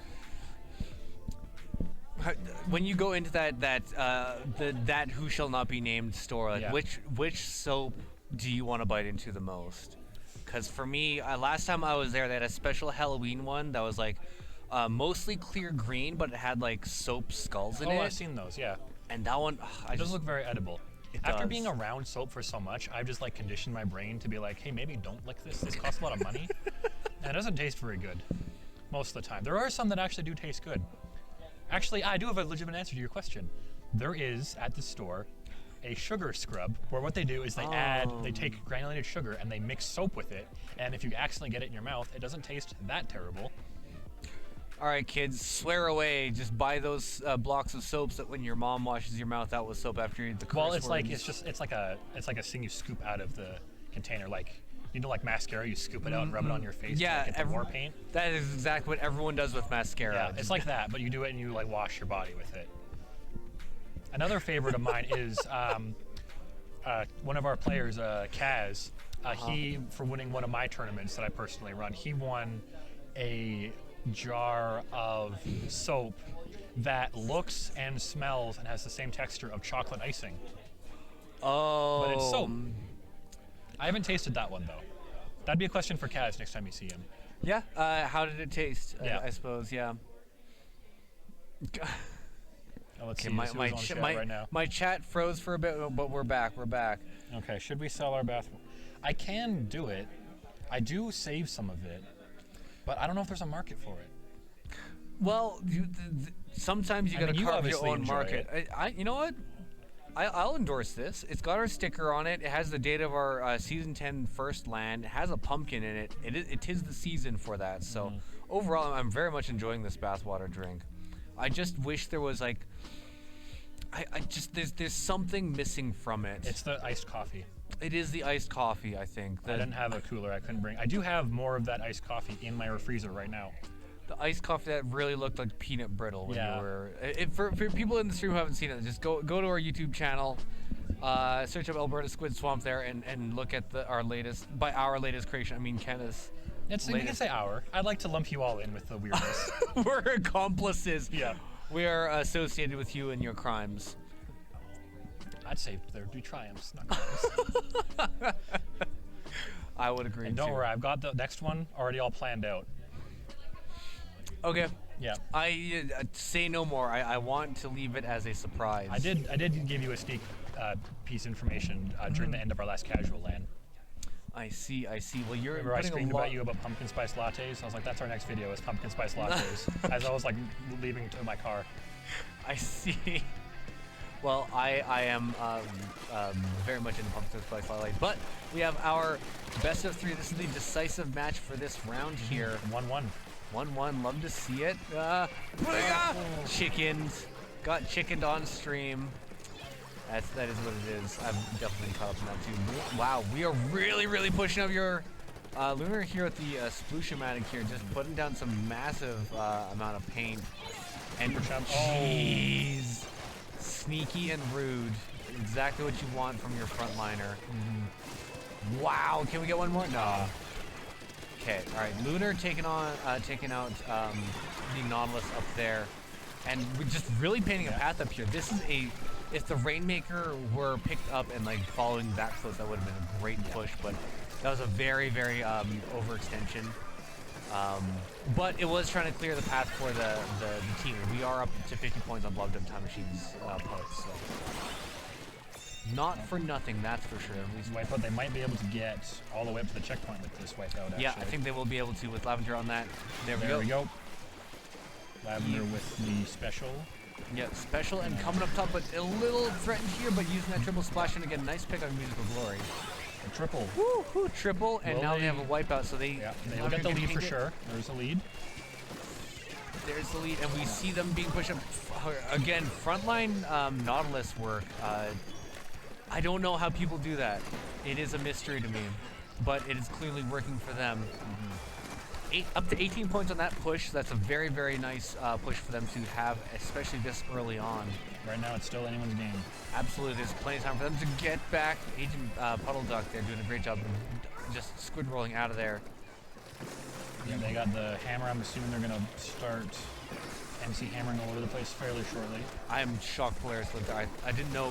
Speaker 3: when you go into that who shall not be named store, like
Speaker 6: Yeah.
Speaker 3: which soap do you want to bite into the most? Because for me, last time I was there, they had a special Halloween one that was like mostly clear green, but it had like soap skulls in
Speaker 6: Oh,
Speaker 3: it.
Speaker 6: I've seen those. Yeah.
Speaker 3: And that one,
Speaker 6: It does look very edible.
Speaker 3: It
Speaker 6: After
Speaker 3: does.
Speaker 6: being around soap for so much, I've just like conditioned my brain to be like, hey, maybe don't lick this. This costs a lot of money. And it doesn't taste very good most of the time. There are some that actually do taste good. Actually, I do have a legitimate answer to your question. There is, at the store, a sugar scrub where what they do is they take granulated sugar and they mix soap with it. And if you accidentally get it in your mouth, it doesn't taste that terrible.
Speaker 3: All right, kids, swear away. Just buy those blocks of soaps that when your mom washes your mouth out with soap after you eat the curse
Speaker 6: Well, it's
Speaker 3: words.
Speaker 6: like a thing you scoop out of the container. Like, you know, like mascara, you scoop it out and rub it on your face
Speaker 3: Yeah,
Speaker 6: to like, get the war paint.
Speaker 3: That is exactly what everyone does with mascara.
Speaker 6: Yeah, it's like that, but you do it and you like wash your body with it. Another favorite of mine is one of our players, Kaz. He, for winning one of my tournaments that I personally run, he won a jar of soap that looks and smells and has the same texture of chocolate icing.
Speaker 3: Oh.
Speaker 6: But it's soap. I haven't tasted that one, though. That'd be a question for Kaz next time you see him.
Speaker 3: Yeah. How did it taste?
Speaker 6: Yeah.
Speaker 3: I suppose. Yeah.
Speaker 6: Oh, let's
Speaker 3: Okay,
Speaker 6: see. Let's see who's on chat right now.
Speaker 3: my chat froze for a bit, but we're back. We're back.
Speaker 6: Okay, should we sell our bath? I can do it. I do save some of it, but I don't know if there's a market for it.
Speaker 3: Well, sometimes you got to
Speaker 6: you
Speaker 3: carve your
Speaker 6: obviously
Speaker 3: own
Speaker 6: enjoy
Speaker 3: market. You know what? I'll endorse this. It's got our sticker on it. It has the date of our season 10 first LAN. It has a pumpkin in it. It is the season for that. So overall, I'm very much enjoying this bathwater drink. I just wish there was like, I just there's something missing from it.
Speaker 6: It's the iced coffee.
Speaker 3: It is the iced coffee, I think.
Speaker 6: I didn't have a cooler. I couldn't bring. I do have more of that iced coffee in my freezer right now.
Speaker 3: The iced coffee that really looked like peanut brittle when
Speaker 6: Yeah.
Speaker 3: you were. For people in the stream who haven't seen it, just go to our YouTube channel, search up Alberta Squid Swamp there, and look at our latest. By our latest creation, I mean Kenna's.
Speaker 6: You can say our. I'd like to lump you all in with the weirdness.
Speaker 3: We're accomplices.
Speaker 6: Yeah.
Speaker 3: We are associated with you and your crimes.
Speaker 6: I'd say there'd be triumphs, not crimes.
Speaker 3: I would agree.
Speaker 6: And don't
Speaker 3: too.
Speaker 6: worry, I've got the next one already all planned out.
Speaker 3: Okay.
Speaker 6: Yeah.
Speaker 3: I say no more. I want to leave it as a surprise.
Speaker 6: I did give you a sneak piece information during the end of our last casual LAN.
Speaker 3: I see. Well, you're
Speaker 6: Remember I
Speaker 3: putting
Speaker 6: screamed
Speaker 3: a lot.
Speaker 6: about you about pumpkin spice lattes? I was like, that's our next video is pumpkin spice lattes. As I was like leaving to my car.
Speaker 3: I see. Well, I am very much into pumpkin spice latte, but we have our best of 3. This is the decisive match for this round here.
Speaker 6: 1-1.
Speaker 3: 1-1. Love to see it. Chickens. Got chickened on stream. That is what it is. I've definitely caught up on that too. Wow, we are really pushing up your Lunar here with the Splushiomatic here, just putting down some massive amount of paint. And jeez, sneaky and rude. Exactly what you want from your frontliner. Wow, can we get one more? No. Okay, all right. Lunar taking out the Nautilus up there, and we're just really painting a path up here. This is if the Rainmaker were picked up and like following that close, that would have been a great push. But that was a very overextension. But it was trying to clear the path for the team. We are up to 50 points on Blob Time Machine's parts. So. Not for nothing, that's for sure. At least
Speaker 6: Wipeout, they might be able to get all the way up to the checkpoint with this wipeout, actually.
Speaker 3: yeah, I think they will be able to with Lavender on that. There we go.
Speaker 6: Lavender with the special.
Speaker 3: Yeah, special and coming up top, but a little threatened here, but using that triple splash and again, nice pick on Musical Glory.
Speaker 6: A triple.
Speaker 3: Woo, triple, and
Speaker 6: Will
Speaker 3: now
Speaker 6: they-
Speaker 3: they have a wipeout, so they
Speaker 6: They'll get the lead for sure. There's a lead.
Speaker 3: There's the lead, and we see them being pushed up again. Frontline Nautilus work. I don't know how people do that. It is a mystery to me, but it is clearly working for them. Up to 18 points on that push. That's a very nice push for them to have, especially this early on.
Speaker 6: Right now, it's still anyone's game.
Speaker 3: Absolutely, there's plenty of time for them to get back. Agent Puddle Duck, they're doing a great job of just squid rolling out of there.
Speaker 6: Yeah, they got the hammer. I'm assuming they're going to start MC hammering all over the place fairly shortly.
Speaker 3: I am shocked players lived there. I didn't know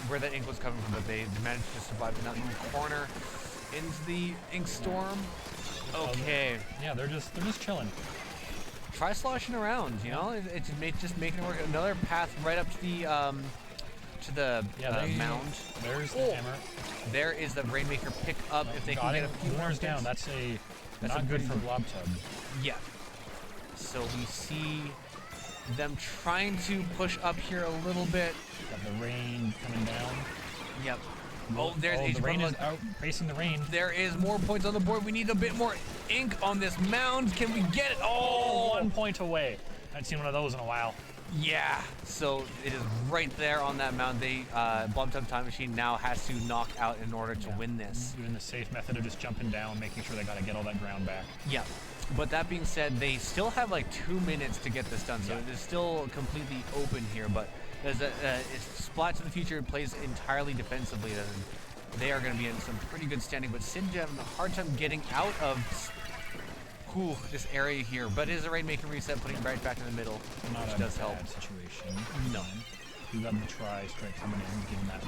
Speaker 3: where that ink was coming from, but they managed to survive in that little corner into the ink storm. Okay.
Speaker 6: Yeah, they're just chilling.
Speaker 3: Try sloshing around, you know? It's just making it work. Another path right up to the mound.
Speaker 6: There's the hammer.
Speaker 3: There is the Rainmaker pick up if they can get a few more
Speaker 6: Lunar's down.
Speaker 3: hits.
Speaker 6: That's not good for Blob Tub.
Speaker 3: Yeah. So we see them trying to push up here a little bit.
Speaker 6: Got the rain coming down.
Speaker 3: Yep. Oh, there's
Speaker 6: the
Speaker 3: Agent
Speaker 6: rain
Speaker 3: Puddle
Speaker 6: is
Speaker 3: Duck.
Speaker 6: out facing the rain.
Speaker 3: There is more points on the board. We need a bit more ink on this mound. Can we get it? Oh,
Speaker 6: 1 point away. I haven't seen one of those in a while.
Speaker 3: yeah. So it is right there on that mound. They Blob Time Machine now has to knock out in order to win this.
Speaker 6: Doing the safe method of just jumping down, making sure they got to get all that ground back.
Speaker 3: Yeah. But that being said, they still have like 2 minutes to get this done, so it is still completely open here. But as if Splat to the future plays entirely defensively, then they are going to be in some pretty good standing. But Sinja having a hard time getting out of. this area here. But it is a Rainmaker reset, putting him right back in the middle,
Speaker 6: Not
Speaker 3: which
Speaker 6: a
Speaker 3: does help.
Speaker 6: bad situation.
Speaker 3: No.
Speaker 6: You got the try straight coming in, giving that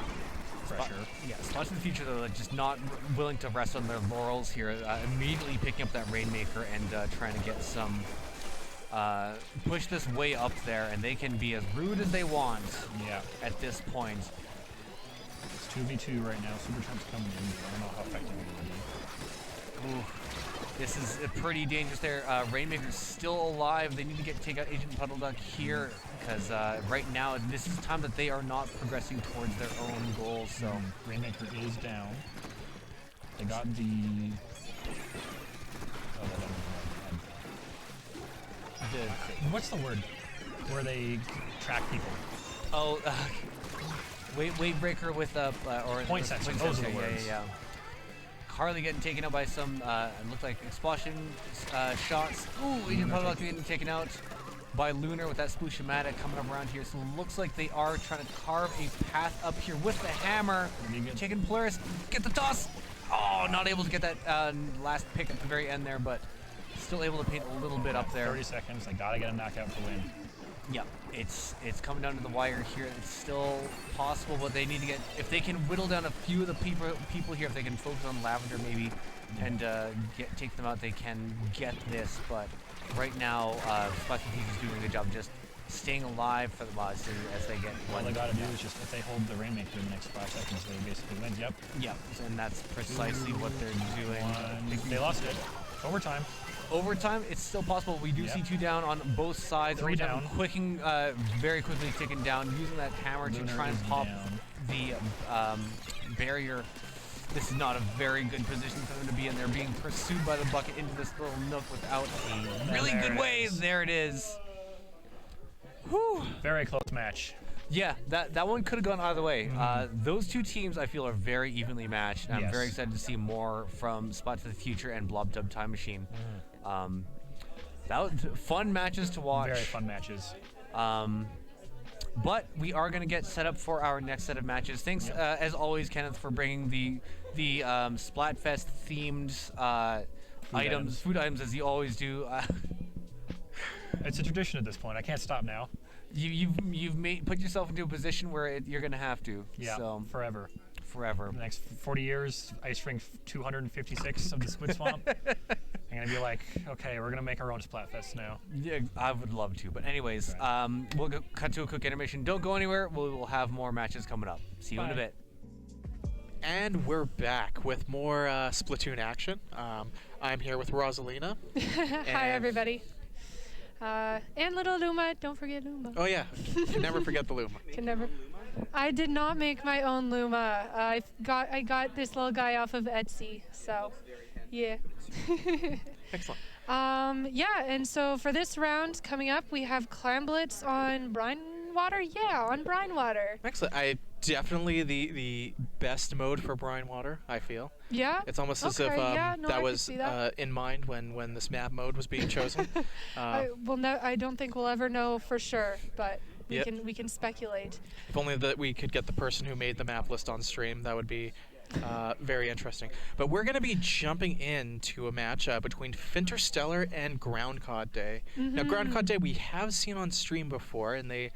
Speaker 6: pressure.
Speaker 3: Yeah, Spots in the future, though, like, just not willing to rest on their laurels here. Immediately picking up that Rainmaker and trying to get some push this way up there, and they can be as rude as they want
Speaker 6: Yeah.
Speaker 3: at this point.
Speaker 6: It's 2v2 right now. Supercharm's coming in. I don't know how effective it will be.
Speaker 3: Ooh, this is pretty dangerous there. Rainmaker's still alive. They need to take out Agent Puddle Duck here, because right now this is the time that they are not progressing towards their own goals. So
Speaker 6: Rainmaker is down. They got the... Oh, that what's the word? Where they track people.
Speaker 3: Oh, wave breaker with or
Speaker 6: Point sensor, those are the words.
Speaker 3: Yeah. Carly getting taken out by some looked like explosion shots. Ooh, Agent Puddle Duck getting taken out by Lunar with that Sploosh-O-Matic coming up around here. So it looks like they are trying to carve a path up here with the hammer. Taking Polaris, get the toss. Oh, not able to get that last pick at the very end there, but still able to paint a little bit up there.
Speaker 6: 30 seconds. They gotta get a knockout to win.
Speaker 3: Yep, it's coming down to the wire here. It's still possible, but they need to get, if they can whittle down a few of the people here, if they can focus on Lavender maybe and take them out, they can get this. But right now, Splat is doing a good job just staying alive for the boss as they get
Speaker 6: All
Speaker 3: one.
Speaker 6: they gotta do is just, if they hold the Rainmaker in the next 5 seconds, they basically win. Yep.
Speaker 3: Yep, and that's precisely what they're doing.
Speaker 6: They lost it. Overtime.
Speaker 3: Overtime, it's still possible. We do see 2 down on both sides.
Speaker 6: 3 down.
Speaker 3: Quicking, very quickly ticking down, using that hammer to try and pop the barrier. This is not a very good position for them to be in. They're being pursued by the bucket into this little nook without a really good way. There it is. Whew.
Speaker 6: Very close match.
Speaker 3: Yeah, that one could have gone either way. Those two teams, I feel, are very evenly matched. And I'm very excited to see more from Spot to the Future and Blob Dub Time Machine. That was fun matches to watch.
Speaker 6: Very fun matches.
Speaker 3: But we are going to get set up for our next set of matches. Thanks, as always, Kenneth, for bringing the Splatfest themed food items, as you always do.
Speaker 6: It's a tradition at this point. I can't stop now.
Speaker 3: You've put yourself into a position where you're going to have to.
Speaker 6: Yeah,
Speaker 3: so,
Speaker 6: forever.
Speaker 3: Forever.
Speaker 6: The next 40 years, Ice Rink 256 of the Squid Swamp. I'm gonna be like, okay, we're gonna make our own Splatfest now.
Speaker 3: Yeah, I would love to. But anyways, we'll cut to a quick intermission. Don't go anywhere. We'll have more matches coming up. See you in a bit.
Speaker 4: And we're back with more Splatoon action. I'm here with Rosalina.
Speaker 8: Hi, everybody. And little Luma. Don't forget Luma.
Speaker 4: Oh yeah, can never forget the Luma.
Speaker 8: Can never. I did not make my own Luma. I got this little guy off of Etsy. So, yeah.
Speaker 4: Excellent.
Speaker 8: Yeah, and so for this round coming up, we have Clamblitz on Brinewater. Yeah, on Brinewater.
Speaker 4: Excellent. Definitely the best mode for Brine Water, I feel.
Speaker 8: Yeah.
Speaker 4: It's almost as if that was in mind when this map mode was being chosen.
Speaker 8: I don't think we'll ever know for sure, but we can speculate.
Speaker 4: If only that we could get the person who made the map list on stream, that would be very interesting. But we're going to be jumping into a match between Fintersteller and Groundcod Day. Now, Groundcod Day we have seen on stream before, and they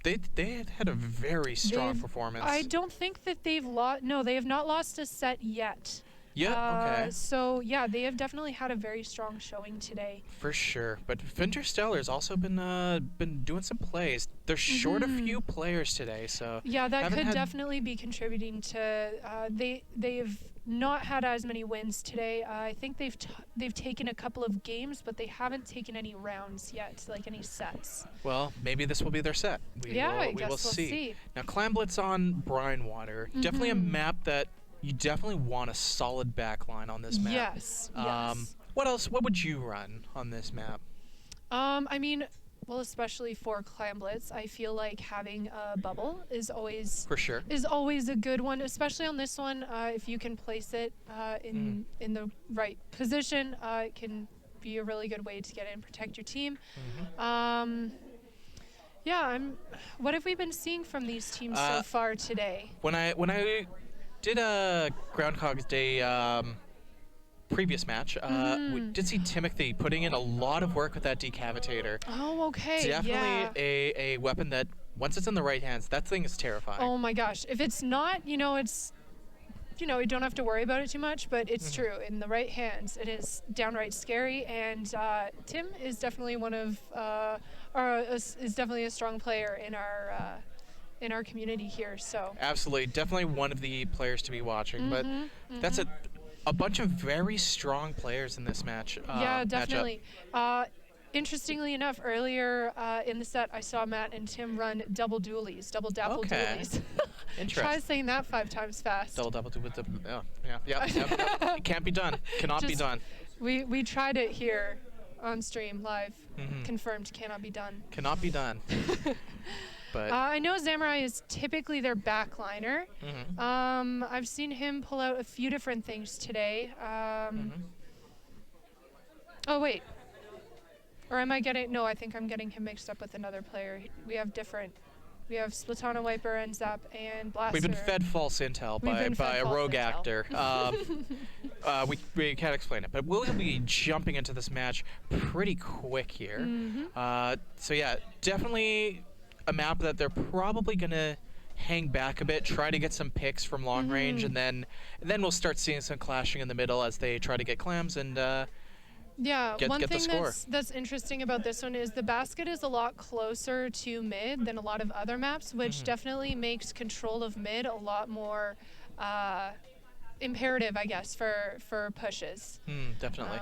Speaker 4: had a very strong performance.
Speaker 8: I don't think that they've lost. No, they have not lost a set yet.
Speaker 4: Yeah, okay.
Speaker 8: So, yeah, they have definitely had a very strong showing today.
Speaker 4: For sure. But Fintersteller's also been doing some plays. They're short a few players today, so...
Speaker 8: Yeah, that could definitely be contributing to... They've not had as many wins today. I think they've taken a couple of games, but they haven't taken any rounds yet, like any sets.
Speaker 4: Well, maybe this will be their set. We will
Speaker 8: we'll
Speaker 4: see.
Speaker 8: see.
Speaker 4: Now, Clamblitz on Brinewater. Definitely a map that you definitely want a solid backline on this map.
Speaker 8: Yes, yes.
Speaker 4: What else? What would you run on this map?
Speaker 8: I mean, well, especially for Clamblitz, I feel like having a bubble is always a good one, especially on this one. If you can place it in the right position, it can be a really good way to get in and protect your team. What have we been seeing from these teams so far today?
Speaker 4: When I did a Groundhog's Day previous match, we did see Timothy putting in a lot of work with that decavitator.
Speaker 8: Oh, okay.
Speaker 4: Definitely a weapon that, once it's in the right hands, that thing is terrifying.
Speaker 8: Oh my gosh. If it's not, it's, you don't have to worry about it too much, but it's true. In the right hands, it is downright scary. And Tim is definitely is definitely a strong player in our community here. So
Speaker 4: Absolutely, definitely one of the players to be watching. But that's a bunch of very strong players in this match.
Speaker 8: yeah, definitely. Interestingly enough, earlier in the set, I saw Matt and Tim run double dualies, double dapple dualies.
Speaker 4: Interesting.
Speaker 8: Try saying that 5 times fast.
Speaker 4: Double with the yeah. It can't be done. Cannot be done.
Speaker 8: We tried it here on stream live. Confirmed, cannot be done.
Speaker 4: Cannot be done. But
Speaker 8: I know Zamurai is typically their backliner. I've seen him pull out a few different things today. Oh wait. Or am I getting? No, I think I'm getting him mixed up with another player. We have Splatana Wiper and Zap and Blaster.
Speaker 4: we've been fed false intel by a rogue actor. We can't explain it, but we'll be jumping into this match pretty quick here. So yeah, definitely a map that they're probably gonna hang back a bit, try to get some picks from long range, and then we'll start seeing some clashing in the middle as they try to get clams and
Speaker 8: yeah, one
Speaker 4: get the
Speaker 8: thing
Speaker 4: score.
Speaker 8: that's interesting about this one is the basket is a lot closer to mid than a lot of other maps, which definitely makes control of mid a lot more imperative, I guess, for pushes.
Speaker 4: Definitely.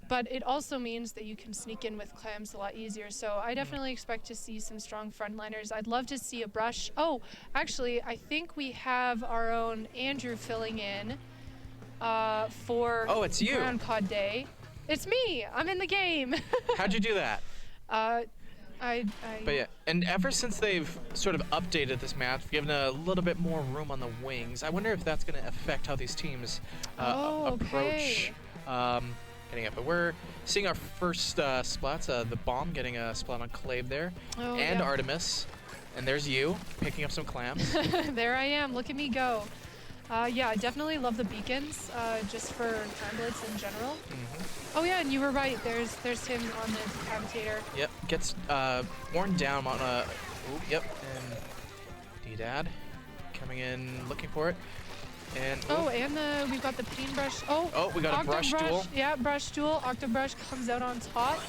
Speaker 8: But it also means that you can sneak in with clams a lot easier. So I definitely expect to see some strong frontliners. I'd love to see a brush. Oh, actually, I think we have our own Andrew filling in for
Speaker 4: it's you.
Speaker 8: Groundcod Day. It's me. I'm in the game.
Speaker 4: How'd you do that?
Speaker 8: I
Speaker 4: But yeah, and ever since they've sort of updated this map, given a little bit more room on the wings, I wonder if that's going to affect how these teams approach getting up. But we're seeing our first splats, the bomb getting a splat on Clave there, and Artemis. And there's you, picking up some clams.
Speaker 8: There I am. Look at me go. Yeah, I definitely love the beacons, just for Clamblitz in general. Oh yeah, and you were right. There's him on the decavitator.
Speaker 4: Yep, gets worn down on a. Yep, and D-Dad coming in looking for it. And
Speaker 8: and we've got the paintbrush.
Speaker 4: We got a brush duel.
Speaker 8: Yeah, brush duel. Octobrush comes out on top.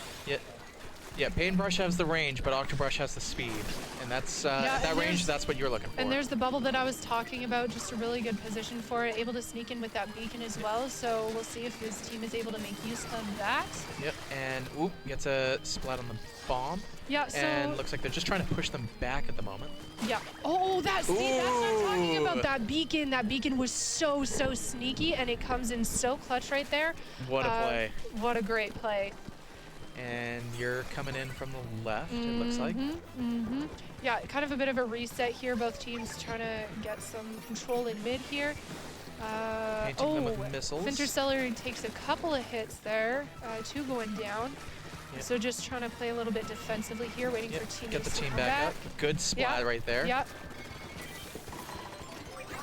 Speaker 4: Yeah, Paintbrush has the range, but Octobrush has the speed. And that's that range, that's what you're looking for.
Speaker 8: And there's the bubble that I was talking about, just a really good position for it, able to sneak in with that beacon as well. So we'll see if his team is able to make use of that.
Speaker 4: Yep, and gets a splat on the bomb.
Speaker 8: Yeah, so...
Speaker 4: And looks like they're just trying to push them back at the moment.
Speaker 8: Yeah. Oh, that's what I'm talking about, that beacon. That beacon was so sneaky, and it comes in so clutch right there.
Speaker 4: What a play.
Speaker 8: What a great play.
Speaker 4: And you're coming in from the left, it looks like.
Speaker 8: Yeah, kind of a bit of a reset here. Both teams trying to get some control in mid here.
Speaker 4: Painting them with missiles.
Speaker 8: Fintersteller takes a couple of hits there, 2 going down. Yep. So just trying to play a little bit defensively here, waiting for teammates
Speaker 4: get the
Speaker 8: to
Speaker 4: team
Speaker 8: come
Speaker 4: back up. Good splat right there.
Speaker 8: Yep.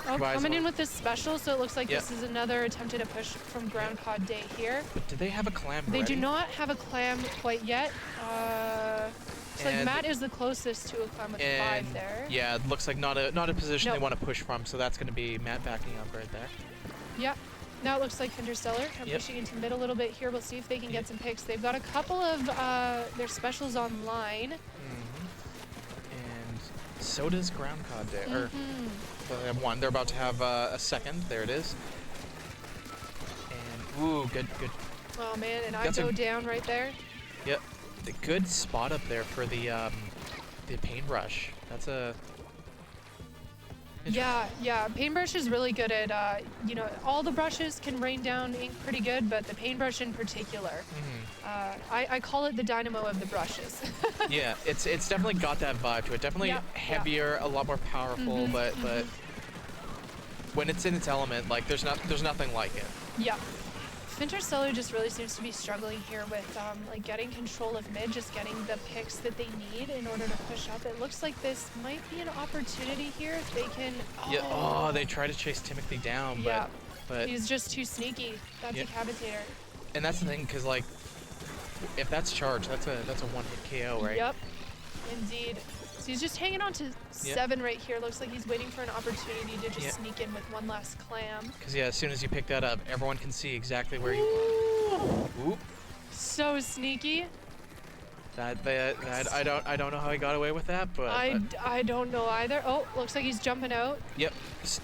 Speaker 8: Oh, coming in with this special, so it looks like this is another attempt at a push from Groundcod Day here.
Speaker 4: But do they have a clam
Speaker 8: They
Speaker 4: ready?
Speaker 8: do not have a clam quite yet. Looks like Matt is the closest to a clam with 5 there.
Speaker 4: Yeah, it looks like not a position they want to push from, so that's going to be Matt backing up right there.
Speaker 8: Yeah. Now it looks like Fintersteller are pushing into mid a little bit here. We'll see if they can get some picks. They've got a couple of their specials online.
Speaker 4: And so does Groundcod Day. So they have one. They're about to have a second. There it is. And good.
Speaker 8: Oh man, and I go down right there.
Speaker 4: Yep, a good spot up there for the paintbrush. That's a.
Speaker 8: Yeah. Paintbrush is really good at all the brushes can rain down ink pretty good, but the paintbrush in particular, I call it the dynamo of the brushes.
Speaker 4: Yeah, it's definitely got that vibe to it. Definitely heavier, a lot more powerful, but when it's in its element, like there's nothing like it.
Speaker 8: Yeah. Fintersteller just really seems to be struggling here with like getting control of mid, just getting the picks that they need in order to push up. It looks like this might be an opportunity here if they can.
Speaker 4: They try to chase Timothy down, but But
Speaker 8: He's just too sneaky. That
Speaker 4: Yeah.
Speaker 8: decapitator.
Speaker 4: and that's the thing, because like, if that's charged, that's a one-hit KO, right?
Speaker 8: Yep. Indeed. So he's just hanging on to 7 right here. Looks like he's waiting for an opportunity to just sneak in with one last clam.
Speaker 4: Because as soon as you pick that up, everyone can see exactly where you.
Speaker 8: Ooh.
Speaker 4: Oop.
Speaker 8: So sneaky.
Speaker 4: That I don't know how he got away with that, but
Speaker 8: I don't know either. Oh, looks like he's jumping out.
Speaker 4: yep.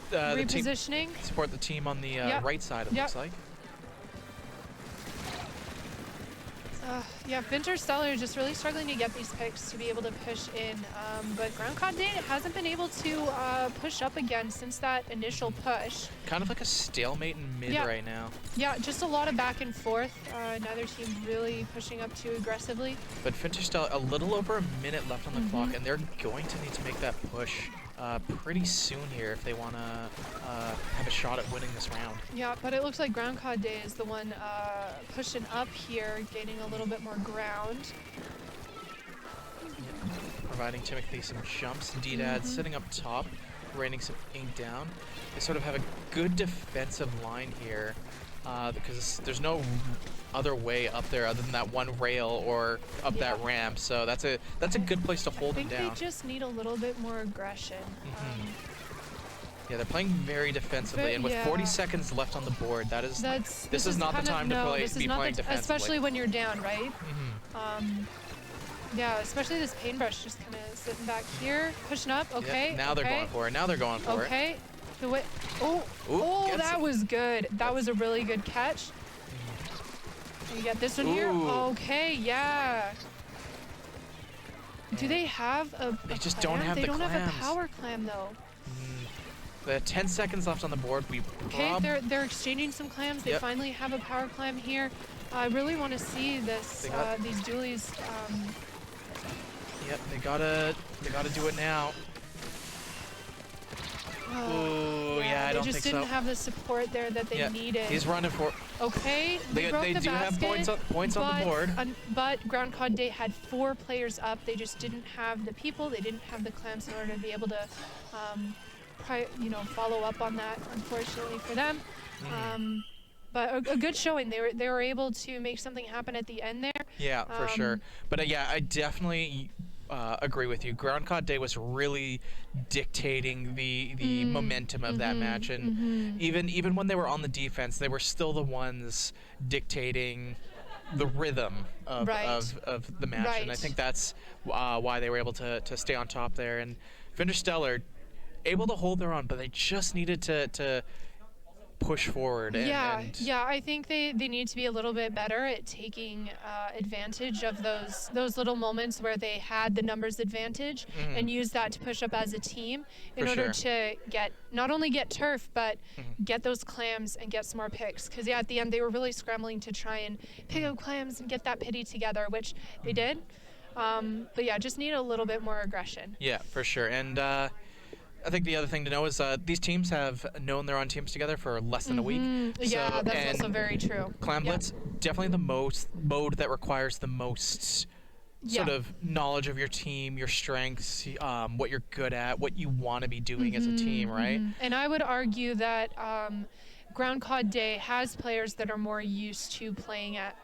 Speaker 4: The team,
Speaker 8: Repositioning.
Speaker 4: support the team on the right side. It looks like.
Speaker 8: Yeah, Fintersteller just really struggling to get these picks to be able to push in. But Groundcod hasn't been able to push up again since that initial push.
Speaker 4: Kind of like a stalemate in mid right now.
Speaker 8: Yeah, just a lot of back and forth. Neither team really pushing up too aggressively.
Speaker 4: But Fintersteller, a little over a minute left on the clock, and they're going to need to make that push pretty soon here if they want to have a shot at winning this round.
Speaker 8: Yeah, but it looks like Groundcod is the one pushing up here, gaining a little bit more ground.
Speaker 4: Providing Timothy some jumps. Deja sitting up top, raining some ink down. They sort of have a good defensive line here because there's no other way up there other than that one rail or up that ramp. So that's a good place to hold them down.
Speaker 8: I think they just need a little bit more aggression.
Speaker 4: Yeah, they're playing very defensively, and with 40 seconds left on the board, this is not the time to be playing defensively.
Speaker 8: Especially when you're down, right? Yeah, especially this paintbrush just kind of sitting back here, pushing up. Okay.
Speaker 4: Yep, now they're going for it. Now they're going for it.
Speaker 8: Okay. Oh, that was good. That was a really good catch. You get this one here. Okay, yeah. Do they have a
Speaker 4: They just
Speaker 8: clam?
Speaker 4: don't have the
Speaker 8: They don't have a
Speaker 4: clams.
Speaker 8: power clam though.
Speaker 4: They have 10 seconds left on the board.
Speaker 8: Okay, they're exchanging some clams. They finally have a power clam here. I really want to see this these dualies.
Speaker 4: Yep, they gotta do it now. Oh, yeah, I don't think so.
Speaker 8: They just didn't have the support there that they needed.
Speaker 4: He's running for.
Speaker 8: Okay, they broke the
Speaker 4: do have
Speaker 8: basket,
Speaker 4: points on the board.
Speaker 8: But Groundcod had 4 players up. They just didn't have the people. They didn't have the clams in order to be able to, follow up on that. Unfortunately for them, but a good showing. They were able to make something happen at the end there.
Speaker 4: Yeah, for sure. But I definitely agree with you. Groundcod Day was really dictating the momentum of that match, and even when they were on the defense, they were still the ones dictating the rhythm of the match, and I think that's why they were able to stay on top there. And Fintersteller able to hold their own, but they just needed to push forward.
Speaker 8: I think they need to be a little bit better at taking advantage of those little moments where they had the numbers advantage and use that to push up as a team in order to not only get turf but get those clams and get some more picks, because at the end they were really scrambling to try and pick up clams and get that pity together, which they did, but just need a little bit more aggression.
Speaker 4: Yeah, for sure. And I think the other thing to know is these teams have known they're on teams together for less than a week.
Speaker 8: Yeah, that's also very true.
Speaker 4: Clam Blitz, definitely the mode that requires the most sort of knowledge of your team, your strengths, what you're good at, what you want to be doing as a team, right?
Speaker 8: And I would argue that Groundcod Day has players that are more used to playing at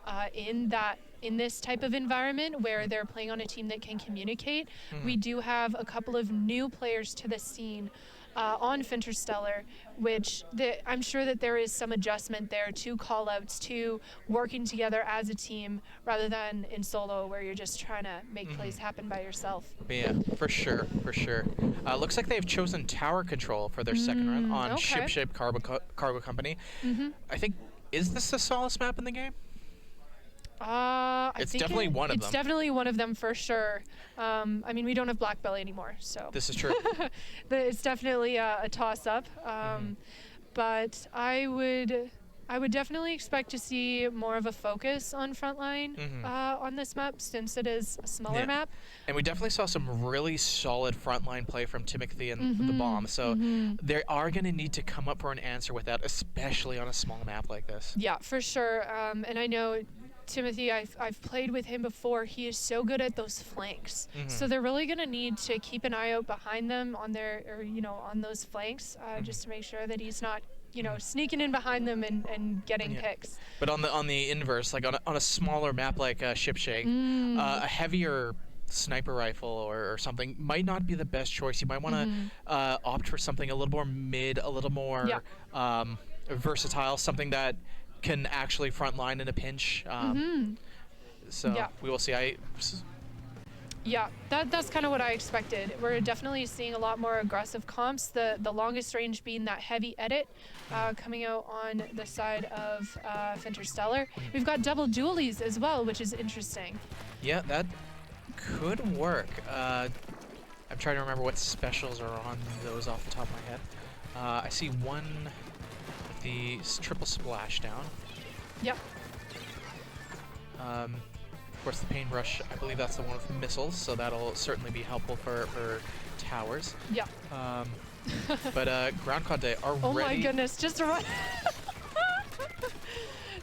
Speaker 8: in this type of environment where they're playing on a team that can communicate. We do have a couple of new players to the scene on Fintersteller, which I'm sure that there is some adjustment there to call-outs, to working together as a team rather than in solo where you're just trying to make plays happen by yourself.
Speaker 4: Yeah, for sure. Looks like they've chosen tower control for their second run on Ship Cargo Company. I think, is this the smallest map in the game? It's definitely one of them.
Speaker 8: It's definitely one of them for sure. We don't have Black Belly anymore, so.
Speaker 4: This is true.
Speaker 8: It's definitely a toss-up. But I would definitely expect to see more of a focus on frontline on this map, since it is a smaller map.
Speaker 4: And we definitely saw some really solid frontline play from Timothy and the Bomb. So they are going to need to come up for an answer with that, especially on a small map like this.
Speaker 8: Yeah, for sure. And I know Timothy, I've played with him before. He is so good at those flanks. So they're really going to need to keep an eye out behind them on on those flanks, just to make sure that he's not you know, sneaking in behind them and getting picks.
Speaker 4: But on the inverse, like on a smaller map like Shipshape, a heavier sniper rifle or something might not be the best choice. You might want to opt for something a little more mid, a little more versatile, something that can actually frontline in a pinch. So we will see.
Speaker 8: Yeah, that's kind of what I expected. We're definitely seeing a lot more aggressive comps. The longest range being that heavy edit coming out on the side of Fintersteller. We've got double dualies as well, which is interesting.
Speaker 4: Yeah, that could work. I'm trying to remember what specials are on those off the top of my head. I see one with the triple splashdown.
Speaker 8: Yep.
Speaker 4: Of course, the paintbrush, I believe that's the one with missiles, so that'll certainly be helpful for towers.
Speaker 8: Yeah.
Speaker 4: But Groundcod Day are
Speaker 8: oh
Speaker 4: ready.
Speaker 8: my goodness, just run.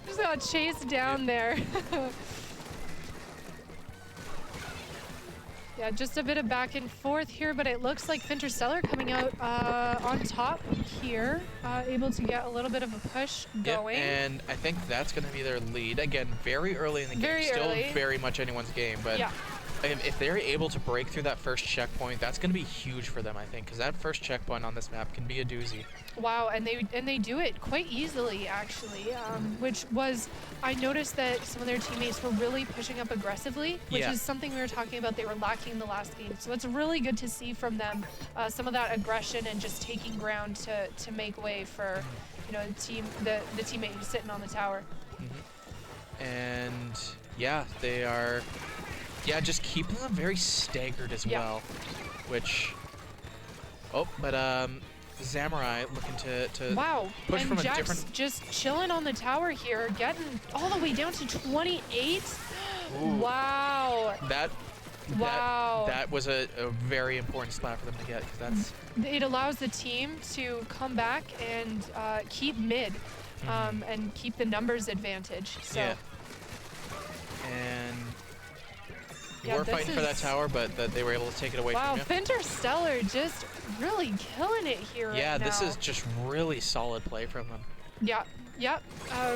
Speaker 8: Just got chased down there. Yeah, just a bit of back and forth here, but it looks like Fintersteller coming out on top here, able to get a little bit of a push going.
Speaker 4: And I think that's going to be their lead. Again, very early in the game, still very much anyone's game, but if they're able to break through that first checkpoint, that's going to be huge for them, I think, because that first checkpoint on this map can be a doozy.
Speaker 8: Wow, and they do it quite easily, actually, which was, I noticed that some of their teammates were really pushing up aggressively, which is something we were talking about they were lacking the last game. So it's really good to see from them some of that aggression and just taking ground to make way for, you know, the teammate who's sitting on the tower.
Speaker 4: And yeah, they are, just keeping them very staggered as well, which, but Samurai looking to
Speaker 8: wow,
Speaker 4: push
Speaker 8: and
Speaker 4: from
Speaker 8: Jack's
Speaker 4: a different.
Speaker 8: Just chilling on the tower here, getting all the way down to 28.
Speaker 4: Ooh.
Speaker 8: Wow.
Speaker 4: That was a very important spot for them to get, because that's.
Speaker 8: It allows the team to come back and keep mid, and keep the numbers advantage. So.
Speaker 4: Yeah. And. We're fighting for that tower, but they were able to take it away from you.
Speaker 8: Wow, Fintersteller just really killing it here right now.
Speaker 4: This is just really solid play from them.
Speaker 8: Yeah,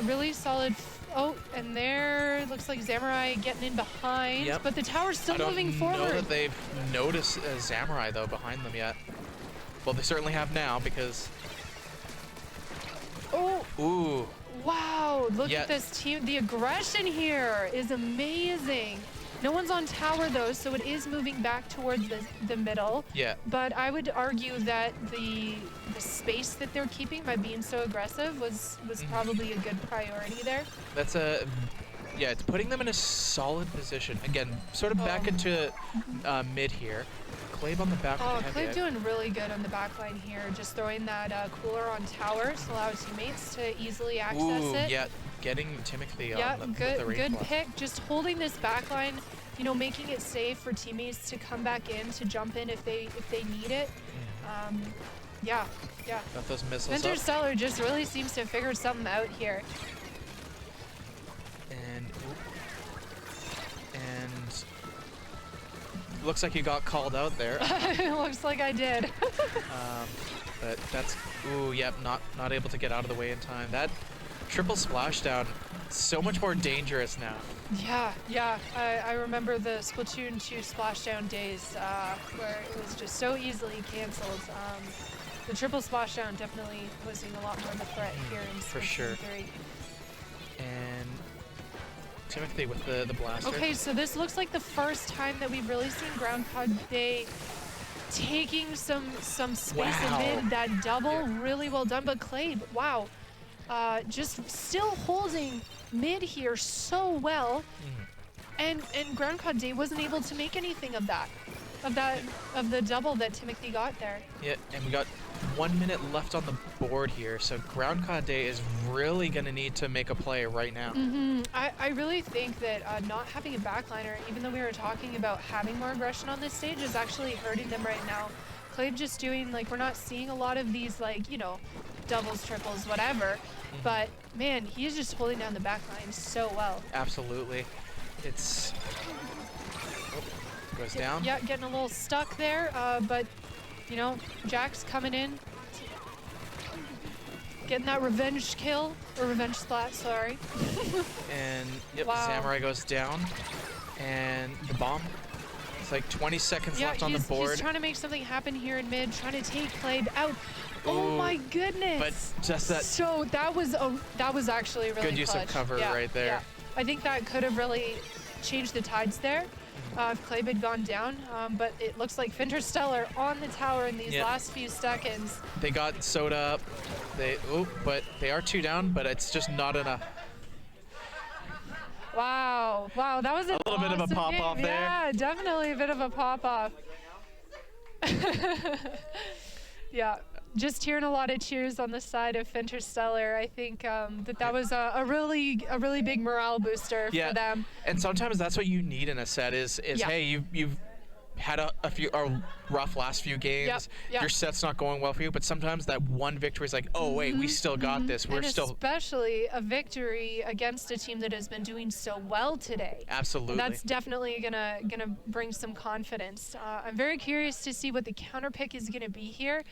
Speaker 8: really solid. Oh, and there looks like Samurai getting in behind, but the tower's still moving forward.
Speaker 4: I don't know that they've noticed Samurai, though, behind them yet. Well, they certainly have now, because...
Speaker 8: Oh!
Speaker 4: Ooh.
Speaker 8: Wow, look at this team. The aggression here is amazing. No one's on tower, though, so it is moving back towards the middle. Yeah. But I would argue that the space that they're keeping by being so aggressive was probably a good priority there.
Speaker 4: That's it's putting them in a solid position. Again, sort of back into mid here. Clave on the back.
Speaker 8: Oh, Clave doing really good on the back line here. Just throwing that cooler on tower to allow teammates to easily access it.
Speaker 4: Yeah. Getting Timothy on the Rink
Speaker 8: good pick. Just holding this back line, you know, making it safe for teammates to come back in, to jump in if they need it. Yeah.
Speaker 4: Got those missiles
Speaker 8: Fintersteller just really seems to have figured something out here.
Speaker 4: And looks like you got called out there.
Speaker 8: It looks like I did.
Speaker 4: But that's not able to get out of the way in time. That triple splashdown, so much more dangerous now.
Speaker 8: Yeah. I remember the Splatoon 2 splashdown days where it was just so easily canceled. The triple splashdown definitely posing a lot more of a threat here in Splatoon 3.
Speaker 4: And Timothy with the blaster.
Speaker 8: Okay, so this looks like the first time that we've really seen Groundcod Day taking some space amid that double. Really well done, but Clave, wow. Just still holding mid here so well, and Groundcod Day wasn't able to make anything of the double that Timothy got there.
Speaker 4: Yeah, and we got 1 minute left on the board here, so Groundcod Day is really going to need to make a play right now.
Speaker 8: I really think that not having a backliner, even though we were talking about having more aggression on this stage, is actually hurting them right now. Clave just doing, like, we're not seeing a lot of these, like, you know, doubles, triples, whatever. But man, he's just holding down the back line so well.
Speaker 4: Absolutely. It's goes down.
Speaker 8: Yeah, getting a little stuck there, but you know, Jack's coming in. getting that revenge kill, or revenge splat, sorry.
Speaker 4: And yep,
Speaker 8: Wow.
Speaker 4: Samurai goes down, and the bomb. It's like 20 seconds
Speaker 8: Yeah,
Speaker 4: left on the board.
Speaker 8: he's trying to make something happen here in mid, trying to take Clabe out. Oh
Speaker 4: Ooh,
Speaker 8: my goodness!
Speaker 4: but just that
Speaker 8: So that was actually really
Speaker 4: good use of
Speaker 8: clutch.
Speaker 4: cover
Speaker 8: Yeah,
Speaker 4: right there.
Speaker 8: Yeah. I think that could have really changed the tides there if Clabe had gone down. But it looks like Fintersteller on the tower in these
Speaker 4: Yep.
Speaker 8: last few seconds.
Speaker 4: They got soda up. But they are 2 down, but it's just not enough.
Speaker 8: Wow, that was a
Speaker 4: little bit of a
Speaker 8: awesome
Speaker 4: pop-off
Speaker 8: game.
Speaker 4: there.
Speaker 8: Yeah, definitely a bit of a pop-off. Yeah, just hearing a lot of cheers on the side of Fintersteller. I think that was a really big morale booster
Speaker 4: Yeah,
Speaker 8: for them.
Speaker 4: and sometimes that's what you need in a set is
Speaker 8: Yeah.
Speaker 4: hey, you've had a few rough last few games.
Speaker 8: Yep.
Speaker 4: Your set's not going well for you, but sometimes that one victory is like, oh wait, we still got this. We're
Speaker 8: And
Speaker 4: still
Speaker 8: especially a victory against a team that has been doing so well today.
Speaker 4: absolutely.
Speaker 8: That's definitely gonna bring some confidence. I'm very curious to see what the counter pick is gonna be here.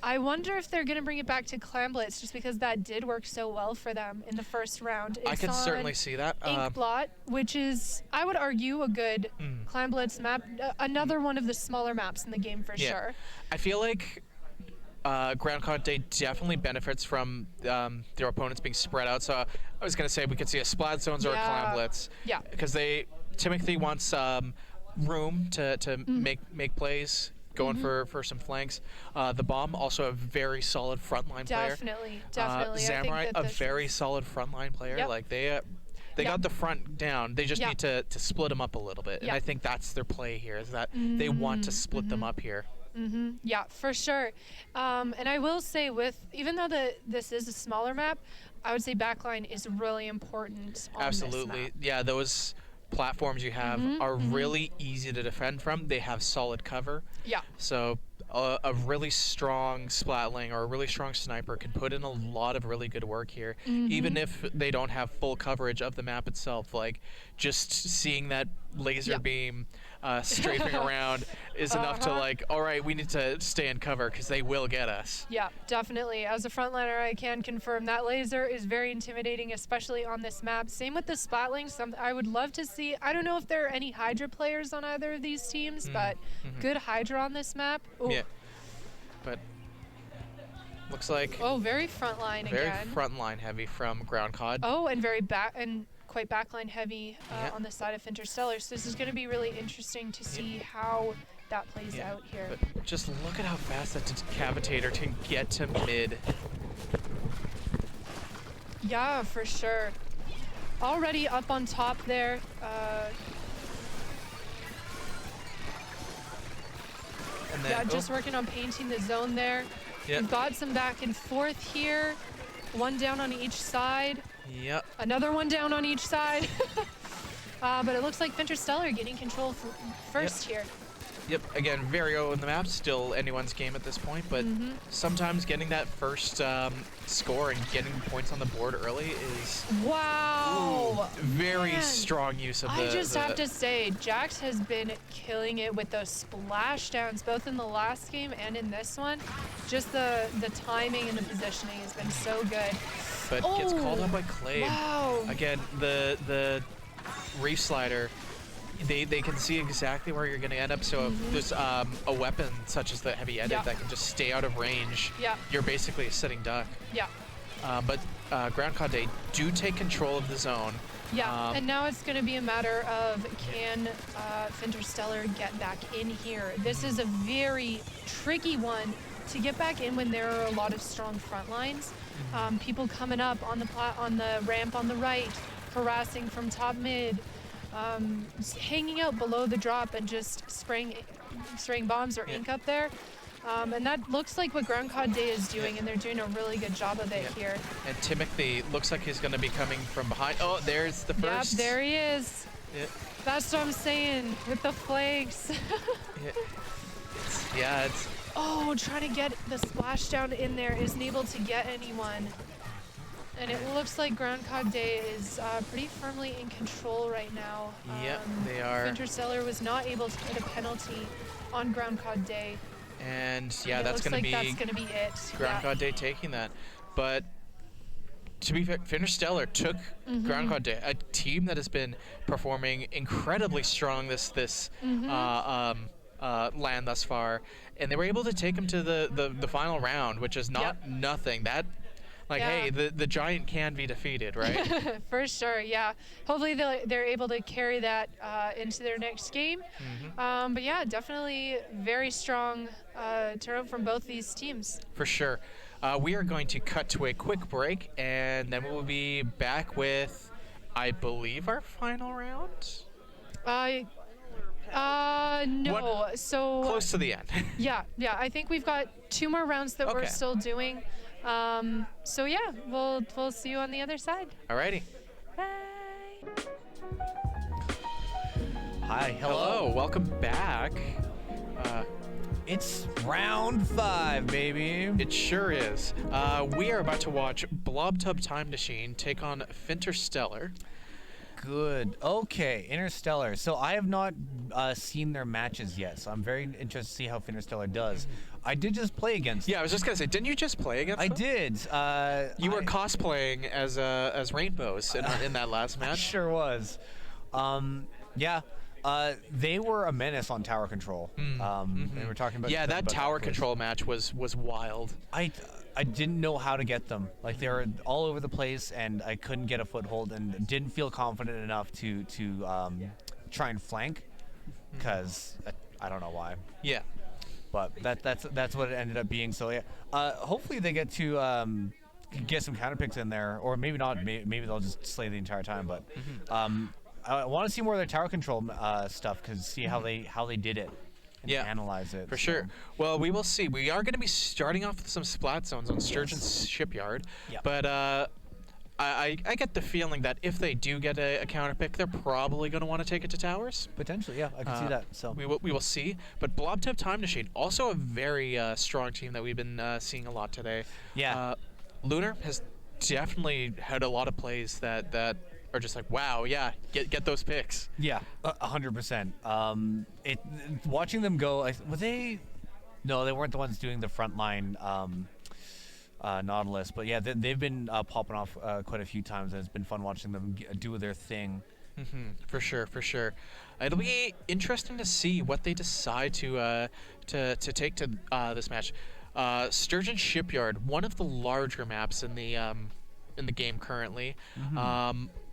Speaker 8: I wonder if they're gonna bring it back to Clamblitz just because that did work so well for them in the first round.
Speaker 4: I
Speaker 8: It's
Speaker 4: can
Speaker 8: on
Speaker 4: certainly see that.
Speaker 8: Inkblot, which is, I would argue, a good Clamblitz map. Another one of the smaller maps in the game for
Speaker 4: Yeah.
Speaker 8: sure.
Speaker 4: I feel like Groundcod Day definitely benefits from their opponents being spread out. So I was going to say we could see a Splat Zones or a
Speaker 8: Yeah.
Speaker 4: Clamblitz.
Speaker 8: Yeah.
Speaker 4: Because Timothy wants room to make plays, going for some flanks. The Bomb, also a very solid frontline player.
Speaker 8: Definitely. I think
Speaker 4: Samurai,
Speaker 8: that
Speaker 4: a
Speaker 8: this
Speaker 4: very
Speaker 8: is-
Speaker 4: solid frontline player.
Speaker 8: Yep.
Speaker 4: Like they
Speaker 8: Yep.
Speaker 4: got the front down. They just
Speaker 8: Yep.
Speaker 4: need to split them up a little bit. And
Speaker 8: Yep.
Speaker 4: I think that's their play here, is that they want to split them up here.
Speaker 8: Yeah, for sure. And I will say, even though this is a smaller map, I would say backline is really important on
Speaker 4: Absolutely.
Speaker 8: this map.
Speaker 4: Yeah, those platforms you have are really easy to defend from. They have solid cover.
Speaker 8: Yeah.
Speaker 4: So a really strong splatling or a really strong sniper can put in a lot of really good work here, even if they don't have full coverage of the map itself. Like just seeing that laser
Speaker 8: Yep.
Speaker 4: beam strafing around is enough to like, all right, we need to stay in cover because they will get us.
Speaker 8: Yeah, definitely. As a frontliner, I can confirm that laser is very intimidating, especially on this map. Same with the Splatling. I would love to see. I don't know if there are any Hydra players on either of these teams, but good Hydra on this map. Ooh.
Speaker 4: Yeah. But looks like
Speaker 8: Oh, very frontline
Speaker 4: very
Speaker 8: again.
Speaker 4: frontline heavy from Groundcod.
Speaker 8: Oh, and quite backline heavy on the side of Fintersteller. So this is going to be really interesting to see how that plays out here.
Speaker 4: But just look at how fast that decapitator can get to mid.
Speaker 8: Yeah, for sure. Already up on top there.
Speaker 4: And then,
Speaker 8: Yeah, just working on painting the zone there.
Speaker 4: Yep.
Speaker 8: We've got some back and forth here. One down on each side.
Speaker 4: Yep.
Speaker 8: Another one down on each side. But it looks like Fintersteller getting control first here.
Speaker 4: Yep. Again, very early in the map, still anyone's game at this point, but sometimes getting that first score and getting points on the board early is
Speaker 8: Wow.
Speaker 4: very
Speaker 8: Man.
Speaker 4: strong use of
Speaker 8: I just have to say, Jax has been killing it with those splashdowns, both in the last game and in this one. Just the timing and the positioning has been so good.
Speaker 4: But gets called out by Clay.
Speaker 8: Wow.
Speaker 4: Again, the reef slider, they can see exactly where you're going to end up. So if there's a weapon such as the heavy edit
Speaker 8: Yeah.
Speaker 4: that can just stay out of range,
Speaker 8: Yeah.
Speaker 4: you're basically a sitting duck.
Speaker 8: Yeah.
Speaker 4: But Groundcod Day do take control of the zone.
Speaker 8: Yeah, and now it's going to be a matter of can Fintersteller get back in here. This is a very tricky one to get back in when there are a lot of strong front lines. People coming up on the ramp on the right, harassing from top mid, hanging out below the drop and just spraying bombs or ink up there. And that looks like what Groundcod Day is doing, and they're doing a really good job of it here.
Speaker 4: And Timothy looks like he's going to be coming from behind. Oh, there's the first.
Speaker 8: Yep, there he is.
Speaker 4: Yeah.
Speaker 8: That's what I'm saying with the flanks.
Speaker 4: It's
Speaker 8: Oh, trying to get the splashdown in there, isn't able to get anyone. And it looks like Groundcod Day is pretty firmly in control right now.
Speaker 4: Yep, they are.
Speaker 8: Fintersteller was not able to get a penalty on Groundcod Day.
Speaker 4: And yeah,
Speaker 8: It
Speaker 4: that's
Speaker 8: looks
Speaker 4: going
Speaker 8: like
Speaker 4: to be
Speaker 8: that's gonna be it.
Speaker 4: Groundcod Day taking that. but to be fair, Fintersteller took Groundcod Day, a team that has been performing incredibly strong this LAN thus far, and they were able to take him to the final round, which is not nothing. That, like, hey, the giant can be defeated, right?
Speaker 8: For sure, yeah. Hopefully they're able to carry that into their next game. But yeah, definitely very strong turnout from both these teams.
Speaker 4: For sure. We are going to cut to a quick break, and then we'll be back with, I believe, our final round?
Speaker 8: No. So
Speaker 4: close to the end.
Speaker 8: yeah. I think we've got 2 more rounds that we're still doing. So yeah, we'll see you on the other side.
Speaker 4: Alrighty.
Speaker 8: Bye.
Speaker 9: Hi,
Speaker 4: Hello. Welcome back.
Speaker 9: It's round 5, baby.
Speaker 4: It sure is. We are about to watch Blob Time Machine take on Fintersteller.
Speaker 9: Good. Okay, Interstellar. So I have not seen their matches yet, so I'm very interested to see how Fintersteller does. I did just play against them.
Speaker 4: Yeah, I was just gonna say, didn't you just play against them?
Speaker 9: I did.
Speaker 4: You were cosplaying as rainbows in that last match.
Speaker 9: Sure was. Yeah. They were a menace on tower control. They were talking about
Speaker 4: that tower control match was wild.
Speaker 9: I didn't know how to get them. Like, they were all over the place, and I couldn't get a foothold, and didn't feel confident enough to try and flank, because I don't know why.
Speaker 4: Yeah.
Speaker 9: But that's what it ended up being. So yeah, hopefully they get to get some counter picks in there, or maybe not. Maybe they'll just slay the entire time. But I want to see more of their tower control stuff, because see how they did it. And analyze it.
Speaker 4: For sure. Well, we will see. We are going to be starting off with some splat zones on Sturgeon's Shipyard.
Speaker 9: Yep.
Speaker 4: But I get the feeling that if they do get a counter pick, they're probably going to want to take it to towers.
Speaker 9: Potentially, yeah, I can see that. So
Speaker 4: we will see. But Blob Time Machine, also a very strong team that we've been seeing a lot today.
Speaker 9: Yeah.
Speaker 4: Lunar has definitely had a lot of plays that are just like, wow, yeah, get those picks.
Speaker 9: Yeah, 100%. Watching them go, were they? No, they weren't the ones doing the frontline Nautilus, but yeah, they've been popping off quite a few times, and it's been fun watching them do their thing.
Speaker 4: For sure. It'll be interesting to see what they decide to take to this match. Sturgeon Shipyard, one of the larger maps in the game currently.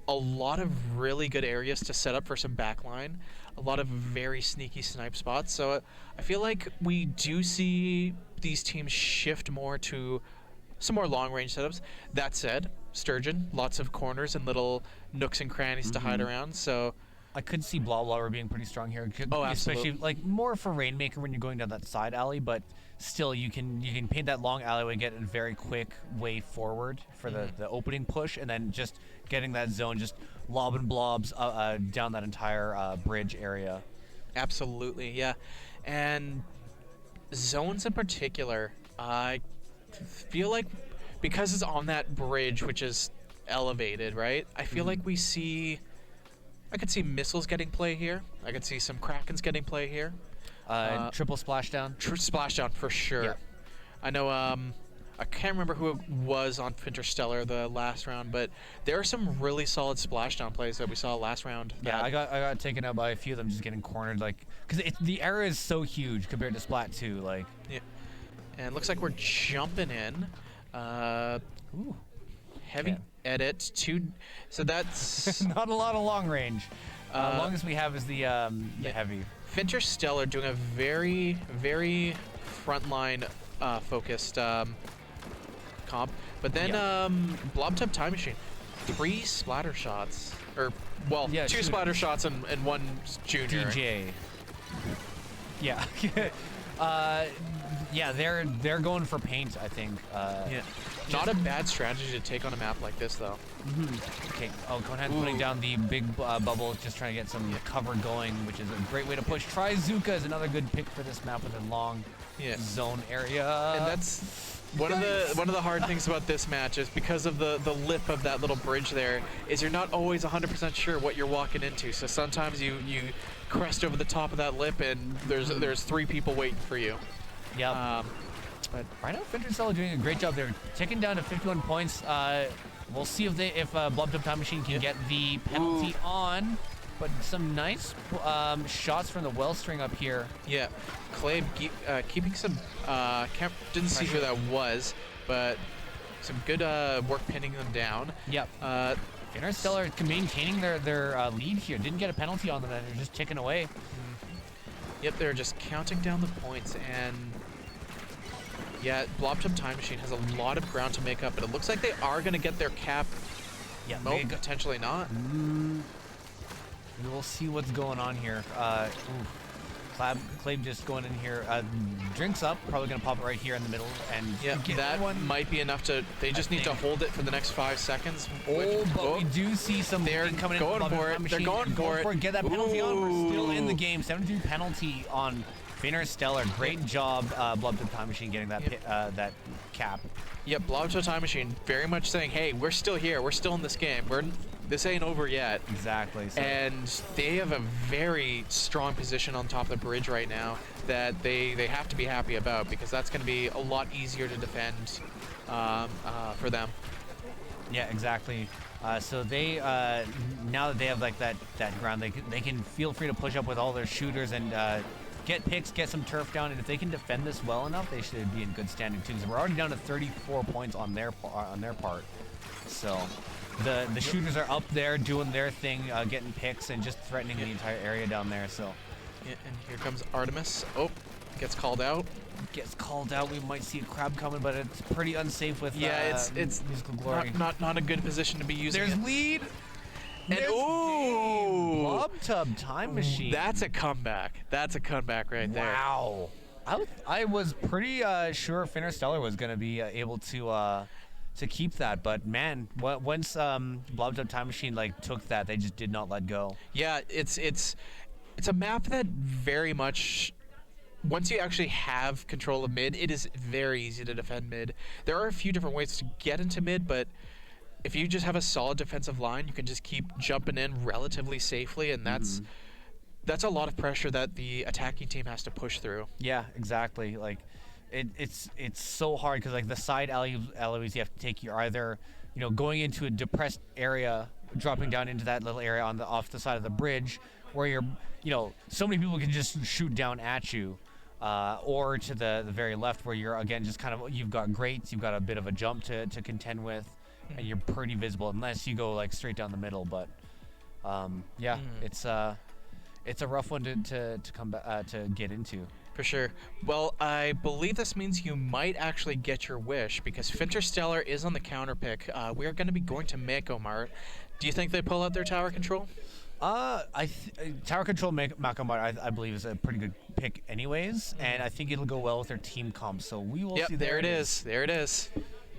Speaker 4: A lot of really good areas to set up for some backline. A lot of very sneaky snipe spots. So I feel like we do see these teams shift more to some more long-range setups. That said, Sturgeon, lots of corners and little nooks and crannies to hide around. So
Speaker 9: I could see Blob being pretty strong here. Especially like more for Rainmaker when you're going down that side alley, but still you can paint that long alleyway, get a very quick way forward for the opening push, and then just getting that zone, just lobbing blobs down that entire bridge area.
Speaker 4: Absolutely, yeah. And zones in particular, I feel like because it's on that bridge, which is elevated, right? I feel like I could see missiles getting play here. I could see some Krakens getting play here.
Speaker 9: Triple splashdown.
Speaker 4: Splashdown for sure.
Speaker 9: Yep.
Speaker 4: I know. I can't remember who it was on Fintersteller the last round, but there are some really solid splashdown plays that we saw last round.
Speaker 9: Yeah, I got taken out by a few of them just getting cornered, like, because the area is so huge compared to Splat 2, like.
Speaker 4: Yeah. And it looks like we're jumping in.
Speaker 9: Ooh.
Speaker 4: Heavy edit to, so that's
Speaker 9: not a lot of long range. Longest we have is the heavy.
Speaker 4: Fintersteller doing a very, very frontline focused comp, but then Blob Time Machine, 3 splatter shots, or well, 2 splatter shots and 1 junior.
Speaker 9: DJ. Yeah. Yeah, they're going for paint, I think.
Speaker 4: Not a bad strategy to take on a map like this, though.
Speaker 9: Okay, Conehead putting down the big bubble, just trying to get some cover going, which is a great way to push. Zuka is another good pick for this map with a long zone area.
Speaker 4: And that's one of the hard things about this match is because of the lip of that little bridge there, is you're not always 100% sure what you're walking into. So sometimes you crest over the top of that lip and there's 3 people waiting for you.
Speaker 9: Yeah. But right now, Fintersteller doing a great job. They're ticking down to 51 points. We'll see if Blob Time Machine can get the penalty on. But some nice shots from the well string up here.
Speaker 10: Yeah, Clay keeping some. Didn't see who that was, but some good work pinning them down.
Speaker 9: Yep. Fintersteller maintaining their lead here. Didn't get a penalty on them, and they're just ticking away.
Speaker 10: Yep, they're just counting down the points, and yeah, Blob Time Machine has a lot of ground to make up, but it looks like they are going to get their cap.
Speaker 9: Yeah,
Speaker 10: nope, potentially not.
Speaker 9: We'll see what's going on here. Clave just going in here. Drinks up, probably going to pop it right here in the middle. And
Speaker 10: yeah, that
Speaker 9: one
Speaker 10: might be enough to, they just need to hold it for the next 5 seconds.
Speaker 9: But we do see some
Speaker 10: they're
Speaker 9: coming
Speaker 10: going
Speaker 9: in.
Speaker 10: For it. They're going for it.
Speaker 9: Get that penalty on. We're still in the game. 73 penalty on Fintersteller. Great job, Blob Time Machine, getting that that cap.
Speaker 10: Yep, Blob Time Machine very much saying, hey, we're still here. We're still in this game. This ain't over yet.
Speaker 9: Exactly. So.
Speaker 10: And they have a very strong position on top of the bridge right now that they have to be happy about, because that's going to be a lot easier to defend for them.
Speaker 9: Yeah, exactly. So they now that they have like that ground, they can feel free to push up with all their shooters and get picks, get some turf down, and if they can defend this well enough, they should be in good standing too. So we're already down to 34 points on their part. So. The shooters are up there doing their thing, getting picks and just threatening the entire area down there. So,
Speaker 10: yeah, and here comes Artemis. Oh, gets called out.
Speaker 9: Gets called out. We might see a crab coming, but it's pretty unsafe with
Speaker 10: it's
Speaker 9: musical glory.
Speaker 10: Not a good position to be using.
Speaker 9: There's lead.
Speaker 10: And ooh,
Speaker 9: Blob Time Machine.
Speaker 10: That's a comeback. That's a comeback right there.
Speaker 9: Wow. I was pretty sure Fintersteller was going to be able to keep that, but man, once Blob Time Machine took that, they just did not let go.
Speaker 10: Yeah, it's a map that very much, once you actually have control of mid, it is very easy to defend mid. There are a few different ways to get into mid, but if you just have a solid defensive line, you can just keep jumping in relatively safely, and that's a lot of pressure that the attacking team has to push through.
Speaker 9: Yeah, exactly. It's so hard because the side alleyways you have to take, you're either going into a depressed area, dropping down into that little area off the side of the bridge where you're so many people can just shoot down at you, or to the very left where you're again just kind of, you've got grates, you've got a bit of a jump to contend with, and you're pretty visible unless you go straight down the middle. But it's a rough one to come back to get into.
Speaker 10: For sure. Well, I believe this means you might actually get your wish, because Fintersteller is on the counter pick. We are going to be going to Mako Mart. Do you think they pull out their tower control?
Speaker 9: Tower control Mako Mart, I believe, is a pretty good pick anyways, and I think it'll go well with their team comp. So we will see.
Speaker 10: There it is. There it is.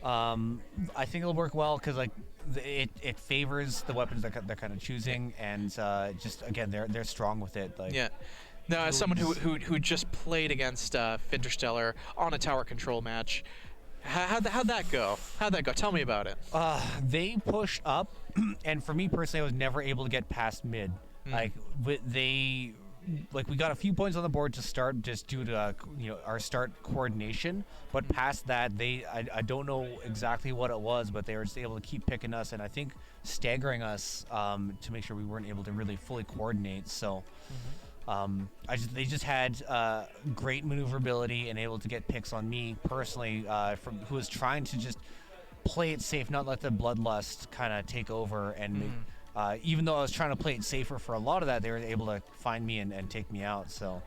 Speaker 9: I think it'll work well because it favors the weapons that they're kind of choosing, and just again they're strong with it.
Speaker 10: Yeah. Now, as someone who just played against Fintersteller on a tower control match, how'd that go? How'd that go? Tell me about it.
Speaker 9: They pushed up, and for me personally, I was never able to get past mid. We got a few points on the board to start just due to our start coordination, but past that, I don't know exactly what it was, but they were just able to keep picking us, and I think staggering us to make sure we weren't able to really fully coordinate. So. They just had great maneuverability and able to get picks on me personally, from who was trying to just play it safe, not let the bloodlust kind of take over. And even though I was trying to play it safer for a lot of that, they were able to find me and take me out. So,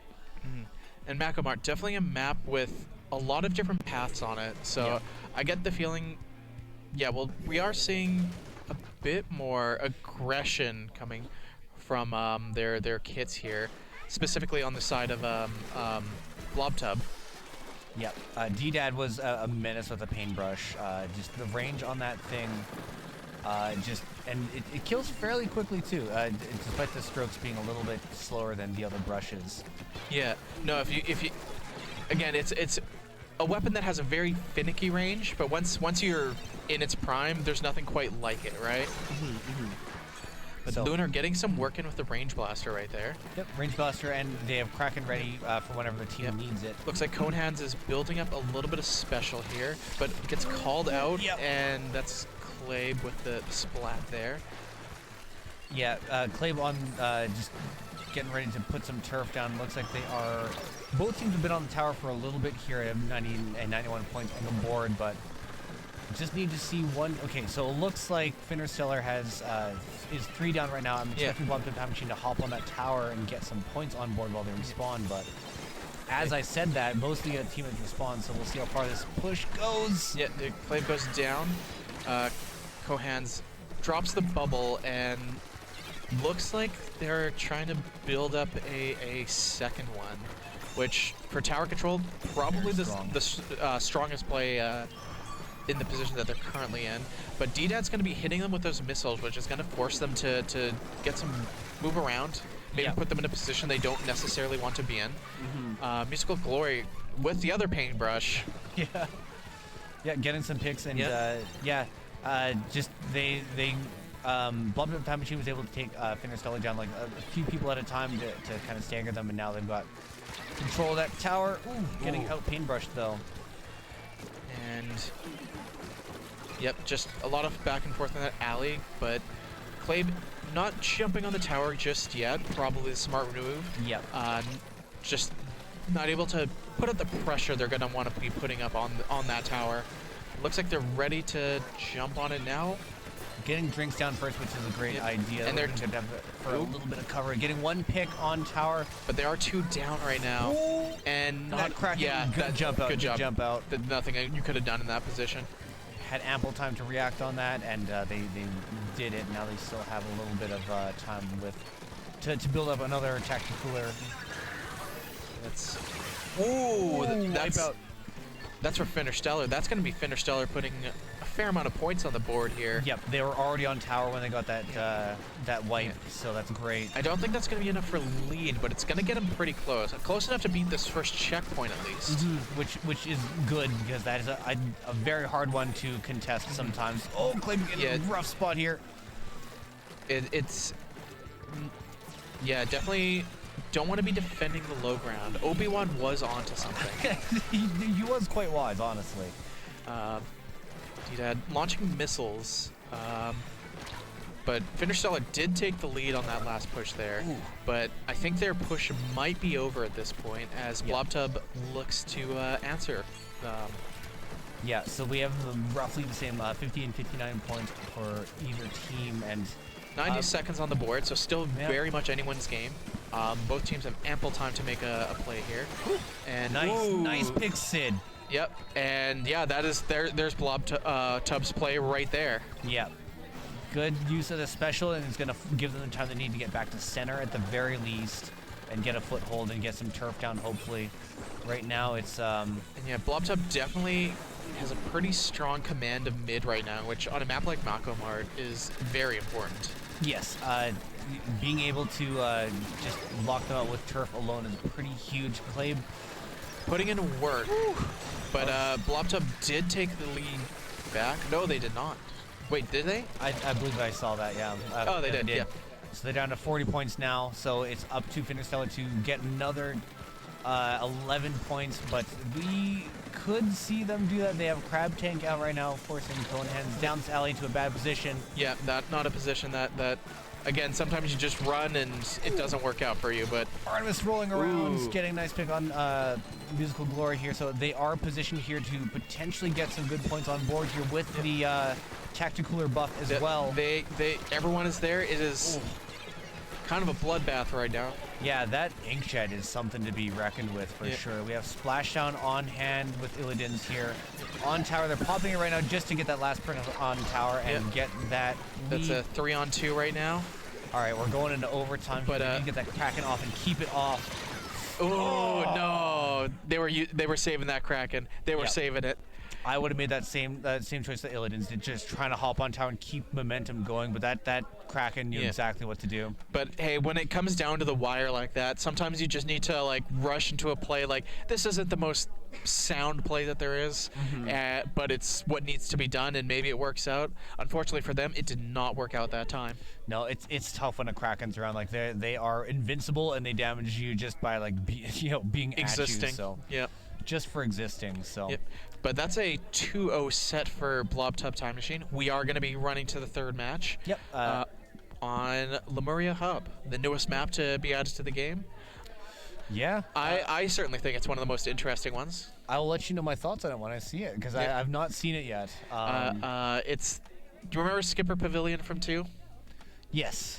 Speaker 10: and Mako Mart, definitely a map with a lot of different paths on it. So I get the feeling, we are seeing a bit more aggression coming from their kits here, specifically on the side of Blob Tub.
Speaker 9: Yep. D-Dad was a menace with a paintbrush. Just the range on that thing, and it kills fairly quickly too, despite the strokes being a little bit slower than the other brushes.
Speaker 10: Yeah. No, if you again, it's a weapon that has a very finicky range, but once you're in its prime, there's nothing quite like it, right? But
Speaker 9: So-
Speaker 10: Lunar getting some work in with the Range Blaster right there.
Speaker 9: Yep, Range Blaster, and they have Kraken ready for whenever the team needs it.
Speaker 10: Looks like Conehands is building up a little bit of special here, but gets called out, and that's Clabe with the splat there.
Speaker 9: Yeah, Clabe on just getting ready to put some turf down. Looks like they are... Both teams have been on the tower for a little bit here at 90 and 91 points on the board, but just need to see one... Okay, so it looks like Fintersteller has is 3 down right now. I'm expecting Blob Time Machine to hop on that tower and get some points on board while they respawn, but as I said that, most of the teammates respawn, so we'll see how far this push goes.
Speaker 10: Yeah, the Clabe goes down. Cohands drops the bubble, and looks like they're trying to build up a second one, which for tower control, probably the strongest play in the position that they're currently in. But D-Dad's going to be hitting them with those missiles, which is going to force them to get some move around, maybe put them in a position they don't necessarily want to be in. Musical Glory with the other paintbrush.
Speaker 9: Yeah, getting some picks, and just they Blob Time Machine was able to take Fintersteller down like a few people at a time to kind of stagger them, and now they've got control of that tower. Getting out paintbrushed though.
Speaker 10: And just a lot of back and forth in that alley, but Clabe not jumping on the tower just yet. Probably the smart move. Just not able to put up the pressure they're going to want to be putting up on that tower. Looks like they're ready to jump on it now.
Speaker 9: Getting drinks down first, which is a great idea.
Speaker 10: And they're
Speaker 9: going to have for a little bit of cover. Getting one pick on tower,
Speaker 10: but they are 2 down right now. And not
Speaker 9: cracking. Good jump out.
Speaker 10: Good job.
Speaker 9: Jump out.
Speaker 10: Nothing you could have done in that position.
Speaker 9: Had ample time to react on that, and they did it. Now they still have a little bit of time to build up another tactical cooler.
Speaker 10: That's for Fintersteller. That's going to be Fintersteller putting a fair amount of points on the board here.
Speaker 9: Yep, they were already on tower when they got that wipe, so that's great.
Speaker 10: I don't think that's going to be enough for lead, but it's going to get them pretty close. Close enough to beat this first checkpoint at least.
Speaker 9: Which is good, because that is a very hard one to contest sometimes. Oh, Clay getting a rough spot here.
Speaker 10: It's definitely don't want to be defending the low ground. Obi-Wan was onto something.
Speaker 9: he was quite wise, honestly.
Speaker 10: D-Dad launching missiles. But Fintersteller did take the lead on that last push there. But I think their push might be over at this point as Blobtub looks to answer.
Speaker 9: Yeah, so we have roughly the same 50 and 59 points for either team, and
Speaker 10: 90 seconds on the board, so still very much anyone's game. Both teams have ample time to make a play here. And
Speaker 9: nice pick, Sid.
Speaker 10: Yep, and that is there's Blob Tubbs' play right there.
Speaker 9: Yep. Good use of the special, and it's going to give them the time they need to get back to center at the very least and get a foothold and get some turf down, hopefully. Right now, it's... And
Speaker 10: Blobtub definitely has a pretty strong command of mid right now, which on a map like Makomart is very important.
Speaker 9: Yes, being able to just lock them out with turf alone is pretty huge. Clabe
Speaker 10: putting in work, but Blobtub did take the lead back. No, they did not. Wait, did they?
Speaker 9: I believe I saw that, yeah.
Speaker 10: They did, yeah.
Speaker 9: So they're down to 40 points now, so it's up to Fintersteller to get another 11 points, but we could see them do that. They have Crab Tank out right now, forcing Conehands down this alley into a bad position.
Speaker 10: Yeah, not a position that again, sometimes you just run and it doesn't work out for you, but...
Speaker 9: Artemis rolling around, getting a nice pick on Musical Glory here, so they are positioned here to potentially get some good points on board here with the Tacticooler buff as well.
Speaker 10: Everyone is there. It is kind of a bloodbath right now.
Speaker 9: Yeah, that Inkshed is something to be reckoned with for sure. We have Splashdown on hand with Illidan's here. On tower, they're popping it right now just to get that last print on tower and get that lead.
Speaker 10: That's a 3-on-2 right now.
Speaker 9: All right, we're going into overtime, but we need to get that Kraken off and keep it off.
Speaker 10: Oh no, they were saving that Kraken. They were saving it.
Speaker 9: I would have made that same choice that Illidan's did, just trying to hop on tower and keep momentum going, but that Kraken knew exactly what to do.
Speaker 10: But hey, when it comes down to the wire like that, sometimes you just need to like rush into a play. Like, this isn't the most sound play that there is, but it's what needs to be done, and maybe it works out. Unfortunately for them, it did not work out that time.
Speaker 9: No, it's tough when a Kraken's around. Like, they are invincible, and they damage you just by like being
Speaker 10: Existing.
Speaker 9: at you. So
Speaker 10: Yep.
Speaker 9: just for existing. So.
Speaker 10: Yep. But that's a 2-0 set for Blob Tub Time Machine. We are going to be running to the third match.
Speaker 9: Yep.
Speaker 10: On Lemuria Hub, the newest map to be added to the game.
Speaker 9: Yeah.
Speaker 10: I certainly think it's one of the most interesting ones.
Speaker 9: I'll let you know my thoughts on it when I see it, because I've not seen it yet.
Speaker 10: Do you remember Skipper Pavilion from 2?
Speaker 9: Yes.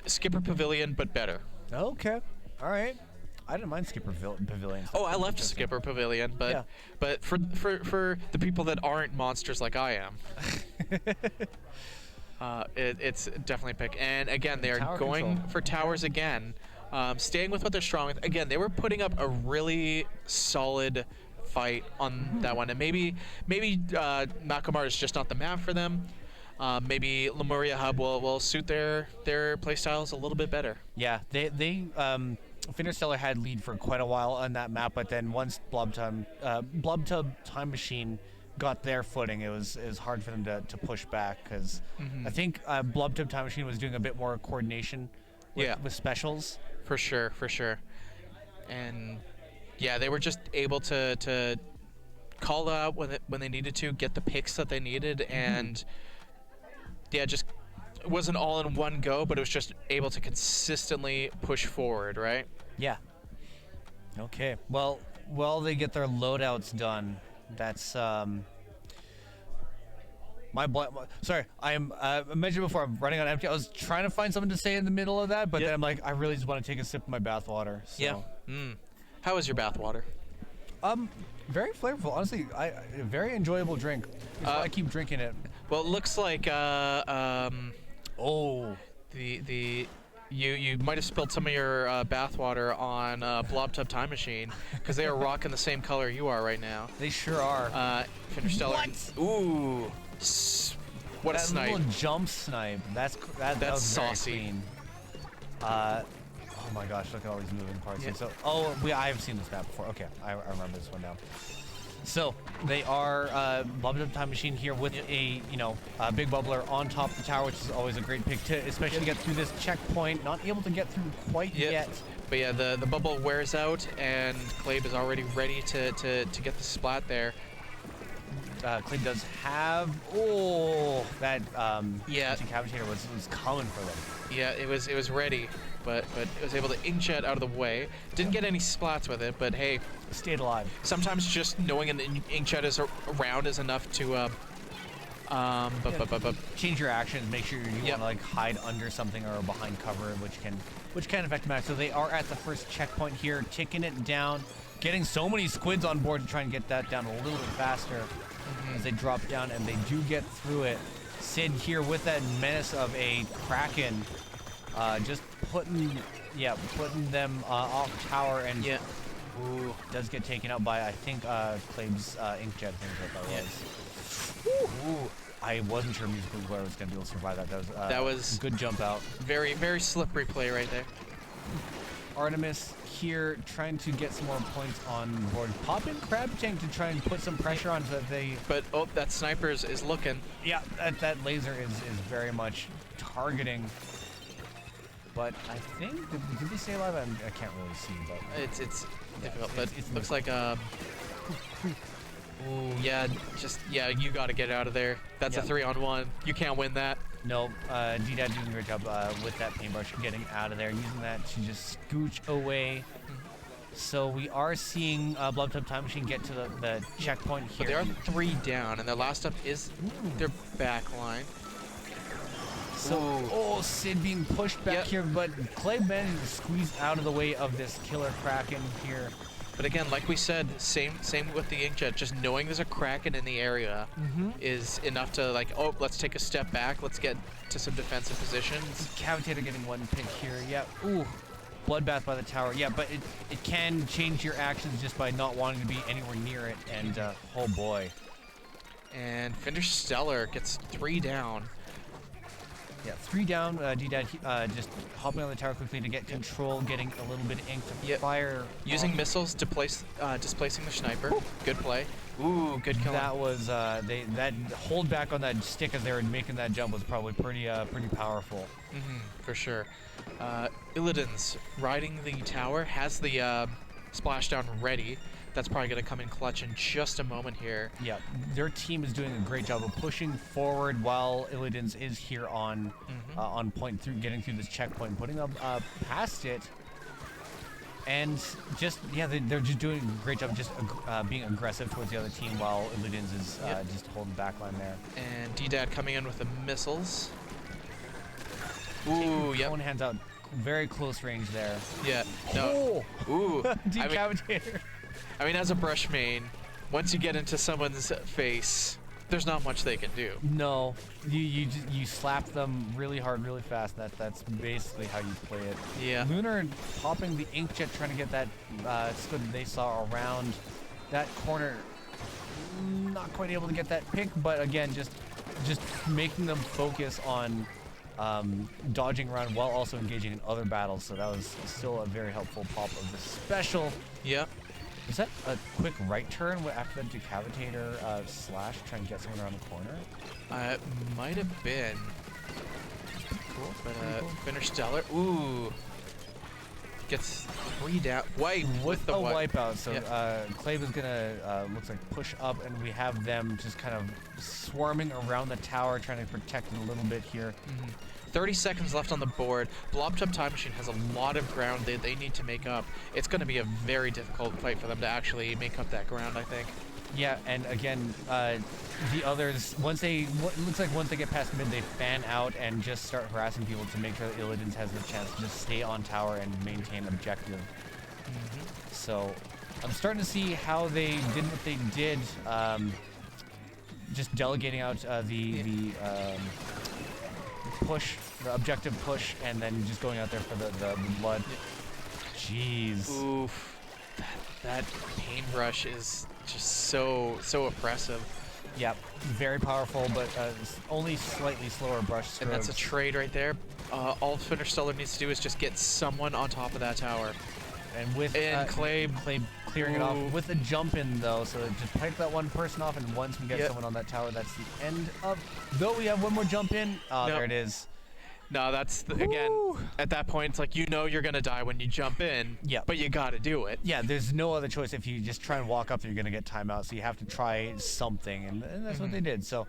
Speaker 10: Skipper Pavilion, but better.
Speaker 9: Okay. All right. I didn't mind Skipper Pavilion.
Speaker 10: Oh, I left Skipper Pavilion, but for the people that aren't monsters like I am, it's definitely a pick. And again, they are going for towers again, staying with what they're strong with. Again, they were putting up a really solid fight on that one, and maybe Macklemore is just not the map for them. Maybe Lemuria Hub will suit their playstyles a little bit better.
Speaker 9: Yeah, they Fintersteller had lead for quite a while on that map, but then once Blob Tub Time Machine got their footing, it was hard for them to push back, because I think Blob Tub Time Machine was doing a bit more coordination with specials. For sure.
Speaker 10: And yeah, they were just able to call out when they needed to, get the picks that they needed, and just it wasn't all in one go, but it was just able to consistently push forward, right?
Speaker 9: Yeah. Okay. Well, while they get their loadouts done, that's sorry, I mentioned before, I'm running on empty. I was trying to find something to say in the middle of that, but then I'm like, I really just want to take a sip of my bathwater. So.
Speaker 10: Yeah. How is your bathwater?
Speaker 9: Very flavorful. Honestly, a very enjoyable drink. That's why I keep drinking it.
Speaker 10: Well, it looks like you might have spilled some of your bathwater on Blob Tub Time Machine, because they are rocking the same color you are right now.
Speaker 9: They sure are.
Speaker 10: Fintersteller.
Speaker 9: What?
Speaker 10: Ooh. What a snipe.
Speaker 9: That little jump snipe. That's was
Speaker 10: saucy.
Speaker 9: Very clean. Oh my gosh, look at all these moving parts.
Speaker 10: Yeah.
Speaker 9: So, I have seen this map before. Okay, I remember this one now. So they are Blob Tub Time Machine here with a big bubbler on top of the tower, which is always a great pick to especially get through this checkpoint. Not able to get through quite yet.
Speaker 10: But yeah, the bubble wears out, and Clabe is already ready to get the splat there.
Speaker 9: Clabe does have that anti-cavitator was coming for them.
Speaker 10: Yeah, it was ready, but it was able to inkjet out of the way. Didn't get any splats with it, but hey,
Speaker 9: stayed alive.
Speaker 10: Sometimes just knowing an inkjet is around is enough to
Speaker 9: change your actions. Make sure you want to like hide under something or behind cover, which can affect the match. So they are at the first checkpoint here, ticking it down, getting so many squids on board to try and get that down a little bit faster as they drop down, and they do get through it. Sid here with that menace of a Kraken, just putting them off tower, and does get taken out by, I think, Clabe's inkjet. I think that was. Ooh. I wasn't sure Musical Glare was going to be able to survive that. That was a good jump out.
Speaker 10: Very, very slippery play right there.
Speaker 9: Artemis here trying to get some more points on board. Pop in Crab Tank to try and put some pressure on so that they...
Speaker 10: But, that sniper is looking.
Speaker 9: Yeah, that laser is very much targeting. But I think... Did they stay alive? I can't really see, but...
Speaker 10: It's difficult, but it looks like... you got to get out of there. That's a 3-on-1. You can't win that.
Speaker 9: No, D-Dad doing a great job with that paintbrush, getting out of there, using that to just scooch away. So we are seeing Blob Tub Time Machine get to the checkpoint here.
Speaker 10: But they are 3 down, and their last up is their back line.
Speaker 9: So, Sid being pushed back here, but Clay managed to squeeze out of the way of this killer Kraken here.
Speaker 10: But again, like we said, same with the inkjet. Just knowing there's a Kraken in the area is enough to let's take a step back. Let's get to some defensive positions.
Speaker 9: Cavitator getting one pick here. Yeah. Ooh. Bloodbath by the tower. Yeah, but it can change your actions just by not wanting to be anywhere near it. And oh boy.
Speaker 10: And Fintersteller gets 3 down.
Speaker 9: Yeah, 3 down. D-Dad just hopping on the tower quickly to get control, getting a little bit of ink to fire.
Speaker 10: Using missiles to displacing the sniper. Good play. Ooh, good kill.
Speaker 9: That was that hold back on that stick as they were making that jump was probably pretty powerful.
Speaker 10: For sure. Illidan's riding the tower, has the splashdown ready. That's probably going to come in clutch in just a moment here.
Speaker 9: Yeah, their team is doing a great job of pushing forward while Illidan's is here on point through getting through this checkpoint, putting up past it. And just, they're just doing a great job just being aggressive towards the other team while Illidan's is just holding backline there.
Speaker 10: And D-Dad coming in with the missiles. Ooh,
Speaker 9: Phone hands out very close range there.
Speaker 10: Yeah, no. Ooh.
Speaker 9: Decapitator.
Speaker 10: I mean, as a brush main, once you get into someone's face, there's not much they can do.
Speaker 9: No, you slap them really hard, really fast. That's basically how you play it.
Speaker 10: Yeah.
Speaker 9: Lunar popping the inkjet, trying to get that squid that they saw around that corner. Not quite able to get that pick, but again, just making them focus on dodging around while also engaging in other battles. So that was still a very helpful pop of the special.
Speaker 10: Yep.
Speaker 9: Was that a quick right turn after that decapitator slash trying to get someone around the corner?
Speaker 10: It might have been.
Speaker 9: Cool.
Speaker 10: But
Speaker 9: cool.
Speaker 10: Fintersteller, ooh, gets 3 down. Wipe with the
Speaker 9: wipeout. So Clave is gonna looks like push up, and we have them just kind of swarming around the tower, trying to protect it a little bit here.
Speaker 10: 30 seconds left on the board. Blob Time Machine has a lot of ground they need to make up. It's going to be a very difficult fight for them to actually make up that ground, I think.
Speaker 9: Yeah, and again, the others, once they get past mid, they fan out and just start harassing people to make sure that Illidan's has the chance to just stay on tower and maintain objective. So I'm starting to see how they did what they did, just delegating out the push, the objective push, and then just going out there for the blood. Jeez.
Speaker 10: Oof. That paintbrush is just so oppressive.
Speaker 9: Yep, very powerful, but only slightly slower brush strokes.
Speaker 10: And that's a trade right there. All Fintersteller needs to do is just get someone on top of that tower.
Speaker 9: And with
Speaker 10: Clay
Speaker 9: clearing it off with a jump in though, so just pipe that one person off, and once we get someone on that tower, that's the end of. Though we have one more jump in. Oh, there it is.
Speaker 10: No, that's again at that point it's like you're gonna die when you jump in.
Speaker 9: Yeah.
Speaker 10: But you gotta do it.
Speaker 9: Yeah, there's no other choice. If you just try and walk up there, you're gonna get timeout. So you have to try something, and that's what they did. So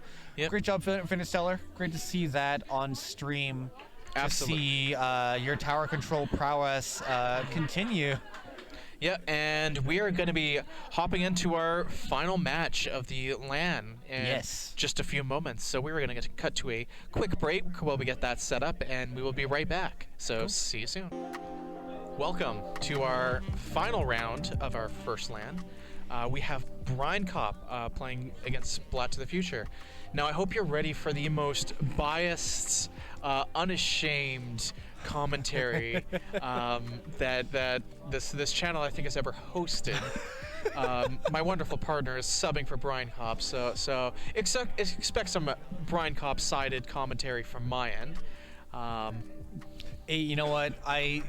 Speaker 9: great job, Fintersteller. Great to see that on stream.
Speaker 10: Absolutely.
Speaker 9: To see your tower control prowess continue.
Speaker 10: Yeah, and we are going to be hopping into our final match of the LAN in just a few moments. So we're going to cut to a quick break while we get that set up, and we will be right back. So see you soon. Welcome to our final round of our first LAN. We have Brinecop playing against Splat to the Future. Now, I hope you're ready for the most biased, unashamed commentary that this channel I think has ever hosted. My wonderful partner is subbing for Brinecop, so expect some Brinecop-sided commentary from my end.
Speaker 9: Hey, you know what?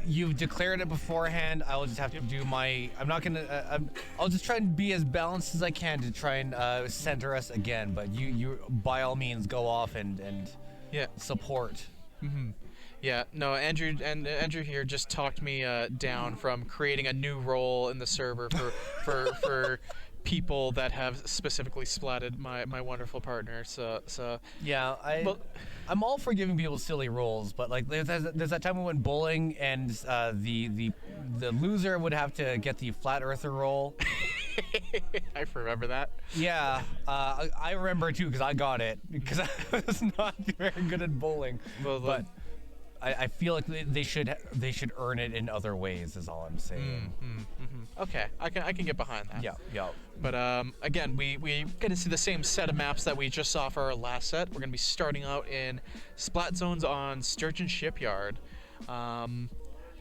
Speaker 9: You've declared it beforehand. I will just have to do my. I'm not gonna. I'll just try and be as balanced as I can to try and center us again. But you by all means go off and support.
Speaker 10: Yeah, no, Andrew here just talked me down from creating a new role in the server for people that have specifically splatted my wonderful partner. So
Speaker 9: yeah, I'm all for giving people silly roles, but like there's that time we went bowling and the loser would have to get the flat earther role.
Speaker 10: I remember that.
Speaker 9: Yeah, I remember too because I got it because I was not very good at bowling. But I feel like they should earn it in other ways. Is all I'm saying.
Speaker 10: Okay, I can get behind that.
Speaker 9: Yeah.
Speaker 10: But again, we get to see the same set of maps that we just saw for our last set. We're gonna be starting out in Splat zones on Sturgeon Shipyard.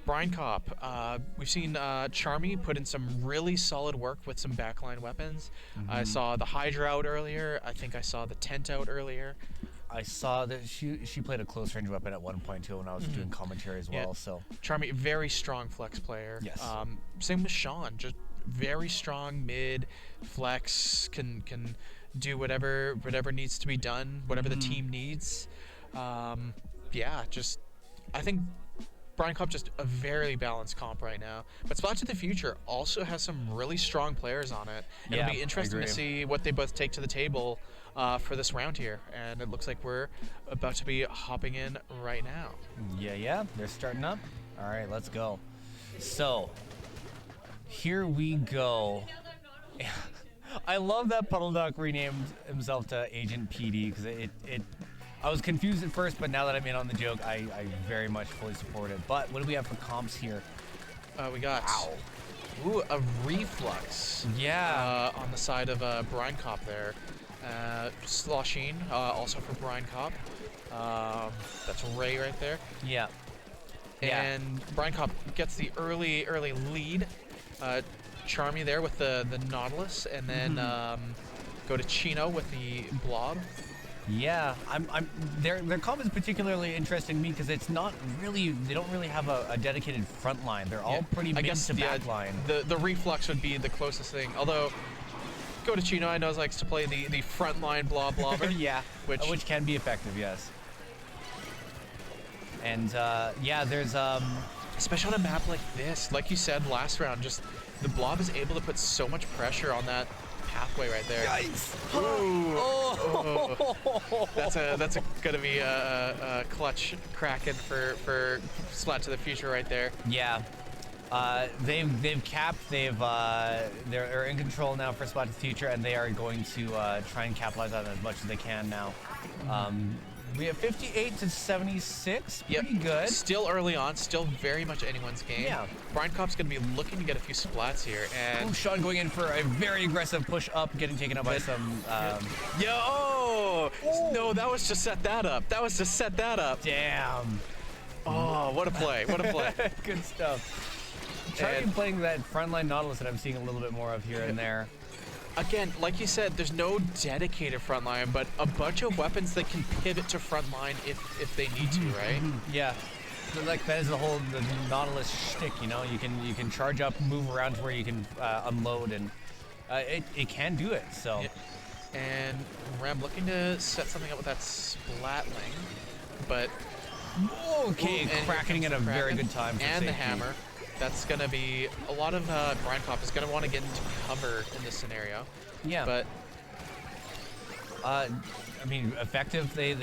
Speaker 10: Brinecop. We've seen Charmy put in some really solid work with some backline weapons. I saw the Hydra out earlier. I think I saw the Tent out earlier.
Speaker 9: I saw that she played a close range weapon at one point too when I was doing commentary as well. So
Speaker 10: Charmy, very strong flex player.
Speaker 9: Yes.
Speaker 10: Same with Sean, just very strong mid flex, can do whatever needs to be done, whatever the team needs. Just I think Brinecop just a very balanced comp right now. But Splat to the Future also has some really strong players on it. And it'll be interesting to see what they both take to the table for this round here. And it looks like we're about to be hopping in right now.
Speaker 9: Yeah, they're starting up. All right, let's go. So, here we go. I love that Puddle Duck renamed himself to Agent PD because I was confused at first, but now that I'm in on the joke, I very much fully support it. But what do we have for comps here?
Speaker 10: We got a Reflux.
Speaker 9: Yeah.
Speaker 10: On the side of Brinecop there. Sloshine, also for Brinecop. That's Ray right there.
Speaker 9: Yeah.
Speaker 10: And Brinecop gets the early lead. Charmy there with the Nautilus, and then go to Chino with the Blob.
Speaker 9: Yeah, their comp is particularly interesting to me because it's not really, they don't really have a dedicated front line. They're all pretty mid to back line.
Speaker 10: The Reflux would be the closest thing. Although go to Chino, I know, likes to play the front line Blobber.
Speaker 9: Yeah, which can be effective, yes. And there's
Speaker 10: especially on a map like this, like you said last round, just the Blob is able to put so much pressure on that pathway right there.
Speaker 9: Yikes!
Speaker 10: That's gonna be a clutch Kraken for Splat to the Future right there.
Speaker 9: Yeah. They've capped. They're in control now for Splat to the Future, and they are going to try and capitalize on it as much as they can now. We have 58 to 76. Pretty good.
Speaker 10: Still early on. Still very much anyone's game.
Speaker 9: Yeah.
Speaker 10: Brinecop's going to be looking to get a few splats here. And
Speaker 9: Sean going in for a very aggressive push up, getting taken up by some...
Speaker 10: No, that was to set that up.
Speaker 9: Damn.
Speaker 10: Oh, what a play. What a play.
Speaker 9: Good stuff. Trying playing that frontline Nautilus that I'm seeing a little bit more of here and there.
Speaker 10: Again, like you said, there's no dedicated front line, but a bunch of weapons that can pivot to front line if they need to, right?
Speaker 9: Yeah. Like that is the whole the Nautilus shtick, you know. You can charge up, move around to where you can unload, and it can do it. So.
Speaker 10: Yeah. And Rem looking to set something up with that Splatling, but
Speaker 9: okay, cracking at a very good time. For
Speaker 10: and
Speaker 9: safety.
Speaker 10: The hammer. That's going to be a lot of Brinecop is going to want to get into cover in this scenario.
Speaker 9: Yeah.
Speaker 10: But
Speaker 9: I mean, effective. They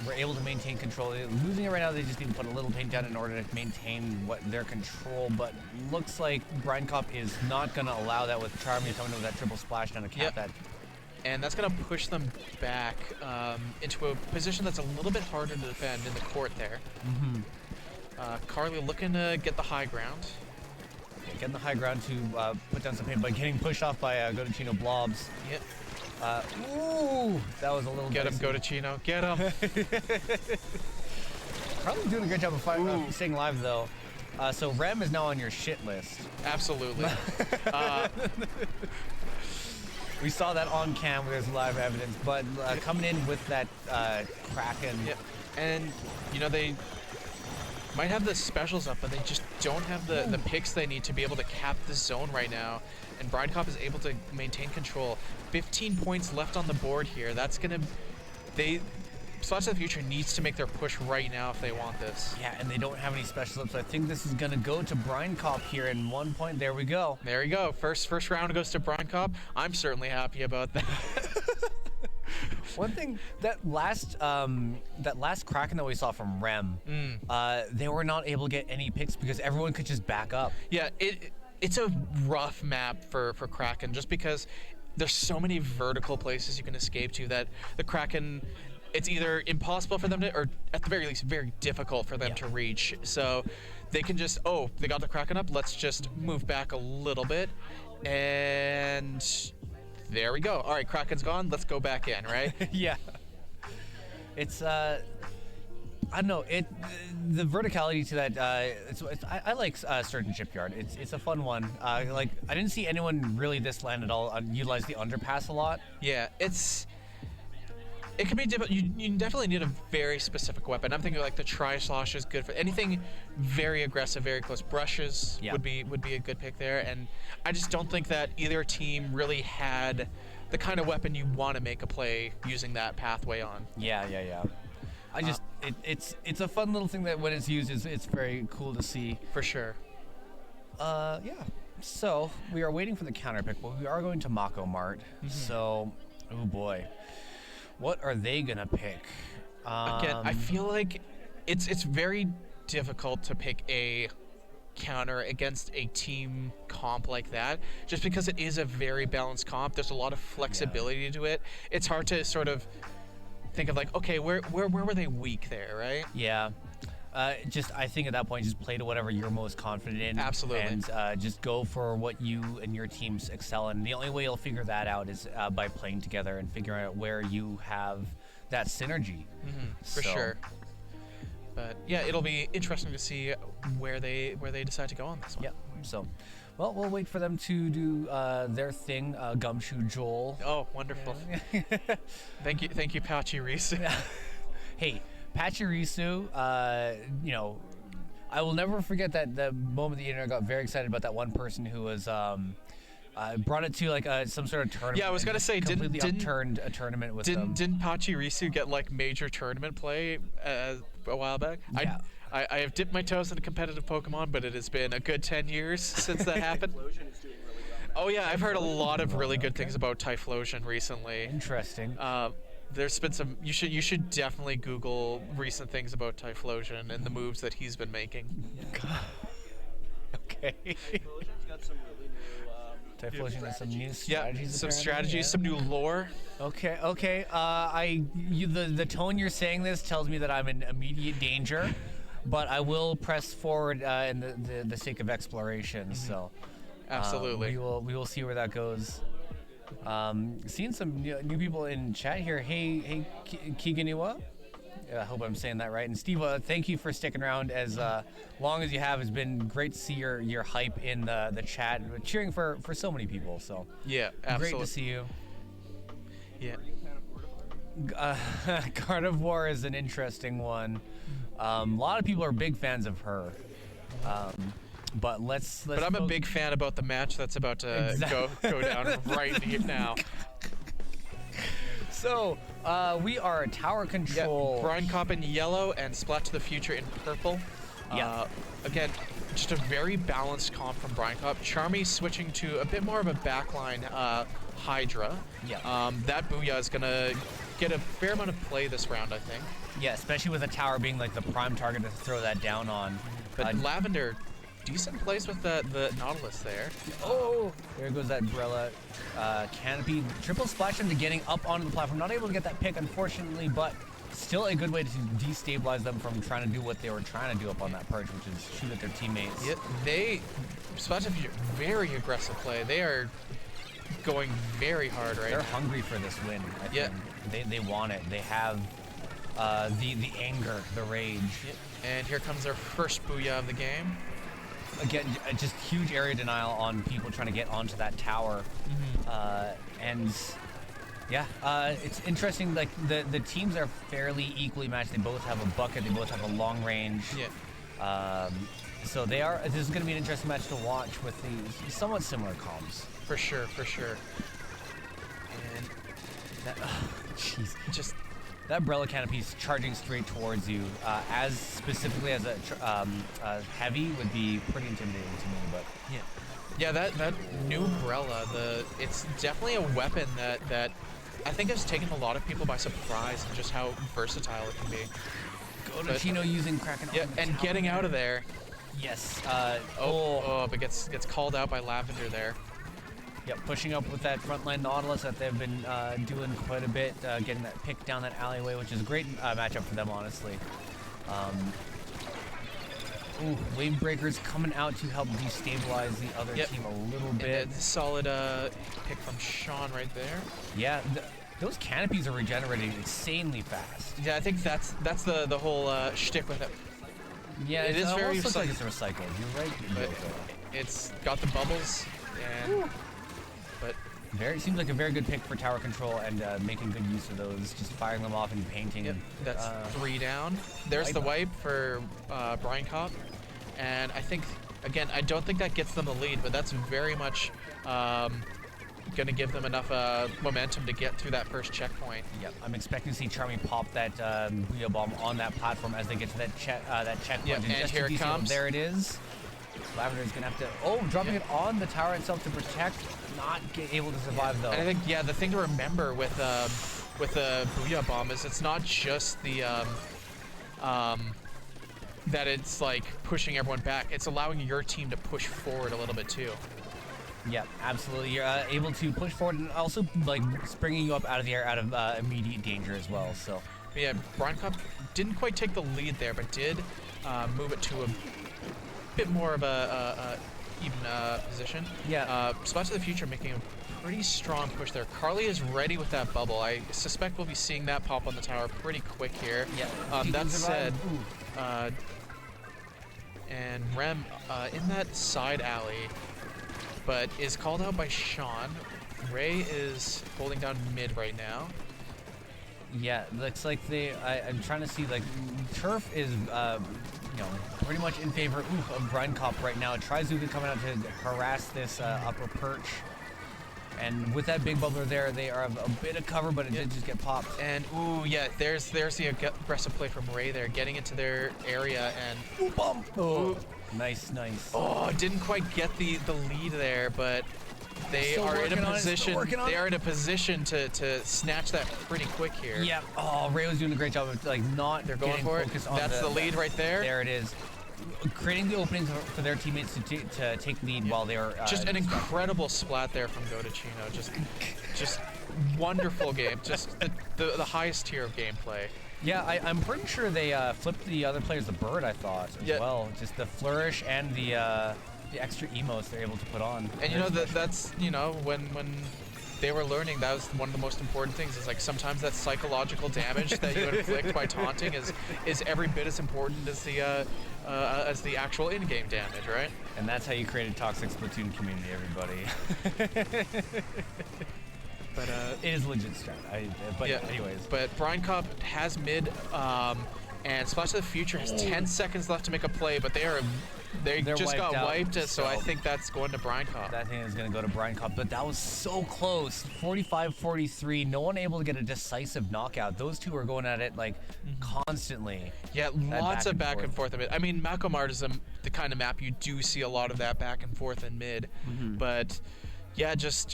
Speaker 9: were able to maintain control. Losing it right now, they just need to put a little paint down in order to maintain their control. But looks like Brinecop is not going to allow that with Charmy coming with that triple splash down to cap that.
Speaker 10: And that's going to push them back into a position that's a little bit harder to defend in the court there. Carly looking to get the high ground.
Speaker 9: Yeah, getting the high ground to put down some pain, but getting pushed off by Godachino Blobs.
Speaker 10: Yep.
Speaker 9: Ooh, that was a little.
Speaker 10: Get him, Godachino. Get him.
Speaker 9: Carly's doing a great job of staying alive, though. So Rem is now on your shit list.
Speaker 10: Absolutely.
Speaker 9: We saw that on cam. There's live evidence, but coming in with that Kraken.
Speaker 10: Yep. And you know they might have the specials up, but they just don't have the picks they need to be able to cap the zone right now. And Brinecop is able to maintain control. 15 points left on the board here. That's gonna Splat to the Future needs to make their push right now if they want this.
Speaker 9: Yeah, and they don't have any special ups. I think this is gonna go to Brinecop here in 1 point. There we go.
Speaker 10: There you go. First round goes to Brinecop. I'm certainly happy about that.
Speaker 9: One thing, that last Kraken that we saw from Rem, they were not able to get any picks because everyone could just back up.
Speaker 10: Yeah, it's a rough map for Kraken just because there's so many vertical places you can escape to that the Kraken, it's either impossible for them to, or at the very least very difficult for them to reach. So they can just, they got the Kraken up, let's just move back a little bit, and there we go. All right, Kraken's gone, let's go back in, right?
Speaker 9: Yeah. It's I don't know. The verticality to that. I like Sturgeon Shipyard. It's a fun one. Like I didn't see anyone really this land at all utilize the underpass a lot.
Speaker 10: Yeah, it can be difficult. You definitely need a very specific weapon. I'm thinking like the Tri-Slosh is good for anything very aggressive, very close. Brushes would be a good pick there. And I just don't think that either team really had the kind of weapon you want to make a play using that pathway on.
Speaker 9: Yeah. I just it's a fun little thing that when it's used it's very cool to see.
Speaker 10: For sure.
Speaker 9: Yeah. So we are waiting for the counter pick, but we are going to Mako Mart. So, oh boy. What are they gonna pick?
Speaker 10: Again, I feel like it's very difficult to pick a counter against a team comp like that, just because it is a very balanced comp. There's a lot of flexibility to it. It's hard to sort of think of like, okay, where were they weak there, right?
Speaker 9: Yeah. I think at that point, just play to whatever you're most confident in.
Speaker 10: Absolutely.
Speaker 9: And just go for what you and your teams excel in. The only way you'll figure that out is by playing together and figuring out where you have that synergy.
Speaker 10: For sure. But yeah, it'll be interesting to see where they decide to go on this one.
Speaker 9: Yeah. So, well, we'll wait for them to do their thing. Gumshoe Joel.
Speaker 10: Oh, wonderful. Thank you, Pachi Reese.
Speaker 9: Hey. Pachirisu, I will never forget the moment the internet got very excited about that one person who was brought it to like some sort of tournament.
Speaker 10: Yeah, I was gonna say,
Speaker 9: completely upturned a tournament with them.
Speaker 10: Didn't Pachirisu get like major tournament play a while back?
Speaker 9: Yeah.
Speaker 10: I have dipped my toes into competitive Pokemon, but it has been a good 10 years since that happened. Oh yeah, I've heard a lot of really good things about Typhlosion recently.
Speaker 9: Interesting.
Speaker 10: There's been some. You should definitely Google recent things about Typhlosion and the moves that he's been making.
Speaker 9: Okay.
Speaker 7: Typhlosion's got some really new.
Speaker 9: Typhlosion has some new strategies.
Speaker 10: Yeah, some
Speaker 9: apparently,
Speaker 10: strategies, some new lore.
Speaker 9: Okay. The tone you're saying this tells me that I'm in immediate danger, but I will press forward in the sake of exploration. So,
Speaker 10: absolutely,
Speaker 9: we will see where that goes. Seeing some new people in chat here. Hey, Keeganiwa. I hope I'm saying that right. And Steve, thank you for sticking around as long as you have. It's been great to see your hype in the chat, cheering for so many people. So
Speaker 10: yeah, absolutely.
Speaker 9: Great to see you.
Speaker 10: Yeah.
Speaker 9: Carnivore is an interesting one. A lot of people are big fans of her. But let's.
Speaker 10: But I'm a big fan about the match that's about to go down right now.
Speaker 9: So we are tower control.
Speaker 10: Yeah, Brinecop in yellow and Splat to the Future in purple.
Speaker 9: Yeah.
Speaker 10: Again, just a very balanced comp from Brinecop. Charmy switching to a bit more of a backline Hydra.
Speaker 9: Yeah.
Speaker 10: That Booyah is gonna get a fair amount of play this round, I think.
Speaker 9: Yeah, especially with the tower being like the prime target to throw that down on.
Speaker 10: But Lavender, decent place with the Nautilus there.
Speaker 9: Oh, there goes that umbrella canopy. Triple splash into getting up onto the platform. Not able to get that pick, unfortunately, but still a good way to destabilize them from trying to do what they were trying to do up on that perch, which is shoot at their teammates.
Speaker 10: Yeah, Splash to Future, very aggressive play. They are going very hard right now.
Speaker 9: They're hungry for this win, I think. They want it. They have the anger, the rage.
Speaker 10: Yep. And here comes their first Booyah of the game.
Speaker 9: Again, just huge area denial on people trying to get onto that tower. And yeah, it's interesting, like the teams are fairly equally matched. They both have a bucket, they both have a long range.
Speaker 10: Yeah.
Speaker 9: So this is going to be an interesting match to watch with these somewhat similar comps.
Speaker 10: For sure. And
Speaker 9: that, jeez, just that umbrella canopy's charging straight towards you. As specifically as a heavy would be pretty intimidating to me, but
Speaker 10: yeah, that new umbrella, it's definitely a weapon that I think has taken a lot of people by surprise and just how versatile it can be.
Speaker 9: Go to Chino using Kraken.
Speaker 10: Yeah, and getting out of there.
Speaker 9: Yes.
Speaker 10: But gets called out by Lavender there.
Speaker 9: Yep, pushing up with that frontline Nautilus that they've been doing quite a bit, getting that pick down that alleyway, which is a great matchup for them, honestly. Wave Breakers coming out to help destabilize the other team a little bit.
Speaker 10: And a solid pick from Sean right there.
Speaker 9: Yeah, Those canopies are regenerating insanely fast.
Speaker 10: Yeah, I think that's the whole shtick with it.
Speaker 9: Yeah,
Speaker 10: it is very
Speaker 9: looks like it's recycled. You're right.
Speaker 10: But it's got the bubbles, and but
Speaker 9: seems like a very good pick for tower control and making good use of those. Just firing them off and painting.
Speaker 10: Yep, that's 3 down. There's the wipe for Brinecop, and I think again I don't think that gets them the lead, but that's very much going to give them enough momentum to get through that first checkpoint.
Speaker 9: Yep, I'm expecting to see Charmy pop that Booyah Bomb on that platform as they get to that checkpoint.
Speaker 10: Yep, and
Speaker 9: just
Speaker 10: here it comes.
Speaker 9: There it is. Lavender's going to have to... dropping it on the tower itself to protect. Not able to survive, though.
Speaker 10: And I think, the thing to remember with the Booyah Bomb is it's not just the... that it's, like, pushing everyone back. It's allowing your team to push forward a little bit, too.
Speaker 9: Yeah, absolutely. You're able to push forward and also like springing you up out of the air out of immediate danger as well. So
Speaker 10: yeah, Brinecop didn't quite take the lead there, but did move it to a bit more of a even position.
Speaker 9: Yeah.
Speaker 10: Splat to the Future making a pretty strong push there. Carly is ready with that bubble. I suspect we'll be seeing that pop on the tower pretty quick here.
Speaker 9: Yeah.
Speaker 10: That said, and Rem in that side alley, but is called out by Sean. Ray is holding down mid right now.
Speaker 9: Yeah, looks like I'm trying to see, like, Turf is, pretty much in favor of Brinecop right now. Trizuka coming out to harass this upper perch. And with that big bubbler there, they are a bit of cover, but it did just get popped.
Speaker 10: And, there's the aggressive play from Ray there, getting into their area and...
Speaker 9: Nice.
Speaker 10: Oh, didn't quite get the lead there, but they are in a position. They are in a position to snatch that pretty quick here.
Speaker 9: Yeah. Oh, Ray was doing a great job of not.
Speaker 10: They're going for it. That's the lead right there.
Speaker 9: There it is. Creating the openings for their teammates to take lead while they are
Speaker 10: just an incredible splat there from Godachino. Just wonderful game. Just the highest tier of gameplay.
Speaker 9: Yeah, I'm pretty sure they flipped the other players the bird, I thought, as well. Just the flourish and the extra emotes they're able to put on.
Speaker 10: And that's when they were learning, that was one of the most important things. Is like sometimes that psychological damage that you inflict by taunting is every bit as important as the actual in-game damage, right?
Speaker 9: And that's how you create a toxic Splatoon community, everybody. But it is legit strat. Anyways.
Speaker 10: But Brinecop has mid, and Splash to the Future has 10 seconds left to make a play, but they just got wiped, so I think that's going to Brinecop.
Speaker 9: That thing is going to go to Brinecop, but that was so close. 45-43, no one able to get a decisive knockout. Those two are going at it like constantly.
Speaker 10: Yeah, lots of back and forth of it. I mean, Macomart is the kind of map you do see a lot of that back and forth in mid, but yeah, just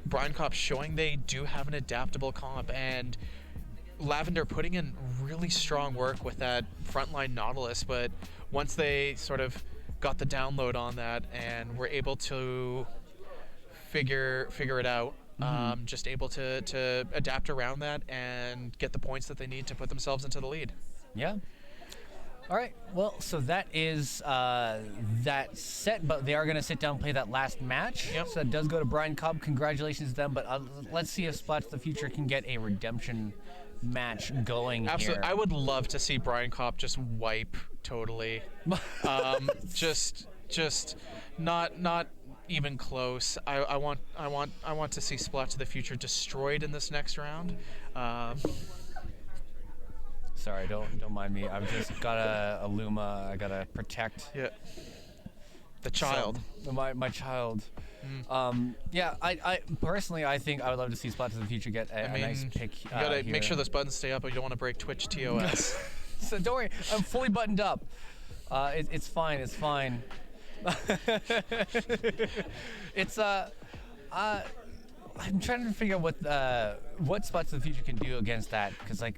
Speaker 10: Brinecop showing they do have an adaptable comp, and Lavender putting in really strong work with that frontline Nautilus, but once they sort of got the download on that and were able to figure it out, just able to adapt around that and get the points that they need to put themselves into the lead.
Speaker 9: Yeah. All right, well, so that is that set, but they are going to sit down and play that last match.
Speaker 10: Yep.
Speaker 9: So that does go to Brinecop. Congratulations to them, but let's see if Splat to the Future can get a redemption match going.
Speaker 10: Absolutely.
Speaker 9: Here.
Speaker 10: I would love to see Brinecop just wipe totally. Just not even close. I want to see Splat to the Future destroyed in this next round.
Speaker 9: Sorry, don't mind me. I've just got a Luma. I gotta protect.
Speaker 10: Yeah. The child.
Speaker 9: So, my child. Yeah, I personally, I think I would love to see Splat to the Future get a nice pick.
Speaker 10: You gotta make sure those buttons stay up, but you don't want to break Twitch TOS.
Speaker 9: So don't worry, I'm fully buttoned up. It's fine. It's fine. It's I'm trying to figure out what Splat to the Future can do against that, because like.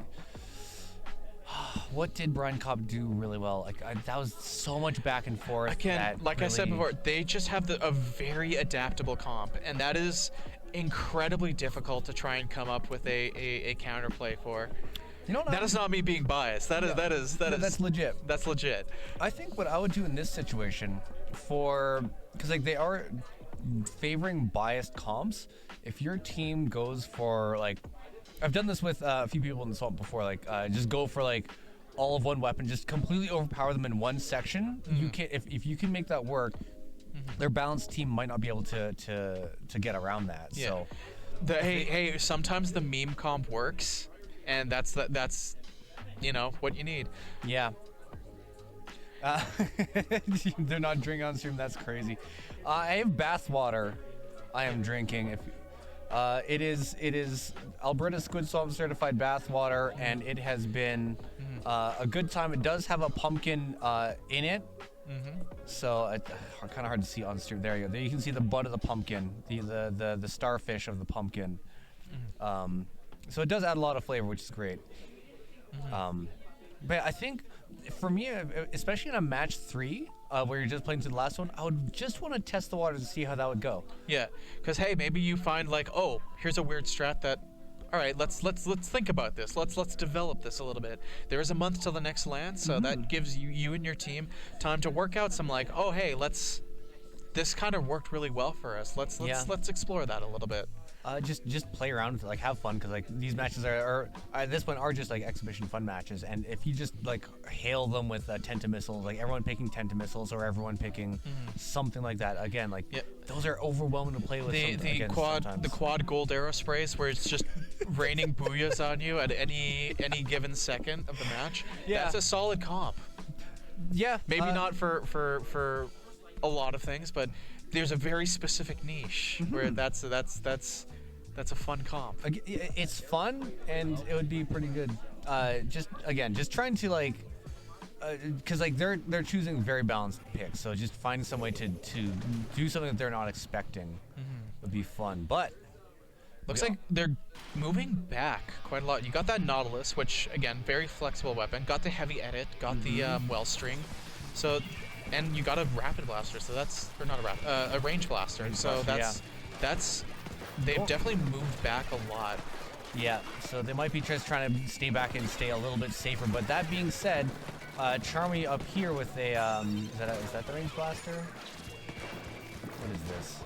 Speaker 9: What did Brinecop do really well? Like that was so much back and forth.
Speaker 10: I said before, they just have a very adaptable comp, and that is incredibly difficult to try and come up with a counterplay for.
Speaker 9: You know what?
Speaker 10: That is not me being biased. That's
Speaker 9: legit.
Speaker 10: That's legit.
Speaker 9: I think what I would do in this situation, because like they are favoring biased comps. If your team goes for like, I've done this with a few people in the swamp before. Like, just go for like all of one weapon, just completely overpower them in one section. You can, if you can make that work, their balanced team might not be able to get around that.
Speaker 10: Yeah.
Speaker 9: So,
Speaker 10: hey, sometimes the meme comp works, and that's what you need.
Speaker 9: Yeah. They're not drinking on stream. That's crazy. I have bath water. I am drinking. If it is Alberta Squid Swamp certified bath water, and it has been a good time. It does have a pumpkin in it, so it's kind of hard to see on stream. There you go. There you can see the bud of the pumpkin, the starfish of the pumpkin. So it does add a lot of flavor, which is great. But I think for me, especially in a match 3, where you're just playing to the last one, I would just want to test the waters to see how that would go.
Speaker 10: Yeah, because hey, maybe you find like, oh, here's a weird strat that, all right, let's think about this. Let's develop this a little bit. There is a month till the next LAN, so that gives you and your team time to work out some like, oh hey, this kind of worked really well for us. Let's explore that a little bit.
Speaker 9: Just play around with it, like have fun, because like these matches are at this point are just like exhibition fun matches, and if you just like hail them with Tentamissiles, like everyone picking Tentamissiles or everyone picking something like that, again, like those are overwhelming to play with.
Speaker 10: The quad gold arrow sprays where it's just raining booyahs on you at any given second of the match. Yeah, that's a solid comp.
Speaker 9: Yeah,
Speaker 10: maybe not for a lot of things, but there's a very specific niche where that's a fun comp.
Speaker 9: It's fun, and it would be pretty good. Just trying to like, because like they're choosing very balanced picks, so just finding some way to do something that they're not expecting would be fun. But
Speaker 10: looks like they're moving back quite a lot. You got that Nautilus, which again, very flexible weapon. Got the heavy edit. Got the Wellstring. So. And you got a rapid blaster, so that's a range blaster. So that's they've definitely moved back a lot.
Speaker 9: Yeah, so they might be just trying to stay back and stay a little bit safer. But that being said, Charmy up here with a is that the range blaster? What is this?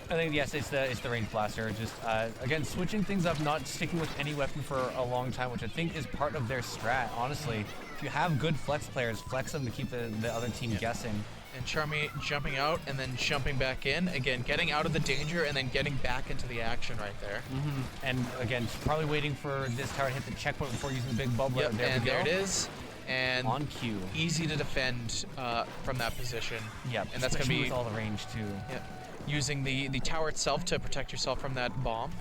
Speaker 9: I think yes, it's the range blaster. Just again switching things up, not sticking with any weapon for a long time, which I think is part of their strat. Honestly, if you have good flex players, flex them to keep the other team guessing.
Speaker 10: And Charmy jumping out and then jumping back in again, getting out of the danger and then getting back into the action right there.
Speaker 9: And again, probably waiting for this tower to hit the checkpoint before using the big bubbler.
Speaker 10: Yep, there it is. And
Speaker 9: on cue,
Speaker 10: easy to defend from that position.
Speaker 9: Yep,
Speaker 10: and that's gonna be
Speaker 9: with all the range too.
Speaker 10: Yep. Using the tower itself to protect yourself from that bomb.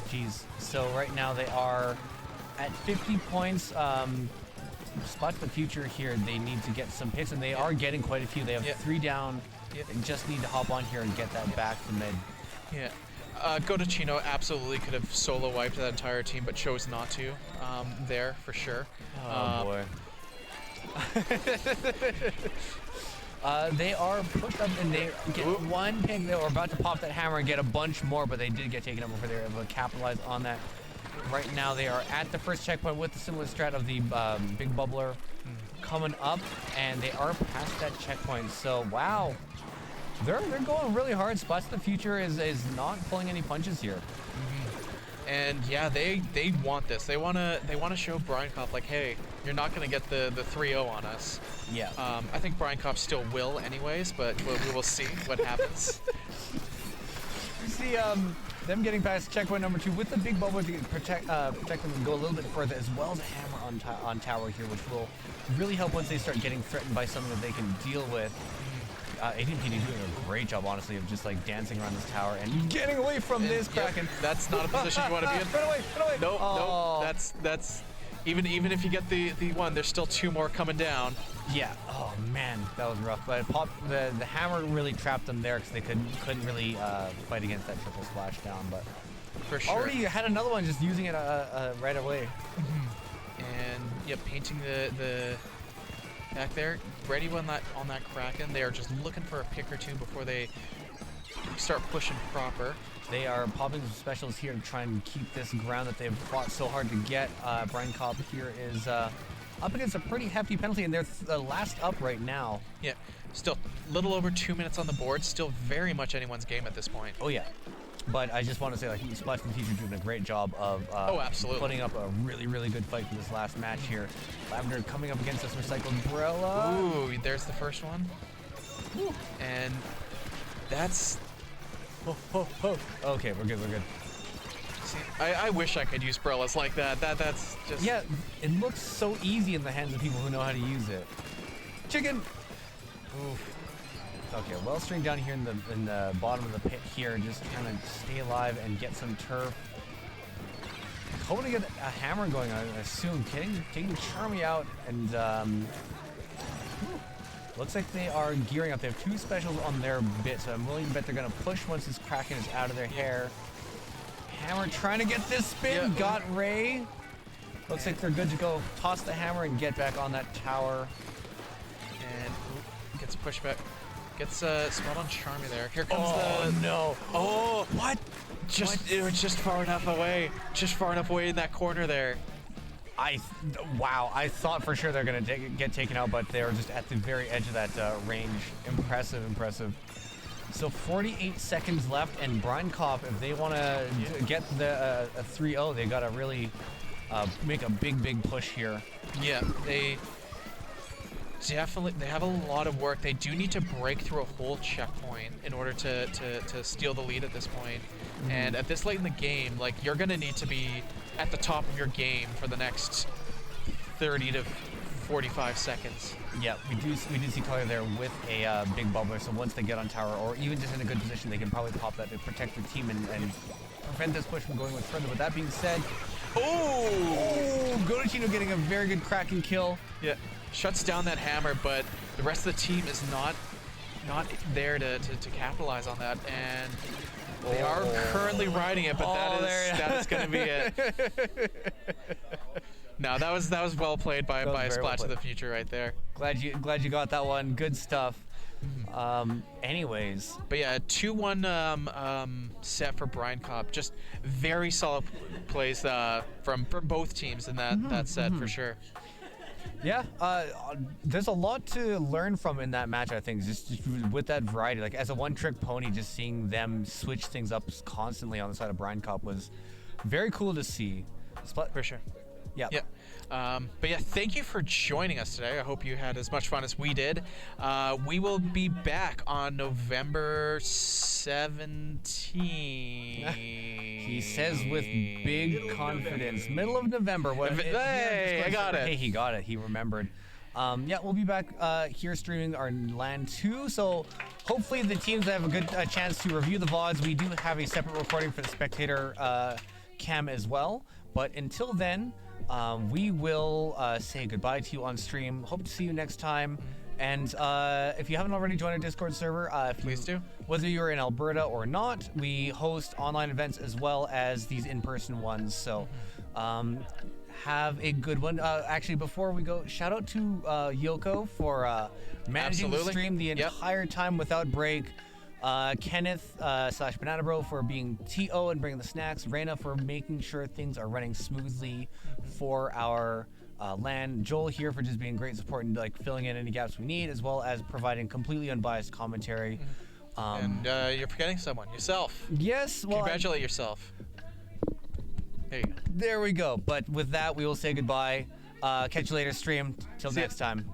Speaker 9: Geez. So right now they are at 50 points. Splat the future here. They need to get some picks, and they are getting quite a few. They have 3 down. They just need to hop on here and get that back to mid.
Speaker 10: Yeah. Go to Chino absolutely could have solo wiped that entire team, but chose not to. There for sure.
Speaker 9: Oh boy. They are pushed up and they get one pick. They were about to pop that hammer and get a bunch more, but they did get taken up before they were able to capitalize on that. Right now they are at the first checkpoint with the similar strat of the big bubbler coming up, and they are past that checkpoint. So wow, they're going really hard. Splat the future is not pulling any punches here.
Speaker 10: And yeah, they want this. They wanna show Brinecop like, hey, you're not gonna get the 3-0 on us.
Speaker 9: Yeah.
Speaker 10: I think Brinecop still will anyways, but we will see what happens.
Speaker 9: You see them getting past checkpoint number 2 with the big bubble to protect them and go a little bit further, as well as a hammer on tower here, which will really help once they start getting threatened by something that they can deal with. ADPD doing a great job, honestly, of just like dancing around this tower and getting away from this Kraken.
Speaker 10: That's not a position you want to be in.
Speaker 9: Run away!
Speaker 10: No. That's even if you get the one, there's still 2 more coming down.
Speaker 9: Yeah. Oh man, that was rough. But the hammer really trapped them there because they couldn't really fight against that triple splashdown. But
Speaker 10: for sure,
Speaker 9: already had another one just using it right away.
Speaker 10: And painting the back there, ready on that Kraken. They are just looking for a pick or 2 before they start pushing proper.
Speaker 9: They are popping some specials here to try and keep this ground that they've fought so hard to get. Brinecop here is up against a pretty hefty penalty, and they're last up right now.
Speaker 10: Yeah, still a little over 2 minutes on the board. Still very much anyone's game at this point.
Speaker 9: Oh yeah, but I just want to say, like, Splat and Teacher doing a great job of
Speaker 10: absolutely
Speaker 9: putting up a really, really good fight for this last match here. Lavender coming up against this recycled umbrella.
Speaker 10: Ooh, there's the first one. Ooh. And that's...
Speaker 9: Okay, we're good, we're good.
Speaker 10: See, I wish I could use umbrellas like that. That's just...
Speaker 9: Yeah, it looks so easy in the hands of people who know how to use it. Chicken! Oof. Okay, Wellstring down here in the bottom of the pit here, just trying to stay alive and get some turf. Hoping to get a hammer going on, I assume. Taking Charmy out, and looks like they are gearing up. They have 2 specials on their bit, so I'm willing to bet they're going to push once this Kraken is out of their hair. Hammer trying to get this spin, got Ray. Looks like they're good to go. Toss the hammer and get back on that tower.
Speaker 10: And gets a pushback. Gets a spot on Charmy there. Here comes
Speaker 9: no.
Speaker 10: Oh, what? It was just far enough away. Just far enough away in that corner there.
Speaker 9: Wow, I thought for sure they're going to get taken out, but they're just at the very edge of that range. Impressive, impressive. So 48 seconds left, and Brinecop, if they want to get the a 3-0, they got to really make a big push here.
Speaker 10: Yeah, they have a lot of work. They do need to break through a whole checkpoint in order to steal the lead at this point. Mm-hmm. And at this late in the game, like, you're going to need to be at the top of your game for the next 30 to 45 seconds.
Speaker 9: Yeah, we do see Collier there with a big bubbler, so once they get on tower, or even just in a good position, they can probably pop that to protect the team and prevent this push from going much further. With that being said, Godachino getting a very good Kraken kill.
Speaker 10: Yeah, shuts down that hammer, but the rest of the team is not there to capitalize on that, and they are currently riding it, but that is going to be it. No, that was well played by Splat to the future right there.
Speaker 9: Glad you got that one. Good stuff. Anyways,
Speaker 10: but yeah, 2-1 set for Brinecop. Just very solid plays from both teams in that set for sure.
Speaker 9: Yeah, there's a lot to learn from in that match, I think, just with that variety. Like, as a one-trick pony, just seeing them switch things up constantly on the side of Brinecop was very cool to see.
Speaker 10: Splat for sure.
Speaker 9: Yeah.
Speaker 10: But yeah, thank you for joining us today. I hope you had as much fun as we did. We will be back on November 17th.
Speaker 9: He says with big confidence. Middle of November.
Speaker 10: Hey, I got it.
Speaker 9: Hey, he got it. He remembered. Yeah, we'll be back here streaming our LAN 2. So hopefully the teams have a good chance to review the VODs. We do have a separate recording for the spectator cam as well. But until then, we will say goodbye to you on stream. Hope to see you next time. And if you haven't already joined our Discord server,
Speaker 10: please do.
Speaker 9: Whether you're in Alberta or not, we host online events as well as these in-person ones. So have a good one. Actually, before we go, shout out to Yoko for managing the stream the entire time without break. Kenneth / Banana Bro for being TO and bringing the snacks. Raina for making sure things are running smoothly for our LAN. Joel here for just being great support and like filling in any gaps we need, as well as providing completely unbiased commentary.
Speaker 10: And you're forgetting someone, yourself.
Speaker 9: Yes. Well,
Speaker 10: congratulate yourself. There you go.
Speaker 9: There we go. But with that, we will say goodbye. Catch you later, stream. Till next time.